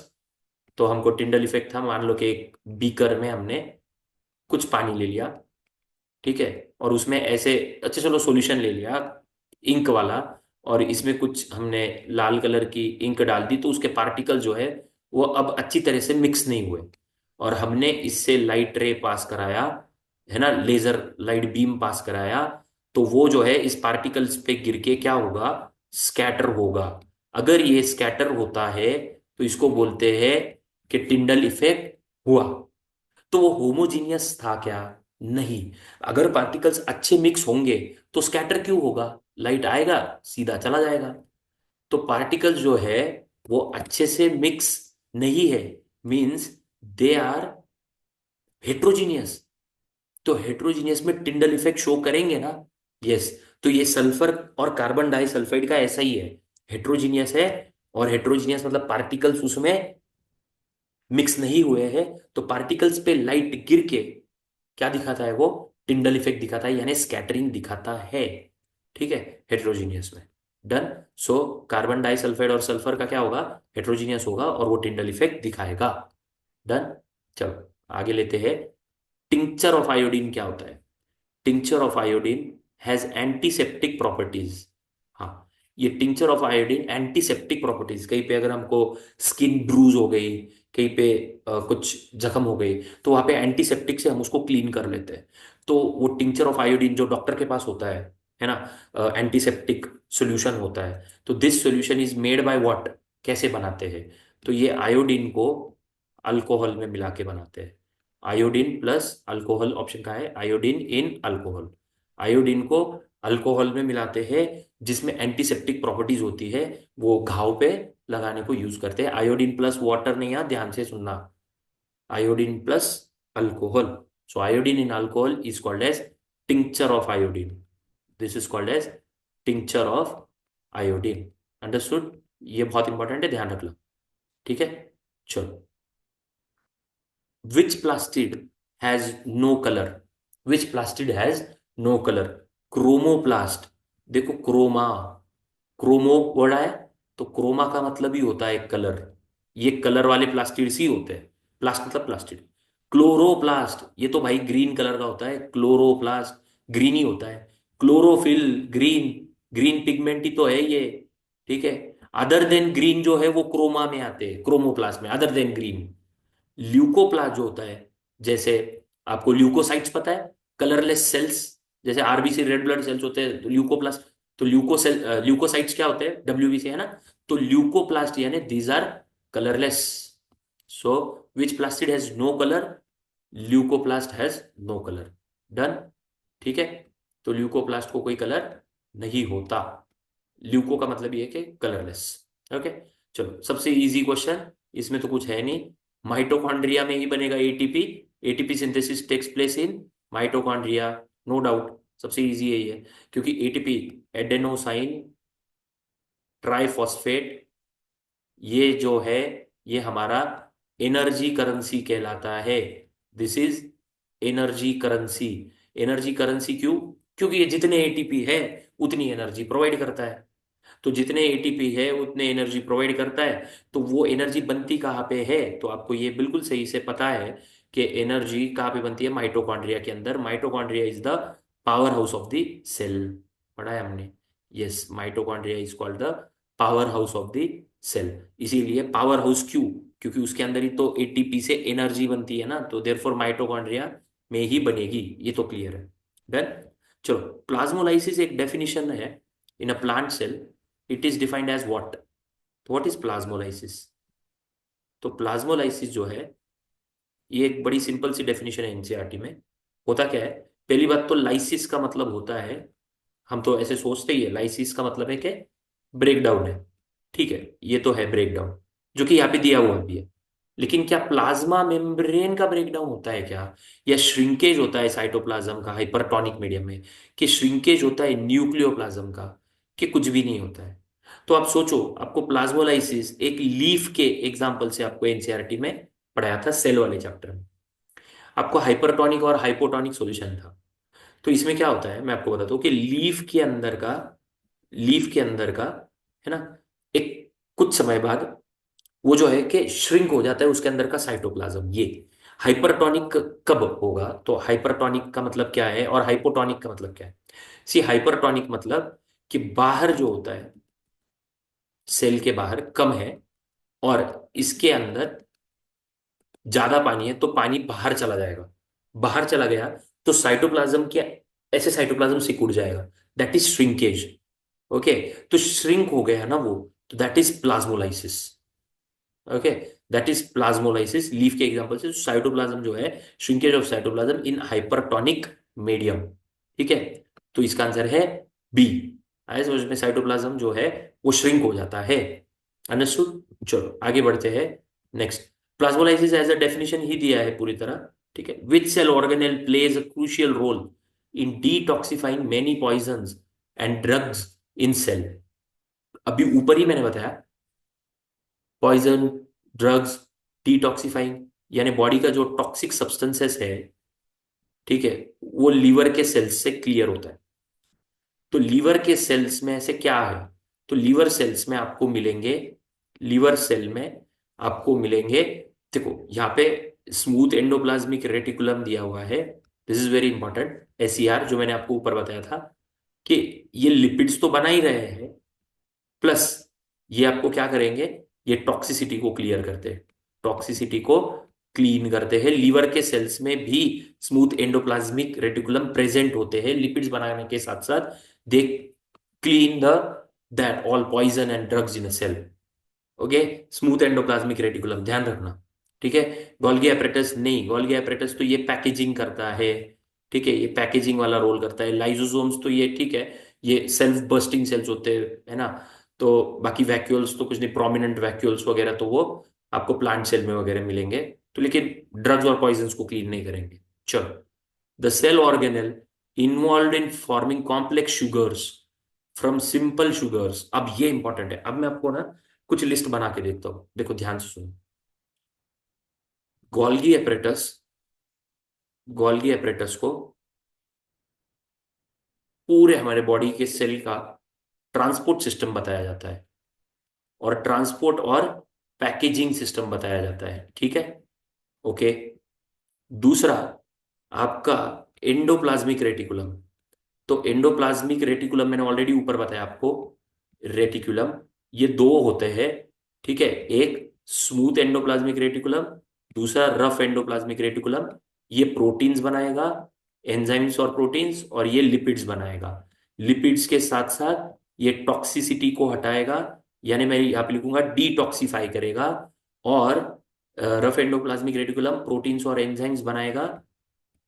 तो हमको टिंडल इफेक्ट था, मान लो कि एक बीकर में हमने कुछ पानी ले लिया, ठीक है, और उसमें ऐसे, अच्छा चलो सॉल्यूशन ले लिया इंक वाला, और इसमें कुछ हमने लाल कलर की इंक डाल दी, तो उसके पार्टिकल जो है वो अब अच्छी तरह से मिक्स नहीं हुए, और हमने इससे लाइट रे पास कराया, है ना, लेजर लाइट बीम पास कराया, तो वो जो है इस पार्टिकल्स पे गिर के क्या होगा? स्कैटर होगा। अगर ये स्कैटर होता है तो इसको बोलते हैं कि टिंडल इफेक्ट हुआ। तो वो होमोजीनियस था क्या? नहीं। अगर पार्टिकल्स अच्छे मिक्स होंगे तो स्कैटर क्यों होगा? लाइट आएगा, सीधा चला जाएगा। तो पार्टिकल्स जो है वो अच्छे से मिक्स नहीं है, मींस दे आर हेट्रोजीनियस। तो हेट्रोजीनियस में टिंडल इफेक्ट शो करेंगे ना? यस। तो ये सल्फर और कार्बन डाइसल्फाइड का ऐसा ही है, हेट्रोजीनियस है, और हेट्रोजीनियस मतलब पार्टिकल्स उसमें मिक्स नहीं हुए हैं, तो पार्टिकल्स पे लाइट गिर के क्या दिखाता है वो? टिंडल इफेक्ट दिखाता है, यानी स्कैटरिंग दिखाता है, ठीक है, हेट्रोजीनियस में। डन। सो कार्बन डाइसल्फाइड और सल्फर का क्या होगा? हेट्रोजीनियस होगा और वो टिंडल इफेक्ट दिखाएगा। डन। चलो आगे लेते हैं। टिंक्चर ऑफ आयोडीन क्या होता है? Tincture of iodine has antiseptic properties. हाँ, ये tincture of iodine antiseptic properties, कहीं पे अगर हमको स्किन ब्रूज हो गई, कहीं पे कुछ जख्म हो गई, तो वहां पे एंटीसेप्टिक से हम उसको क्लीन कर लेते हैं। तो वो टिंक्चर ऑफ आयोडीन जो डॉक्टर के पास होता है ना, एंटीसेप्टिक सॉल्यूशन होता है। तो this solution is made by what? कैसे बनाते हैं? तो ये आयोडीन को अल्कोहल में मिला के बनाते हैं। आयोडीन प्लस अल्कोहल, ऑप्शन का है आयोडीन इन अल्कोहल। आयोडीन को अल्कोहल में मिलाते हैं, जिसमें एंटीसेप्टिक प्रॉपर्टीज होती है, वो घाव पे लगाने को यूज करते हैं। आयोडीन प्लस वाटर नहीं, यार ध्यान से सुनना, iodine plus alcohol. So iodine in alcohol is called as tincture of iodine. This is called as tincture of iodine. Understood? ये बहुत इंपॉर्टेंट है, ध्यान रखना, ठीक है। चलो, which plastid has no color? which plastid has no color? Chromoplast. देखो, Croma, chromo word आया, तो क्रोमा का मतलब ही होता है कलर। ये कलर वाले प्लास्टिड्स ही होते हैं। प्लास्ट मतलब प्लास्टिड। क्लोरोप्लास्ट, ये तो भाई ग्रीन कलर का होता है, क्लोरोप्लास्ट ग्रीन ही होता है। क्लोरोफिल ग्रीन, ग्रीन पिगमेंट ही तो है ये, ठीक है। अदर देन ग्रीन जो है वो क्रोमा में आते हैं, क्रोमोप्लास्ट में, अदर देन ग्रीन। ल्यूकोप्लास्ट जो होता है, जैसे आपको ल्यूकोसाइट्स पता है, कलरलेस सेल्स, जैसे आरबीसी रेड ब्लड सेल्स होते हैं, तो ल्यूकोप्लास्ट। तो ल्यूकोसाइट्स क्या होते हैं? डब्ल्यूबीसी, है ना। तो ल्यूकोप्लास्ट यानी these are colourless. So which plastid has no colour? Leucoplast has no colour. Done, ठीक है। तो ल्यूकोप्लास्ट को कोई कलर नहीं होता। ल्यूको का मतलब ये है कि कलरलेस। ओके। चलो, सबसे इजी क्वेश्चन, इसमें तो कुछ है नहीं। माइटोकॉन्ड्रिया में ही बनेगा ATP. ATP synthesis takes place in mitochondria, no doubt. सबसे इजी है ये, क्योंकि एटीपी, एडेनोसाइन ट्राइफॉस्फेट, ये जो है ये हमारा एनर्जी करेंसी कहलाता है। This is energy currency. Energy currency क्यों? क्योंकि ये जितने एटीपी है उतनी एनर्जी प्रोवाइड करता है। तो जितने एटीपी है उतने एनर्जी प्रोवाइड करता है। तो वो एनर्जी बनती कहाँ पे है? तो आपको ये बिल्कुल सही से पता है कि एनर्जी कहाँ पे बनती है? माइटोकॉन्ड्रिया के अंदर। Mitochondria is the power house of the cell, पढ़ा है हमने। Yes, mitochondria is called the power house of the cell. इसीलिए पावर हाउस क्यों? क्योंकि उसके अंदर ही तो एटीपी से एनर्जी बनती है ना, तो देयरफॉर माइटोकॉन्ड्रिया में ही बनेगी, ये तो क्लियर है। डन। चलो, प्लाज्मोलाइसिस एक डेफिनेशन है in a plant cell. It is defined as what is plasmolysis? तो प्लाज्मोलाइसिस जो है, ये एक बड़ी सिंपल सी डेफिनेशन है एनसीईआरटी में। होता क्या है? पहली बात तो लाइसिस का मतलब होता है, हम तो ऐसे सोचते ही है, लाइसिस का मतलब है कि ब्रेक डाउन है। ठीक है, ये तो है ब्रेक डाउन, जो कि यहाँ पे दिया हुआ भी है। लेकिन क्या प्लाज्मा मेम्ब्रेन का ब्रेक डाउन होता है क्या? या श्रिंकेज होता है साइटोप्लाज्म का हाइपरटोनिक मीडियम में? कि श्रिंकेज होता है न्यूक्लियोप्लाज्म का? कि कुछ भी नहीं होता है? तो आप सोचो, आपको प्लाज्मोलाइसिस एक लीफ के एग्जाम्पल से आपको एनसीईआरटी में पढ़ाया था सेल वाले चैप्टर में। आपको हाइपरटोनिक और हाइपोटोनिक सॉल्यूशन था। तो इसमें क्या होता है मैं आपको बताता हूँ कि लीफ के अंदर का है ना, एक कुछ समय बाद वो जो है कि श्रिंक हो जाता है उसके अंदर का साइटोप्लाज्म। ये हाइपरटोनिक कब होगा? तो हाइपरटोनिक का मतलब क्या है और हाइपोटोनिक का मतलब क्या है? सी हाइपरटोनिक मतलब कि बाहर जो होता है, सेल के बाहर कम है और इसके अंदर ज्यादा पानी है, तो पानी बाहर चला जाएगा। बाहर चला गया तो साइटोप्लाज्म क्या, ऐसे साइटोप्लाज्म सिकुड़ जाएगा। That is shrinkage. ओके, तो श्रिंक हो गया ना वो, तो that is plasmolysis. Okay, that is plasmolysis. Leaf के एग्जांपल से साइटोप्लाज्म जो है, shrinkage of cytoplasm in hypertonic medium. ठीक है, तो इसका आंसर है बी। आइए समझ में, साइटोप्लाज्म जो है वो श्रिंक हो जाता है। अंडरस्टूड? चलो आगे बढ़ते हैं। Next, plasmolysis as a definition ही दिया है पूरी तरह। ठीक है, which cell organelle plays a crucial role in detoxifying many poisons and drugs in cell. अभी ऊपर ही मैंने बताया, पॉइजन, ड्रग्स, डिटॉक्सिफाइंग, यानी बॉडी का जो टॉक्सिक सब्सटेंसेस है, ठीक है, वो लीवर के सेल्स से क्लियर होता है। तो लीवर के सेल्स में ऐसे क्या है? तो लीवर सेल्स में आपको मिलेंगे, लीवर सेल में आपको मिलेंगे, देखो यहाँ पे स्मूथ एंडोप्लाज्मिक रेटिकुलम दिया हुआ है। This is very important, SER जो मैंने आपको ऊपर बताया था कि ये लिपिड्स तो बना ही रहे हैं, प्लस ये आपको क्या करेंगे, ये टॉक्सिसिटी को क्लियर करते हैं। टॉक्सिसिटी को क्लीन करते हैं। लीवर के सेल्स में भी स्मूथ एंडोप्लाज्मिक रेटिकुलम प्रेजेंट होते हैं लिपिड्स बनाने के साथ साथ। They clean the that all poison and drugs in a cell. Okay, smooth endoplasmic reticulum ध्यान रखना। ठीक है, गोल्गी एपरेटस नहीं, गोल्गी एपरेटस तो ये पैकेजिंग करता है। ठीक है, ये पैकेजिंग वाला रोल करता है। लाइजोसोम्स तो ये ठीक है, ये सेल्फ बर्स्टिंग सेल्स होते हैं, है ना। तो बाकी वैक्यूल्स तो कुछ नहीं, प्रोमिनेंट वैक्यूल्स वगैरह तो वो आपको प्लांट सेल में वगैरह मिलेंगे। तो लेकिन ड्रग्स और पॉइजन्स को क्लीन नहीं करेंगे। चलो, the cell organelle involve in forming complex sugars from simple sugars. अब ये इंपॉर्टेंट है, अब मैं आपको ना कुछ लिस्ट बना के देता हूं, देखो ध्यान से सुनो। गोल्गी एपरेटस, गोल्गी एपरेटस को पूरे हमारे बॉडी के सेल का ट्रांसपोर्ट सिस्टम बताया जाता है, और ट्रांसपोर्ट और पैकेजिंग सिस्टम बताया जाता है। ठीक है, ओके। दूसरा, आपका एंडोप्लाज्मिक रेटिकुलम। तो एंडोप्लाज्मिक रेटिकुलम मैंने ऑलरेडी ऊपर बताया आपको, रेटिकुलम ये दो होते हैं। ठीक है, एक स्मूथ एंडोप्लाज्मिक रेटिकुलम, दूसरा रफ एंडोप्लाज्मिक रेटिकुलम। ये प्रोटीन्स बनाएगा, एंजाइम्स और प्रोटीन्स, और ये लिपिड्स बनाएगा। लिपिड्स के साथ साथ ये टॉक्सिसिटी को हटाएगा, यानी मैं यहाँ पे लिखूंगा डिटॉक्सिफाई करेगा। और रफ एंडोप्लाज्मिक रेटिकुलम प्रोटीन्स और एंजाइम्स बनाएगा।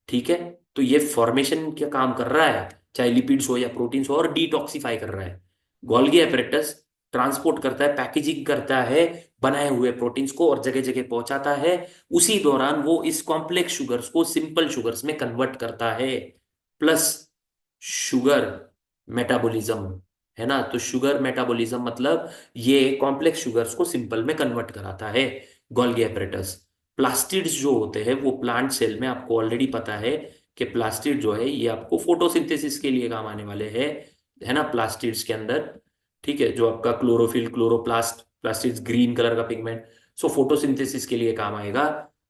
ठीक है, तो ये फॉर्मेशन क्या काम कर रहा है, चाहे लिपिड्स हो या प्रोटीन्स हो, और डिटॉक्सिफाई कर रहा है। गोल्गी एपरेटस ट्रांसपोर्ट करता है, पैकेजिंग करता है बनाए हुए प्रोटीन्स को और जगह जगह पहुंचाता है। उसी दौरान वो इस कॉम्प्लेक्स शुगर्स को सिंपल शुगर्स में कन्वर्ट करता है। प्लस शुगर मेटाबॉलिज्म, है ना। तो शुगर मेटाबॉलिज्म मतलब ये कॉम्प्लेक्स शुगर्स को सिंपल में कन्वर्ट कराता है, गोल्गी एपरेटस। प्लास्टिड्स जो होते हैं वो प्लांट सेल में, आपको ऑलरेडी पता है कि प्लास्टिड जो है ये आपको फोटोसिंथेसिस के लिए काम आने वाले हैं, है ना, प्लास्टिड्स के अंदर। ठीक है, जो आपका chlorophyll, chloroplast, plastids green colour का पिगमेंट, सो फोटोसिंथेसिस के लिए काम आएगा।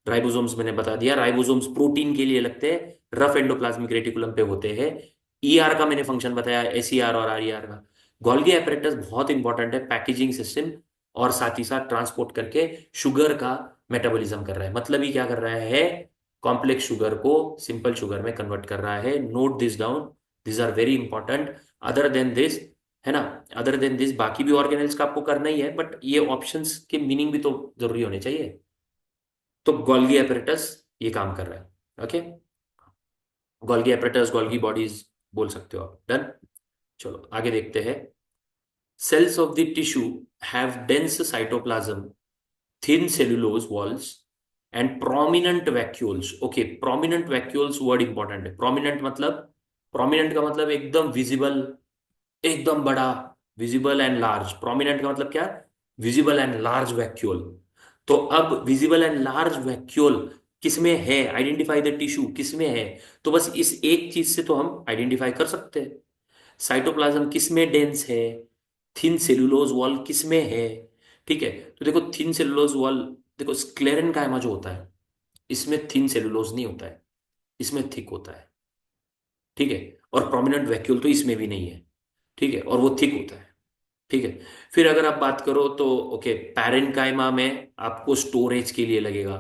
राइबोसोम्स मैंने बता दिया, राइबोसोम्स प्रोटीन के लिए लगते हैं, रफ एंडोप्लाज्मिक रेटिकुलम पे होते हैं। ईआर का मैंने फंक्शन बताया, एसईआर और आरईआर का। गोल्गी एपरेटस बहुत इंपॉर्टेंट है, पैकेजिंग सिस्टम और साथ ही साथ ट्रांसपोर्ट करके शुगर का मेटाबॉलिज्म कर रहा है। मतलब ही क्या कर रहा है, कॉम्प्लेक्स शुगर को सिंपल शुगर में कन्वर्ट कर रहा है। Note this down, this are very important. Other than this, है ना, अदर देन दिस बाकी भी ऑर्गेनाइल्स का आपको करना ही है, बट ये ऑप्शंस के मीनिंग भी तो जरूरी होने चाहिए। तो गोल्गी एपरेटस ये काम कर रहा है। Okay, Golgi apparatus, Golgi bodies बोल सकते हो आप। डन। चलो आगे देखते हैं। Cells of the tissue have dense cytoplasm, thin cellulose walls and prominent vacuoles। Okay, prominent vacuoles word important है। prominent मतलब, prominent का मतलब एकदम विजिबल, एकदम बड़ा, विजिबल एंड लार्ज। प्रोमिनेंट का मतलब क्या? Visible and large vacuole. तो अब विजिबल एंड लार्ज वैक्यूल किसमें है, आइडेंटिफाई द टिश्यू किसमें है, तो बस इस एक चीज से तो हम आइडेंटिफाई कर सकते हैं। साइटोप्लाज्म किसमें डेंस है, थिन सेलुलोज वॉल किसमें है। ठीक है, तो देखो थिन सेलुलोज वॉल, देखो स्क्लेरन कायमा जो होता है इसमें थिन सेलुलोज नहीं होता है, इसमें थिक होता है। ठीक है, और प्रोमिनेंट वैक्यूल तो इसमें भी नहीं है। ठीक है, और वो थिक होता है। ठीक है, फिर अगर आप बात करो तो ओके, पैरेन्काइमा में आपको स्टोरेज के लिए लगेगा।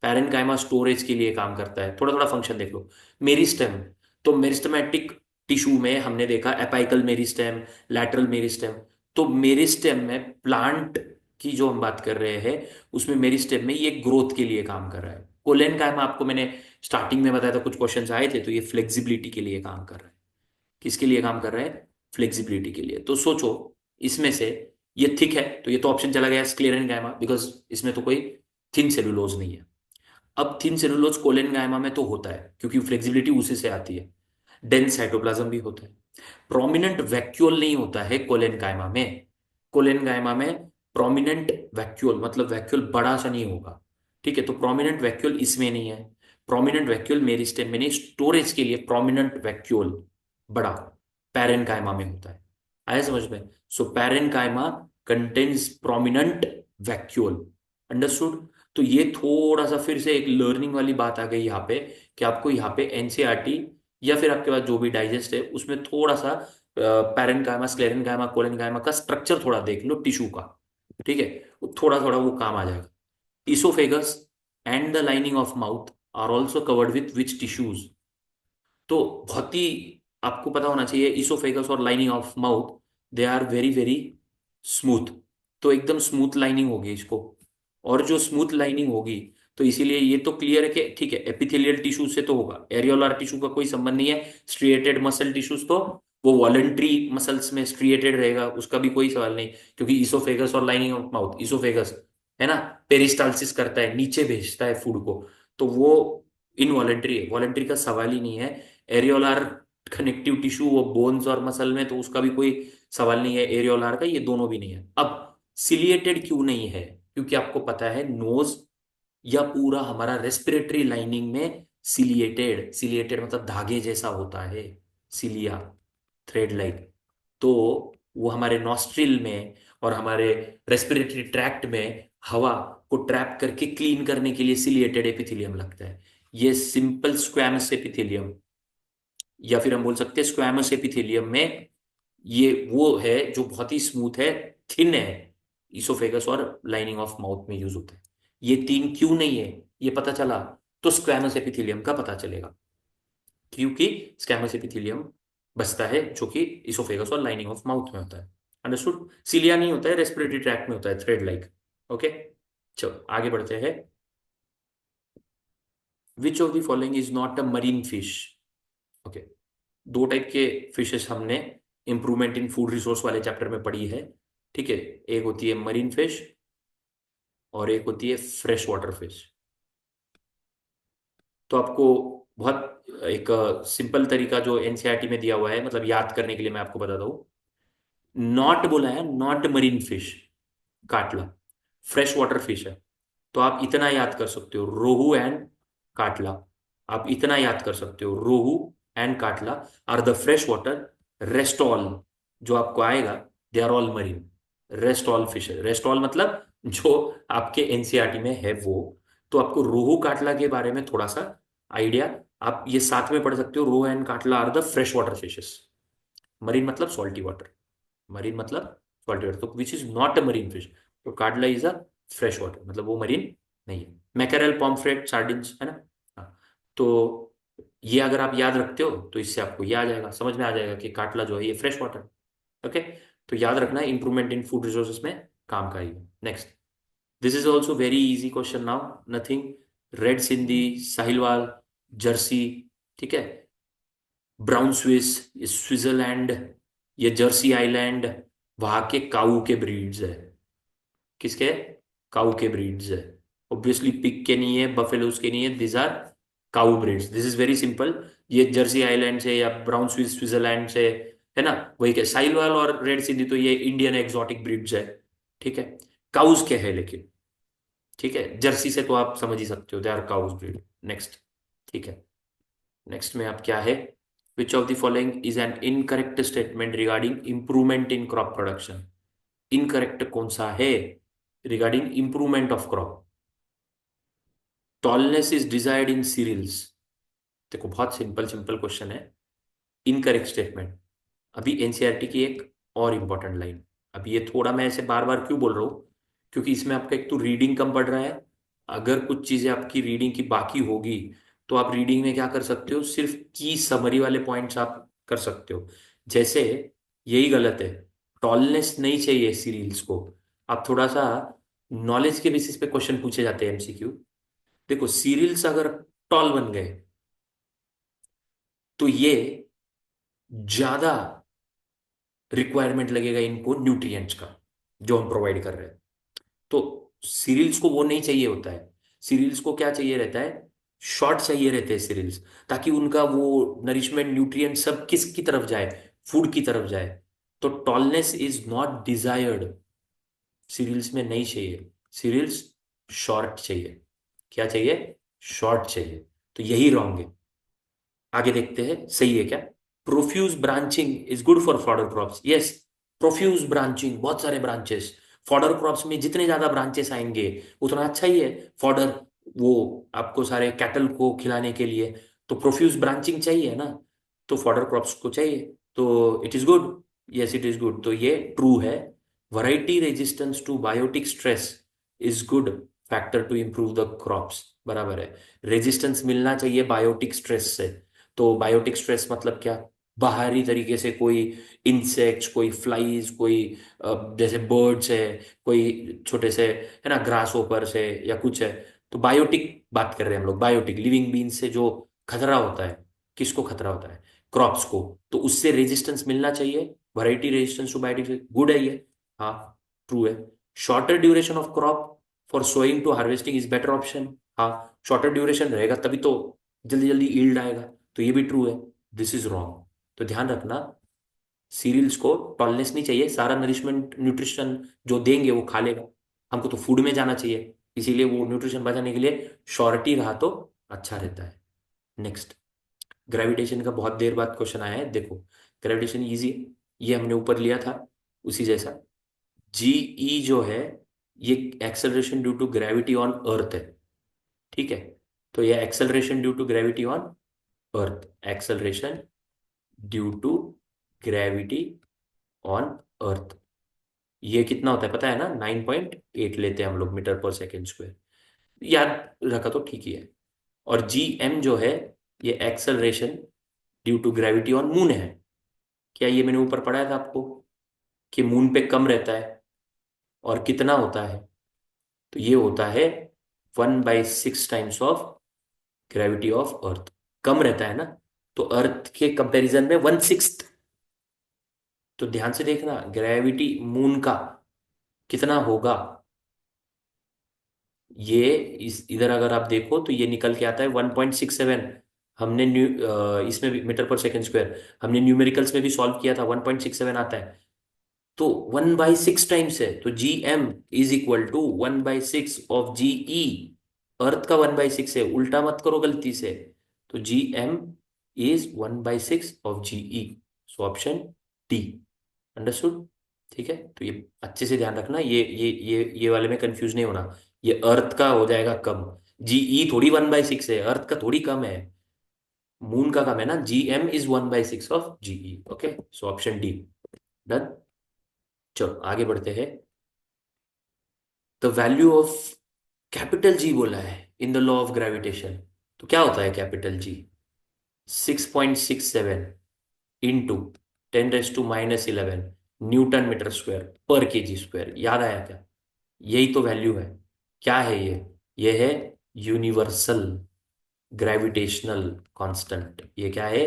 पैरेन्काइमा स्टोरेज के लिए काम करता है। थोड़ा थोड़ा फंक्शन देख लो। मेरिस्टेम, तो मेरिस्टेमेटिक टिश्यू में हमने देखा एपाइकल मेरिस्टेम, लैटरल मेरिस्टेम। तो मेरिस्टेम में प्लांट की जो हम बात कर रहे हैं उसमें मेरिस्टेम में ये ग्रोथ के लिए काम कर रहा है। कोलेनकाइमा आपको मैंने स्टार्टिंग में बताया था, कुछ क्वेश्चंस आए थे, तो ये फ्लेक्सिबिलिटी के लिए काम कर रहा है। किसके लिए काम कर रहे हैं? फ्लेक्सिबिलिटी के लिए। तो सोचो इसमें से ये थिक है तो ये तो ऑप्शन चला गया स्क्लेरन गायमा, बिकॉज इसमें तो कोई थिन सेलुलोज नहीं है। अब थिन सेलुलोज कोलेन गायमा में तो होता है क्योंकि फ्लेक्सिबिलिटी उसी से आती है। डेंस साइटोप्लाज्म भी होता है। प्रोमिनेंट वैक्यूल नहीं होता है कोलेन गायमा में। कोलेन गायमा में प्रोमिनेंट वैक्यूल मतलब वैक्यूल बड़ा सा नहीं होगा। ठीक है, तो प्रोमिनेंट वैक्यूल इसमें नहीं है। प्रोमिनेंट वैक्यूल मेरिस्टेम में नहीं, स्टोरेज के लिए प्रोमिनेंट वैक्यूल बड़ा पैरेन्काइमा में होता है। आया समझ में? So parenchyma contains prominent vacuole. Understood? तो ये थोड़ा सा फिर से एक लर्निंग वाली बात आ गई यहाँ पे, कि आपको यहाँ पे एनसीईआरटी या फिर आपके पास जो भी डाइजेस्ट है उसमें थोड़ा सा पैरेन्काइमा, स्क्लेरेन्काइमा, कोलेन्काइमा का स्ट्रक्चर थोड़ा देख लो टिश्यू का। ठीक है, वो थोड़ा थोड़ा वो काम आ जाएगा। Oesophagus and the lining of mouth are also covered with which tissues. तो बहुत ही आपको पता होना चाहिए, इसोफेगस और lining of mouth they are very very smooth. तो एकदम स्मूथ लाइनिंग होगी इसको, और जो स्मूथ लाइनिंग होगी तो इसीलिए ये तो क्लियर है कि ठीक है एपिथेलियल टिश्यू से तो होगा, एरियोलार टिश्यू का कोई संबंध नहीं है। स्ट्रिएटेड मसल टिश्यूज तो वो वॉलंटरी मसल्स में स्ट्रिएटेड रहेगा, उसका भी कोई सवाल नहीं, क्योंकि इसोफेगस और लाइनिंग ऑफ माउथ, इसोफेगस है ना, पेरिस्टालसिस करता है, नीचे भेजता है फूड को, तो वो इनवॉलेंट्री है, वॉलेंट्री का सवाल ही नहीं है। एरियोलार कनेक्टिव टिश्यू वो बोन्स और मसल में, तो उसका भी कोई सवाल नहीं है। एरियोलार का ये दोनों भी नहीं है। अब सिलिएटेड क्यों नहीं है? क्योंकि आपको पता है नोज या पूरा हमारा रेस्पिरेटरी लाइनिंग में सिलिएटेड, सिलिएटेड मतलब धागे जैसा होता है, सिलिया, थ्रेड लाइक। तो वो हमारे नॉस्ट्रिल में और हमारे रेस्पिरेटरी ट्रैक्ट में हवा को ट्रैप करके क्लीन करने के लिए सिलिएटेड एपिथेलियम लगता है। ये सिंपल स्क्वैमस एपिथेलियम, या फिर हम बोल सकते हैं स्क्वैमस एपिथेलियम में ये वो है जो बहुत ही स्मूथ है, थिन है, इसोफेगस और लाइनिंग ऑफ माउथ में यूज होता है। ये तीन क्यों नहीं है ये पता चला तो स्क्वैमस एपिथेलियम का पता चलेगा, क्योंकि स्क्वैमस एपिथेलियम बसता है जो कि इसोफेगस और लाइनिंग ऑफ माउथ में होता है। अंडरस्टूड? सिलिया नहीं होता है, रेस्पिरेटरी ट्रैक्ट में होता है, थ्रेड लाइक। ओके, चलो आगे बढ़ते हैं। Which of the following is not a marine fish? Okay, दो टाइप के फिशेस हमने इंप्रूवमेंट इन फूड रिसोर्स वाले चैप्टर में पढ़ी है। ठीक है, एक होती है मरीन फिश और एक होती है फ्रेश वाटर फिश। तो आपको बहुत एक सिंपल तरीका जो एनसीईआरटी में दिया हुआ है, मतलब याद करने के लिए मैं आपको बताता हूँ। नॉट बोला है, not marine fish, Katla, fresh water fish है। तो आप इतना याद कर सकते हो, रोहू एंड काटला। आप इतना याद कर सकते हो, rohu and catla are the fresh water. Rest all जो आपको आएगा, they are all marine. Rest all fish, rest all मतलब जो आपके एनसीईआरटी में है वो। तो आपको रोहू काटला के बारे में थोड़ा सा आइडिया, आप ये साथ में पढ़ सकते हो। Rohu and catla are the fresh water fishes. Marine मतलब सॉल्टी वाटर, मरीन मतलब सॉल्टी वाटर, तो which is not a marine fish. तो catla is a fresh water, मतलब वो मरीन नहीं है। मैकेरल, पॉम्फ्रेट, सार्डिन्स, है ना। हाँ, तो ये अगर आप याद रखते हो तो इससे आपको ये आ जाएगा, समझ में आ जाएगा कि काटला जो है ये फ्रेश वाटर। ओके, तो याद रखना इंप्रूवमेंट इन फूड रिसोर्सेज में काम का ही। Next, this is also very easy question now, nothing. Red Sindhi, Sahiwal, Jersey, ठीक है, ब्राउन स्विस, स्विट्जरलैंड, ये जर्सी आइलैंड, वहां के काऊ के ब्रीड्स है। किसके? काऊ के ब्रीड्स है। ऑब्वियसली पिग के नहीं है, बफेलोज के नहीं है, this are cow breeds. This is very simple. ये जर्सी आइलैंड से या ब्राउन स्विस स्विट्जरलैंड से, है ना, वही के साइलवाल और रेड सिंधी तो ये इंडियन एक्सोटिक ब्रीड्स है। ठीक है, काउस के है लेकिन, ठीक है, जर्सी से तो आप समझ ही सकते हो, they are cows breed. Next, ठीक है, नेक्स्ट में आप क्या है, which of the following is an incorrect statement regarding improvement in crop production. Incorrect कौन सा है regarding improvement of crop? Tallness is desired in cereals. देखो बहुत सिंपल सिंपल क्वेश्चन है। इनकरेक्ट स्टेटमेंट, अभी एनसीईआरटी की एक और इंपॉर्टेंट लाइन। अभी ये थोड़ा मैं ऐसे बार बार क्यों बोल रहा हूँ, क्योंकि इसमें आपका एक तो रीडिंग कम पड़ रहा है। अगर कुछ चीजें आपकी रीडिंग की बाकी होगी तो आप रीडिंग में क्या कर सकते हो, सिर्फ की समरी वाले पॉइंट्स आप कर सकते हो। जैसे यही गलत है, टॉलनेस नहीं चाहिए सीरियल्स को। आप थोड़ा सा नॉलेज के बेसिस पे क्वेश्चन पूछे जाते हैं एमसीक्यू। देखो सीरियल्स अगर टॉल बन गए तो ये ज्यादा रिक्वायरमेंट लगेगा इनको न्यूट्रिएंट्स का जो हम प्रोवाइड कर रहे हैं। तो सीरियल्स को वो नहीं चाहिए होता है। सीरियल्स को क्या चाहिए रहता है, शॉर्ट चाहिए रहते हैं सीरियल्स, ताकि उनका वो नरिशमेंट न्यूट्रिएंट सब किस की तरफ जाए, फूड की तरफ जाए। तो tallness is not desired, cereals में नहीं चाहिए। सीरियल्स शॉर्ट चाहिए। क्या चाहिए? शॉर्ट चाहिए। तो यही रॉन्ग है। आगे देखते हैं सही है क्या। Profuse branching is good for fodder crops. Yes, profuse branching, बहुत सारे ब्रांचेस। फॉडर क्रॉप्स में जितने ज्यादा ब्रांचेस आएंगे उतना अच्छा ही है। फॉडर, वो आपको सारे कैटल को खिलाने के लिए तो प्रोफ्यूज ब्रांचिंग चाहिए ना, तो फॉडर क्रॉप्स को चाहिए। तो it is good, yes it is good, तो ये ट्रू है। Variety resistance to biotic stress is good factor to improve the crops, बराबर है। रेजिस्टेंस मिलना चाहिए बायोटिक स्ट्रेस से। तो बायोटिक स्ट्रेस मतलब क्या, बाहरी तरीके से कोई इंसेक्ट्स, कोई फ्लाइज, कोई जैसे बर्ड्स है, कोई छोटे से, है ना, ग्रास ओपर से या कुछ है। तो बायोटिक बात कर रहे हैं हम लोग, बायोटिक लिविंग बीन से जो खतरा होता है। किसको खतरा होता है? क्रॉप्स को। तो उससे रेजिस्टेंस मिलना चाहिए। Variety resistance to biotic, good है ये। हाँ, ट्रू है। Shorter duration of crop for sowing to harvesting is better option. हाँ, शॉर्टर ड्यूरेशन रहेगा तभी तो जल्दी जल्दी ईल्ड आएगा। तो ये भी ट्रू है। This is wrong. तो ध्यान रखना, सीरियल्स को टॉलनेस नहीं चाहिए, सारा नरिशमेंट न्यूट्रिशन जो देंगे वो खा लेगा। हमको तो फूड में जाना चाहिए, इसीलिए वो न्यूट्रिशन बचाने के लिए श्योरिटी रहा तो अच्छा रहता है। नेक्स्ट, ग्रेविटेशन का बहुत देर बाद क्वेश्चन आया है, देखो। ग्रेविटेशन इजी, ये हमने ऊपर लिया था उसी जैसा। जीई जो है ये acceleration due to gravity on earth है, ठीक है। तो ये acceleration due to gravity on earth, acceleration due to gravity on earth, ये कितना होता है पता है ना, 9.8 लेते हैं हम लोग मीटर पर सेकेंड स्क्वायर। याद रखा तो ठीक ही है। और जी एम जो है ये acceleration due to gravity on moon है। क्या ये मैंने ऊपर पढ़ाया था आपको कि मून पे कम रहता है और कितना होता है? तो ये होता है 1/6 times of gravity of earth. कम रहता है ना, तो अर्थ के कंपैरिजन में 1/6। तो ध्यान से देखना, ग्रेविटी मून का कितना होगा, ये इस इधर अगर आप देखो तो ये निकल के आता है 1.67। हमने इसमें भी मीटर पर सेकेंड स्क्वायर, हमने न्यूमेरिकल्स में भी सॉल्व किया था, 1.67 आता है। तो 1/6 टाइम्स है, तो G M is equal to 1/6 of G E. Earth का 1/6 है, उल्टा मत करो गलती से। तो G M is 1/6 of G E. So option D, understood. ठीक है, तो ये अच्छे से ध्यान रखना, ये वाले में कंफ्यूज नहीं होना। ये अर्थ का हो जाएगा कम, जीई थोड़ी 1/6 है, अर्थ का थोड़ी कम है, मून का कम है ना। G M is 1/6 of g e. Okay, so option D, done. चलो आगे बढ़ते हैं। The value of capital G बोला है in the law of gravitation. तो क्या होता है capital G? 6.67 into 10⁻⁻11 newton metre square पर केजी स्क्वायर। याद आया क्या? यही तो वैल्यू है। क्या है ये है यूनिवर्सल ग्रेविटेशनल कांस्टेंट। ये क्या है?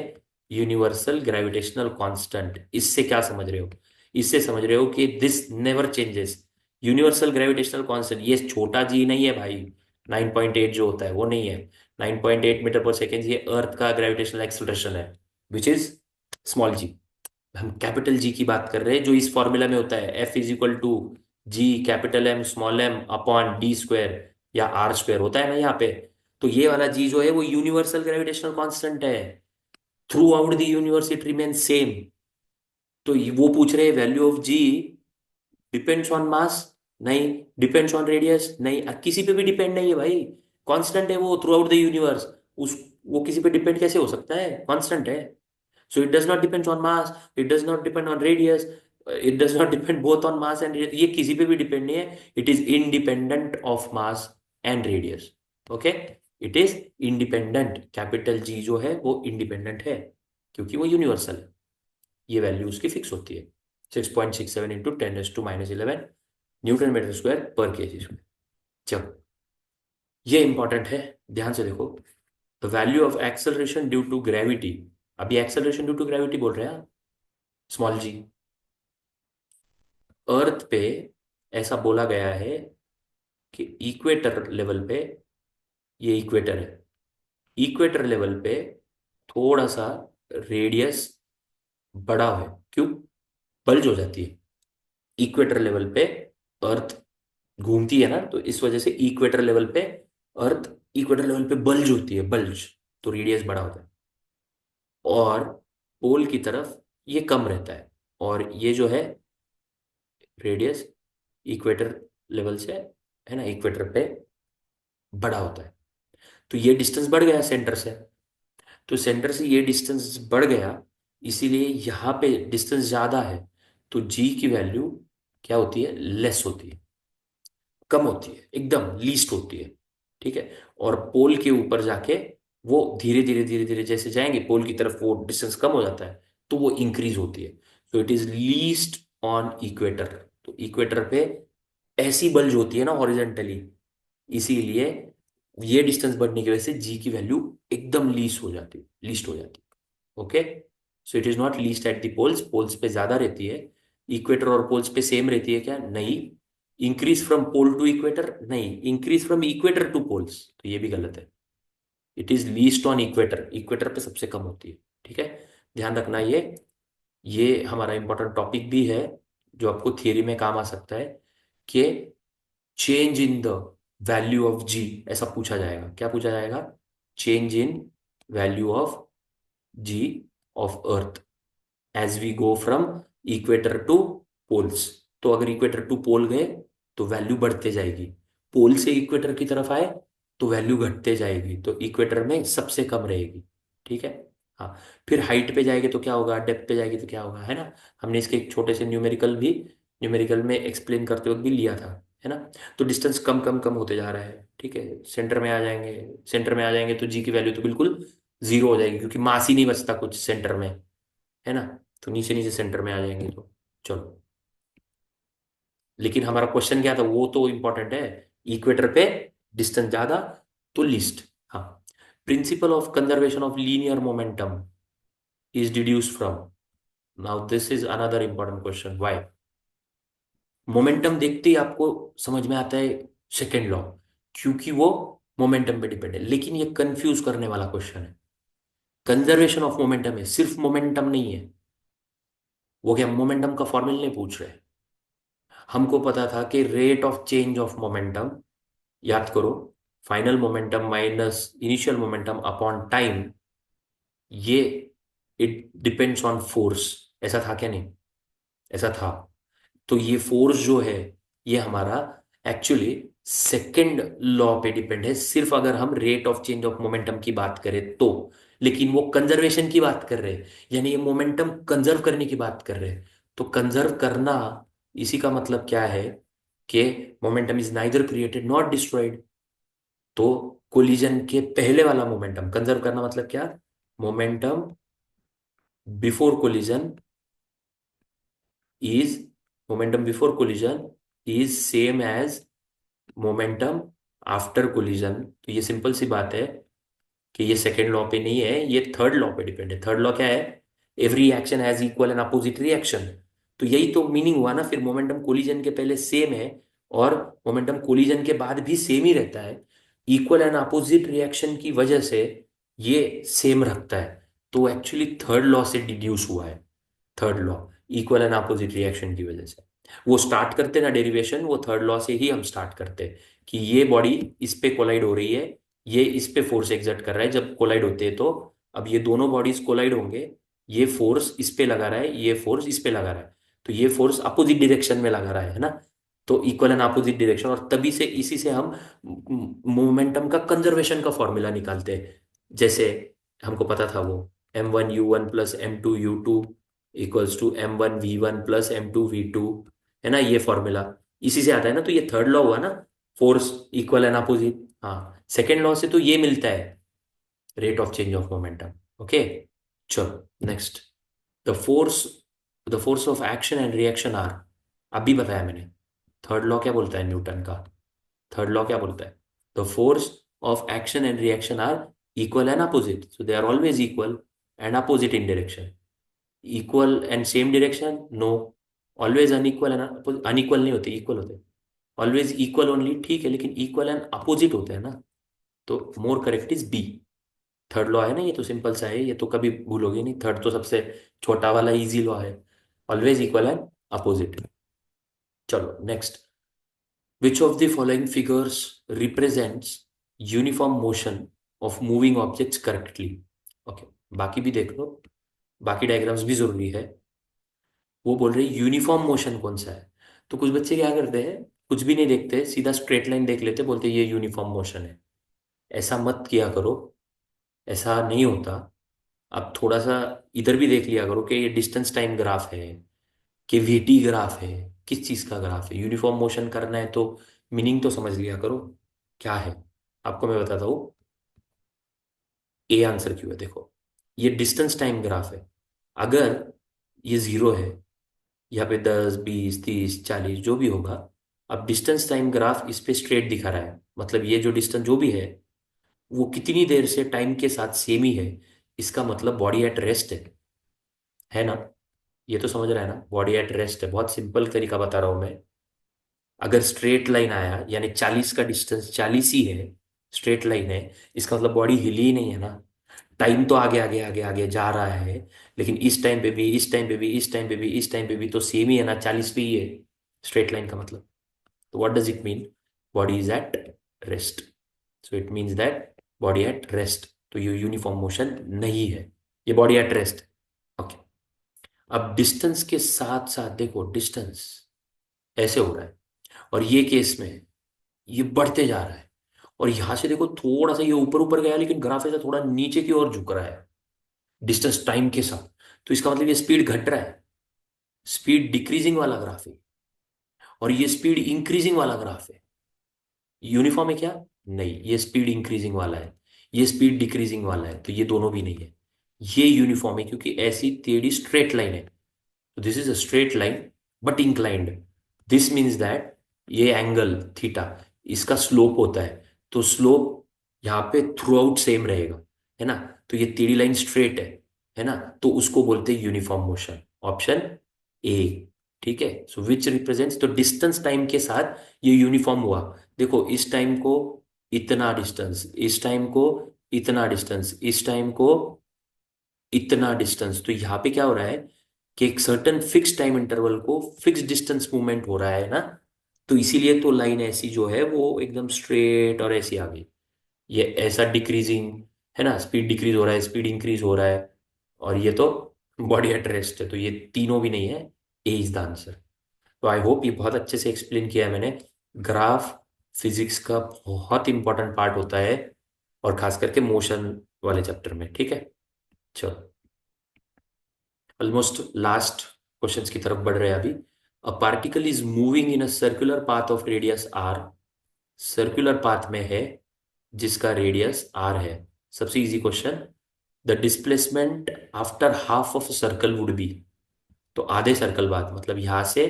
Universal gravitational constant. इससे क्या समझ रहे हो? इससे समझ रहे हो कि this never changes. Universal gravitational constant, ये छोटा जी नहीं है भाई। 9.8 जो होता है वो नहीं है। 9.8 मीटर पर सेकेंड ये अर्थ का ग्रेविटेशनल एक्सेलरेशन है, विच इज स्मॉल जी। हम कैपिटल जी की बात कर रहे हैं, जो इस फॉर्मूला में होता है, F = G capital M small M upon D square या आर स्क्वायर होता है ना यहाँ पे। तो ये वाला जी जो है वो यूनिवर्सल ग्रेविटेशनल कांस्टेंट है। Throughout the universe it remain same. तो वो पूछ रहे हैं value of G depends on mass? नहीं। Depends on radius? नहीं। किसी पे भी डिपेंड नहीं है भाई। कांस्टेंट है वो थ्रू आउट द यूनिवर्स। उस वो किसी पे डिपेंड कैसे हो सकता है? कांस्टेंट है। So it does not depend on mass, it does not depend on radius, it does not depend both on mass and radius. ये किसी पे भी डिपेंड नहीं है। It is independent of mass and radius. Okay? It is independent. Capital G जो है वो independent है क्योंकि वो यूनिवर्सल है। ये वैल्यू उसकी फिक्स होती है। 6.67 इंटू 10⁻11 न्यूटन मीटर स्क्वायर पर केजी स्क्वायर। चलो, ये इंपॉर्टेंट है, ध्यान से देखो। The value of acceleration due to gravity. अभी एक्सेलरेशन ड्यू टू ग्रेविटी बोल रहे हैं, स्मॉल जी। अर्थ पे ऐसा बोला गया है कि इक्वेटर लेवल पे, ये इक्वेटर है, इक्वेटर लेवल पे थोड़ा सा रेडियस बड़ा है। क्यों? बल्ज हो जाती है इक्वेटर लेवल पे। अर्थ घूमती है ना, तो इस वजह से इक्वेटर लेवल पे अर्थ इक्वेटर लेवल पे बल्ज होती है, बल्ज। तो रेडियस बड़ा होता है। और पोल की तरफ ये कम रहता है। और ये जो है रेडियस इक्वेटर लेवल से, है ना, इक्वेटर पे बड़ा होता है। तो ये डिस्टेंस बढ़ गया सेंटर से। तो सेंटर से ये डिस्टेंस बढ़ गया, इसीलिए यहाँ पे डिस्टेंस ज़्यादा है। तो जी की वैल्यू क्या होती है? लेस होती है, कम होती है, एकदम लीस्ट होती है। ठीक है। और पोल के ऊपर जाके वो धीरे धीरे धीरे धीरे जैसे जाएंगे पोल की तरफ, वो डिस्टेंस कम हो जाता है, तो वो इंक्रीज होती है। तो it is least on equator. तो इक्वेटर पे ऐसी बल्ज होती है ना हॉरिजेंटली, इसीलिए ये डिस्टेंस बढ़ने की वजह से जी की वैल्यू एकदम लीस्ट हो जाती है। Okay. So it is not least at the poles. Poles पे ज्यादा रहती है। इक्वेटर और पोल्स पे सेम रहती है क्या? नहीं। Increase from pole to equator? नहीं। Increase from equator to poles, तो ये भी गलत है। It is least on equator. Equator पे सबसे कम होती है। ठीक है, ध्यान रखना। ये हमारा इंपॉर्टेंट टॉपिक भी है, जो आपको थियरी में काम आ सकता है कि change in the value of G ऐसा पूछा जाएगा। क्या पूछा जाएगा? Change in value of G of earth as we go from equator to poles. तो अगर इक्वेटर टू पोल गए तो वैल्यू बढ़ते जाएगी। पोल से इक्वेटर की तरफ आए तो वैल्यू घटते जाएगी। तो इक्वेटर में सबसे कम रहेगी। ठीक है। हाँ। फिर हाइट पे जाएंगे तो क्या होगा? डेप्थ पे जाएगी तो क्या होगा, है ना? हमने इसके एक छोटे से न्यूमेरिकल में एक्सप्लेन करते वक्त भी लिया था, है ना? तो डिस्टेंस कम कम कम होते जा रहा है। ठीक है। सेंटर में आ जाएंगे तो जी की वैल्यू तो बिल्कुल जीरो हो जाएगी, क्योंकि मास ही नहीं बचता कुछ सेंटर में, है ना? तो नीचे नीचे सेंटर में आ जाएंगे। तो चलो, लेकिन हमारा क्वेश्चन क्या था वो तो इंपॉर्टेंट है। इक्वेटर पे डिस्टेंस ज्यादा तो लीस्ट। हाँ। Principle of conservation of linear momentum is deduce from. Now this is another important question. Why? Momentum देखते ही आपको समझ में आता है सेकेंड लॉ, क्योंकि वो मोमेंटम पे डिपेंड है। लेकिन ये कंफ्यूज करने वाला क्वेश्चन है। कंजर्वेशन ऑफ मोमेंटम है, सिर्फ मोमेंटम नहीं है। वो क्या मोमेंटम का फॉर्मूला नहीं पूछ रहे? हमको पता था कि rate of change of momentum, याद करो, final momentum minus initial momentum upon time, ये इट डिपेंड्स ऑन फोर्स। ऐसा था क्या? नहीं, ऐसा था। तो ये फोर्स जो है ये हमारा एक्चुअली सेकंड लॉ पे डिपेंड है, सिर्फ अगर हम rate of change of momentum की बात करें तो। लेकिन वो कंजर्वेशन की बात कर रहे हैं, यानी ये मोमेंटम कंजर्व करने की बात कर रहे हैं। तो कंजर्व करना, इसी का मतलब क्या है कि momentum is neither created not destroyed. तो कोलिजन के पहले वाला मोमेंटम कंजर्व करना मतलब क्या? Momentum before collision is momentum before collision is same as momentum after collision. तो ये सिंपल सी बात है कि ये सेकेंड लॉ पे नहीं है, ये थर्ड लॉ पे डिपेंड है। थर्ड लॉ क्या है? Every action has equal and opposite reaction. तो यही तो मीनिंग हुआ ना, फिर मोमेंटम कोलिजन के पहले सेम है और मोमेंटम कोलिजन के बाद भी सेम ही रहता है। इक्वल एंड अपोजिट रिएक्शन की वजह से ये सेम रखता है। तो एक्चुअली थर्ड लॉ से डिड्यूस हुआ है। Third law equal and opposite reaction की वजह से वो स्टार्ट करते ना डेरिवेशन, वो थर्ड लॉ से ही हम स्टार्ट करते कि ये बॉडी इस पे कोलाइड हो रही है, ये इस पे फोर्स एग्जर्ट कर रहा है जब कोलाइड होते हैं। तो अब ये दोनों बॉडीज कोलाइड होंगे, ये फोर्स इस पे लगा रहा है, ये फोर्स इस पे लगा रहा है, तो ये फोर्स अपोजिट डायरेक्शन में लगा रहा है ना। तो इक्वल एंड अपोजिट डायरेक्शन, और तभी से इसी से हम मोमेंटम का कंजर्वेशन का फॉर्मूला निकालते हैं। जैसे हमको पता था वो m1u1 plus m2u2 equals to m1v1 plus m2v2, है ना ये फॉर्मूला इसी से आता है ना। तो ये थर्ड लॉ हुआ ना, फोर्स इक्वल एंड अपोजिट। हाँ, सेकेंड लॉ से तो ये मिलता है, rate of change of momentum. Okay, चलो next. The force the force of action and reaction are, अभी बताया मैंने। थर्ड लॉ क्या बोलता है न्यूटन का? थर्ड लॉ क्या बोलता है? The force of action and reaction are equal and opposite, so they are always equal and opposite in direction. Equal and same direction no, always unequal and unequal नहीं होते, equal होते। Always equal only, ठीक है, लेकिन equal and opposite होते हैं ना। तो more correct is B. Third law है ना, ये तो सिंपल सा है, ये तो कभी भूलोगे नहीं। थर्ड तो सबसे छोटा वाला इजी लॉ है, ऑलवेज इक्वल एंड अपोजिट। चलो next. Which of the following figures represents uniform motion of moving objects correctly? Okay, बाकी भी देख लो, बाकी डायग्राम्स भी जरूरी है। वो बोल रहे यूनिफॉर्म मोशन कौन सा है। तो कुछ बच्चे क्या करते हैं, कुछ भी नहीं देखते, सीधा स्ट्रेट लाइन देख लेते, बोलते ये यूनिफॉर्म मोशन है। ऐसा मत किया करो, ऐसा नहीं होता। अब थोड़ा सा इधर भी देख लिया करो कि ये डिस्टेंस टाइम ग्राफ है कि वीटी ग्राफ है, किस चीज़ का ग्राफ है। यूनिफॉर्म मोशन करना है तो मीनिंग तो समझ लिया करो क्या है। आपको मैं बताता हूँ ए आंसर क्यों है। देखो, ये डिस्टेंस टाइम ग्राफ है। अगर ये जीरो है, यहाँ पे 10 20 30 40 जो भी होगा, अब डिस्टेंस टाइम ग्राफ इस पे स्ट्रेट दिखा रहा है, मतलब ये जो डिस्टेंस जो भी है वो कितनी देर से टाइम के साथ सेम ही है। इसका मतलब बॉडी एट रेस्ट है ना। ये तो समझ रहा है ना, बॉडी एट रेस्ट है। बहुत सिंपल तरीका बता रहा हूं मैं। अगर स्ट्रेट लाइन आया यानी 40 का डिस्टेंस 40 ही है, स्ट्रेट लाइन है, इसका मतलब बॉडी हिली ही नहीं है ना। टाइम तो आगे आगे आगे आगे जा रहा है, लेकिन इस टाइम पे भी, इस टाइम पे भी, इस टाइम पे भी, इस टाइम पे भी तो सेम ही है ना, 40 पे ही है स्ट्रेट लाइन का मतलब। तो what does it mean? Body is at rest. So it means that body at rest. तो ये यूनिफॉर्म मोशन नहीं है, ये बॉडी एट रेस्ट। ओके, अब डिस्टेंस के साथ साथ देखो, डिस्टेंस ऐसे हो रहा है और ये केस में ये बढ़ते जा रहा है। और यहां से देखो थोड़ा सा ये ऊपर ऊपर गया, लेकिन ग्राफ ऐसा थोड़ा नीचे की ओर झुक रहा है डिस्टेंस टाइम के साथ। तो इसका मतलब ये स्पीड घट रहा है, स्पीड डिक्रीजिंग वाला ग्राफ है, और ये स्पीड इंक्रीजिंग वाला ग्राफ है। यूनिफॉर्म है क्या? नहीं, ये स्पीड इंक्रीजिंग वाला है, ये स्पीड डिक्रीजिंग वाला है, तो ये दोनों भी नहीं है। ये यूनिफॉर्म है क्योंकि ऐसी टेढ़ी स्ट्रेट लाइन है। तो this is a straight line but inclined. This means that ये एंगल थीटा, इसका स्लोप होता है। तो स्लोप यहाँ पे थ्रू आउट सेम रहेगा, है ना। तो ये टेढ़ी लाइन स्ट्रेट है ना। तो उसको बोलते हैं यूनिफॉर्म मोशन, ऑप्शन ए। ठीक है, सो विच रिप्रेजेंट्स, तो डिस्टेंस टाइम के साथ ये यूनिफॉर्म हुआ। देखो, इस टाइम को इतना डिस्टेंस, इस टाइम को इतना डिस्टेंस, इस टाइम को इतना डिस्टेंस। तो यहाँ पे क्या हो रहा है कि एक सर्टन फिक्स टाइम इंटरवल को फिक्स डिस्टेंस मूवमेंट हो रहा है ना। तो इसीलिए तो लाइन ऐसी जो है वो एकदम स्ट्रेट और ऐसी आ गई। ये ऐसा डिक्रीजिंग है ना, स्पीड डिक्रीज हो रहा है, स्पीड इंक्रीज हो रहा है, और ये तो बॉडी एट रेस्ट है। तो ये तीनों भी नहीं है, ए इज द आंसर। तो आई होप ये बहुत अच्छे से एक्सप्लेन किया है मैंने। ग्राफ फिजिक्स का बहुत इंपॉर्टेंट पार्ट होता है, और खास करके मोशन वाले चैप्टर में। ठीक है, चलो ऑलमोस्ट लास्ट क्वेश्चंस की तरफ बढ़ रहे हैं अभी। A particle is moving in a circular path of radius r, circular path में है जिसका रेडियस आर है। सबसे easy question, the displacement after half of circle would be. तो आधे सर्कल बाद मतलब यहां से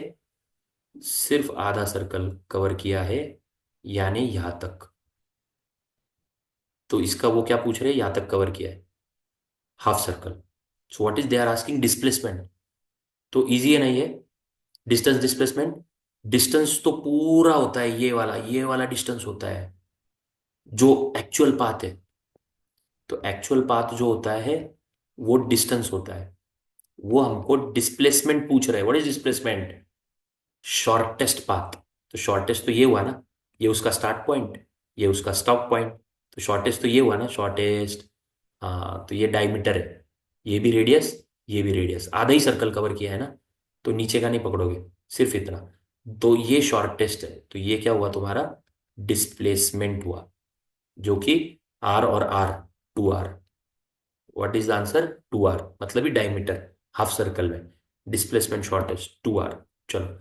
सिर्फ आधा सर्कल कवर किया है, यानी यहां तक। तो इसका वो क्या पूछ रहे हैं, यहां तक कवर किया है, half circle. So what is they are asking, displacement. तो इजी है ना ये, डिस्टेंस डिस्प्लेसमेंट। डिस्टेंस तो पूरा होता है ये वाला डिस्टेंस होता है जो एक्चुअल पाथ है। तो एक्चुअल पाथ जो होता है वो डिस्टेंस होता है। वो हमको डिस्प्लेसमेंट पूछ रहा है, what is displacement, shortest path. तो शॉर्टेस्ट तो ये हुआ ना, ये उसका स्टार्ट पॉइंट, ये उसका स्टॉप पॉइंट। तो शॉर्टेस्ट तो ये हुआ ना, शॉर्टेस्ट। हाँ, तो ये डायमीटर है, ये भी रेडियस, ये भी रेडियस, आधा ही सर्कल कवर किया है ना। तो नीचे का नहीं पकड़ोगे, सिर्फ इतना। तो ये शॉर्टेस्ट है, तो ये क्या हुआ तुम्हारा, डिस्प्लेसमेंट हुआ, जो कि आर और r, 2r। What is the answer, 2r, मतलब ही डायमीटर हाफ सर्कल में, डिस्प्लेसमेंट शॉर्टेस्ट 2r। चलो,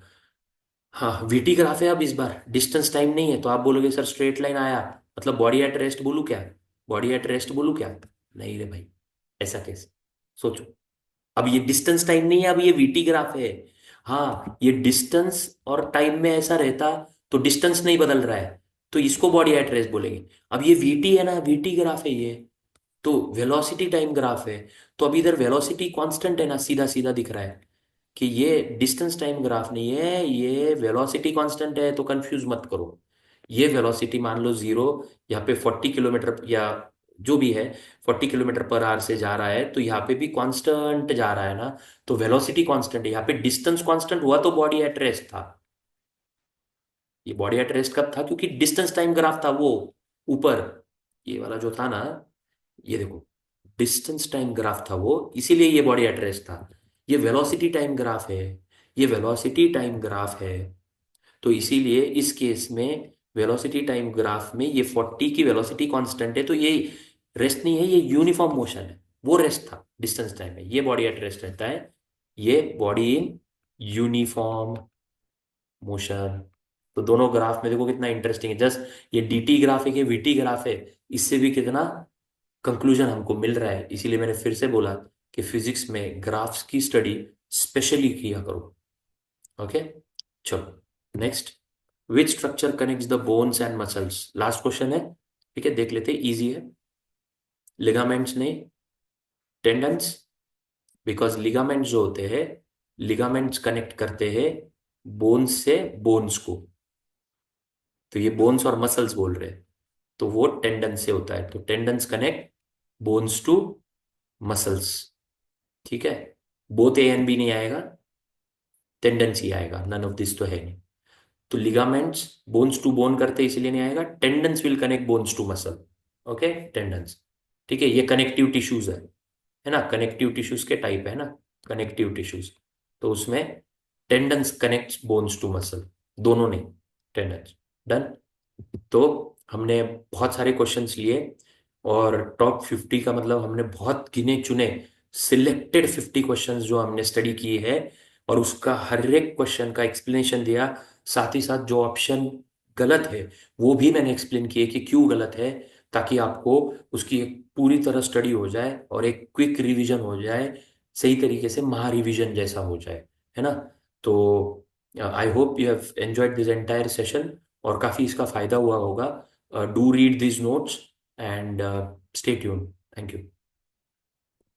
हाँ वीटी ग्राफ है अब इस बार, डिस्टेंस टाइम नहीं है। तो आप बोलोगे सर स्ट्रेट लाइन आया, मतलब बॉडी एट रेस्ट बोलूँ क्या, बॉडी एट रेस्ट बोलूँ क्या। नहीं रे भाई, ऐसा कैसे, सोचो। अब ये डिस्टेंस टाइम नहीं है, अब ये वीटी ग्राफ है। हाँ, ये डिस्टेंस और टाइम में ऐसा रहता तो डिस्टेंस नहीं बदल रहा है, तो इसको बॉडी एट रेस्ट बोलेंगे। अब ये वीटी है ना, वीटी ग्राफ है ये, तो वेलोसिटी टाइम ग्राफ है। तो अब इधर वेलोसिटी कांस्टेंट है ना, सीधा सीधा दिख रहा है कि ये डिस्टेंस टाइम ग्राफ नहीं है, ये वेलोसिटी कांस्टेंट है। तो कंफ्यूज मत करो, ये वेलोसिटी मान लो जीरो, यहाँ पे 40 किलोमीटर या जो भी है 40 किलोमीटर पर आवर से जा रहा है, तो यहाँ पे भी कांस्टेंट जा रहा है ना। तो वेलोसिटी कांस्टेंट है, यहाँ पे डिस्टेंस कांस्टेंट हुआ तो बॉडी एट रेस्ट था। ये बॉडी एट रेस्ट कब था, क्योंकि डिस्टेंस टाइम ग्राफ था वो ऊपर, ये वाला जो था ना, ये देखो, डिस्टेंस टाइम ग्राफ था वो, इसीलिए ये बॉडी एट रेस्ट था। ये वेलोसिटी टाइम ग्राफ है, ये वेलोसिटी टाइम ग्राफ है। तो इसीलिए इस केस में वेलोसिटी टाइम ग्राफ में ये 40 की वेलोसिटी कांस्टेंट है, तो ये रेस्ट नहीं है, ये यूनिफॉर्म मोशन है। वो रेस्ट था डिस्टेंस टाइम में, ये बॉडी एट रेस्ट रहता है, ये बॉडी इन यूनिफॉर्म मोशन। तो दोनों ग्राफ में देखो कितना इंटरेस्टिंग है, जस्ट ये डीटी ग्राफ है कि वीटी ग्राफ है, इससे भी कितना कंक्लूजन हमको मिल रहा है। इसीलिए मैंने फिर से बोला कि फिजिक्स में ग्राफ्स की स्टडी स्पेशली किया करो। ओके, चलो next, which structure connects the bones and muscles, last question है, ठीक है देख लेते, इजी है। लिगामेंट्स नहीं, टेंडन्स। बिकॉज लिगामेंट्स जो होते हैं, लिगामेंट्स कनेक्ट करते हैं बोन्स से बोन्स को। तो ये बोन्स और मसल्स बोल रहे हैं, तो वो टेंडन से होता है। तो tendons connect bones to muscles, ठीक है। बोथ ए एंड बी नहीं आएगा, टेंडेंस ही आएगा, नन ऑफ दिस तो है नहीं। तो लिगामेंट्स बोन्स टू बोन करते हैं इसलिए नहीं आएगा, tendons will connect bones to muscle. Okay, tendons, ठीक है। ये कनेक्टिव टिश्यूज है ना, कनेक्टिव टिश्यूज के टाइप है ना, कनेक्टिव टिश्यूज। तो उसमें tendons connects bones to muscle, दोनों नहीं, टेंडेंस। डन। तो हमने बहुत सारे क्वेश्चंस लिए, और टॉप 50 का मतलब हमने बहुत गिने चुने सिलेक्टेड 50 क्वेश्चंस जो हमने स्टडी किए हैं, और उसका हर एक क्वेश्चन का एक्सप्लेनेशन दिया। साथ ही साथ जो ऑप्शन गलत है वो भी मैंने एक्सप्लेन किए कि क्यों गलत है, ताकि आपको उसकी एक पूरी तरह स्टडी हो जाए और एक क्विक रिवीजन हो जाए, सही तरीके से महा रिवीजन जैसा हो जाए, है ना। तो आई hope you have enjoyed this entire session, और काफ़ी इसका फायदा हुआ होगा। Do read this notes and stay tune. Thank you.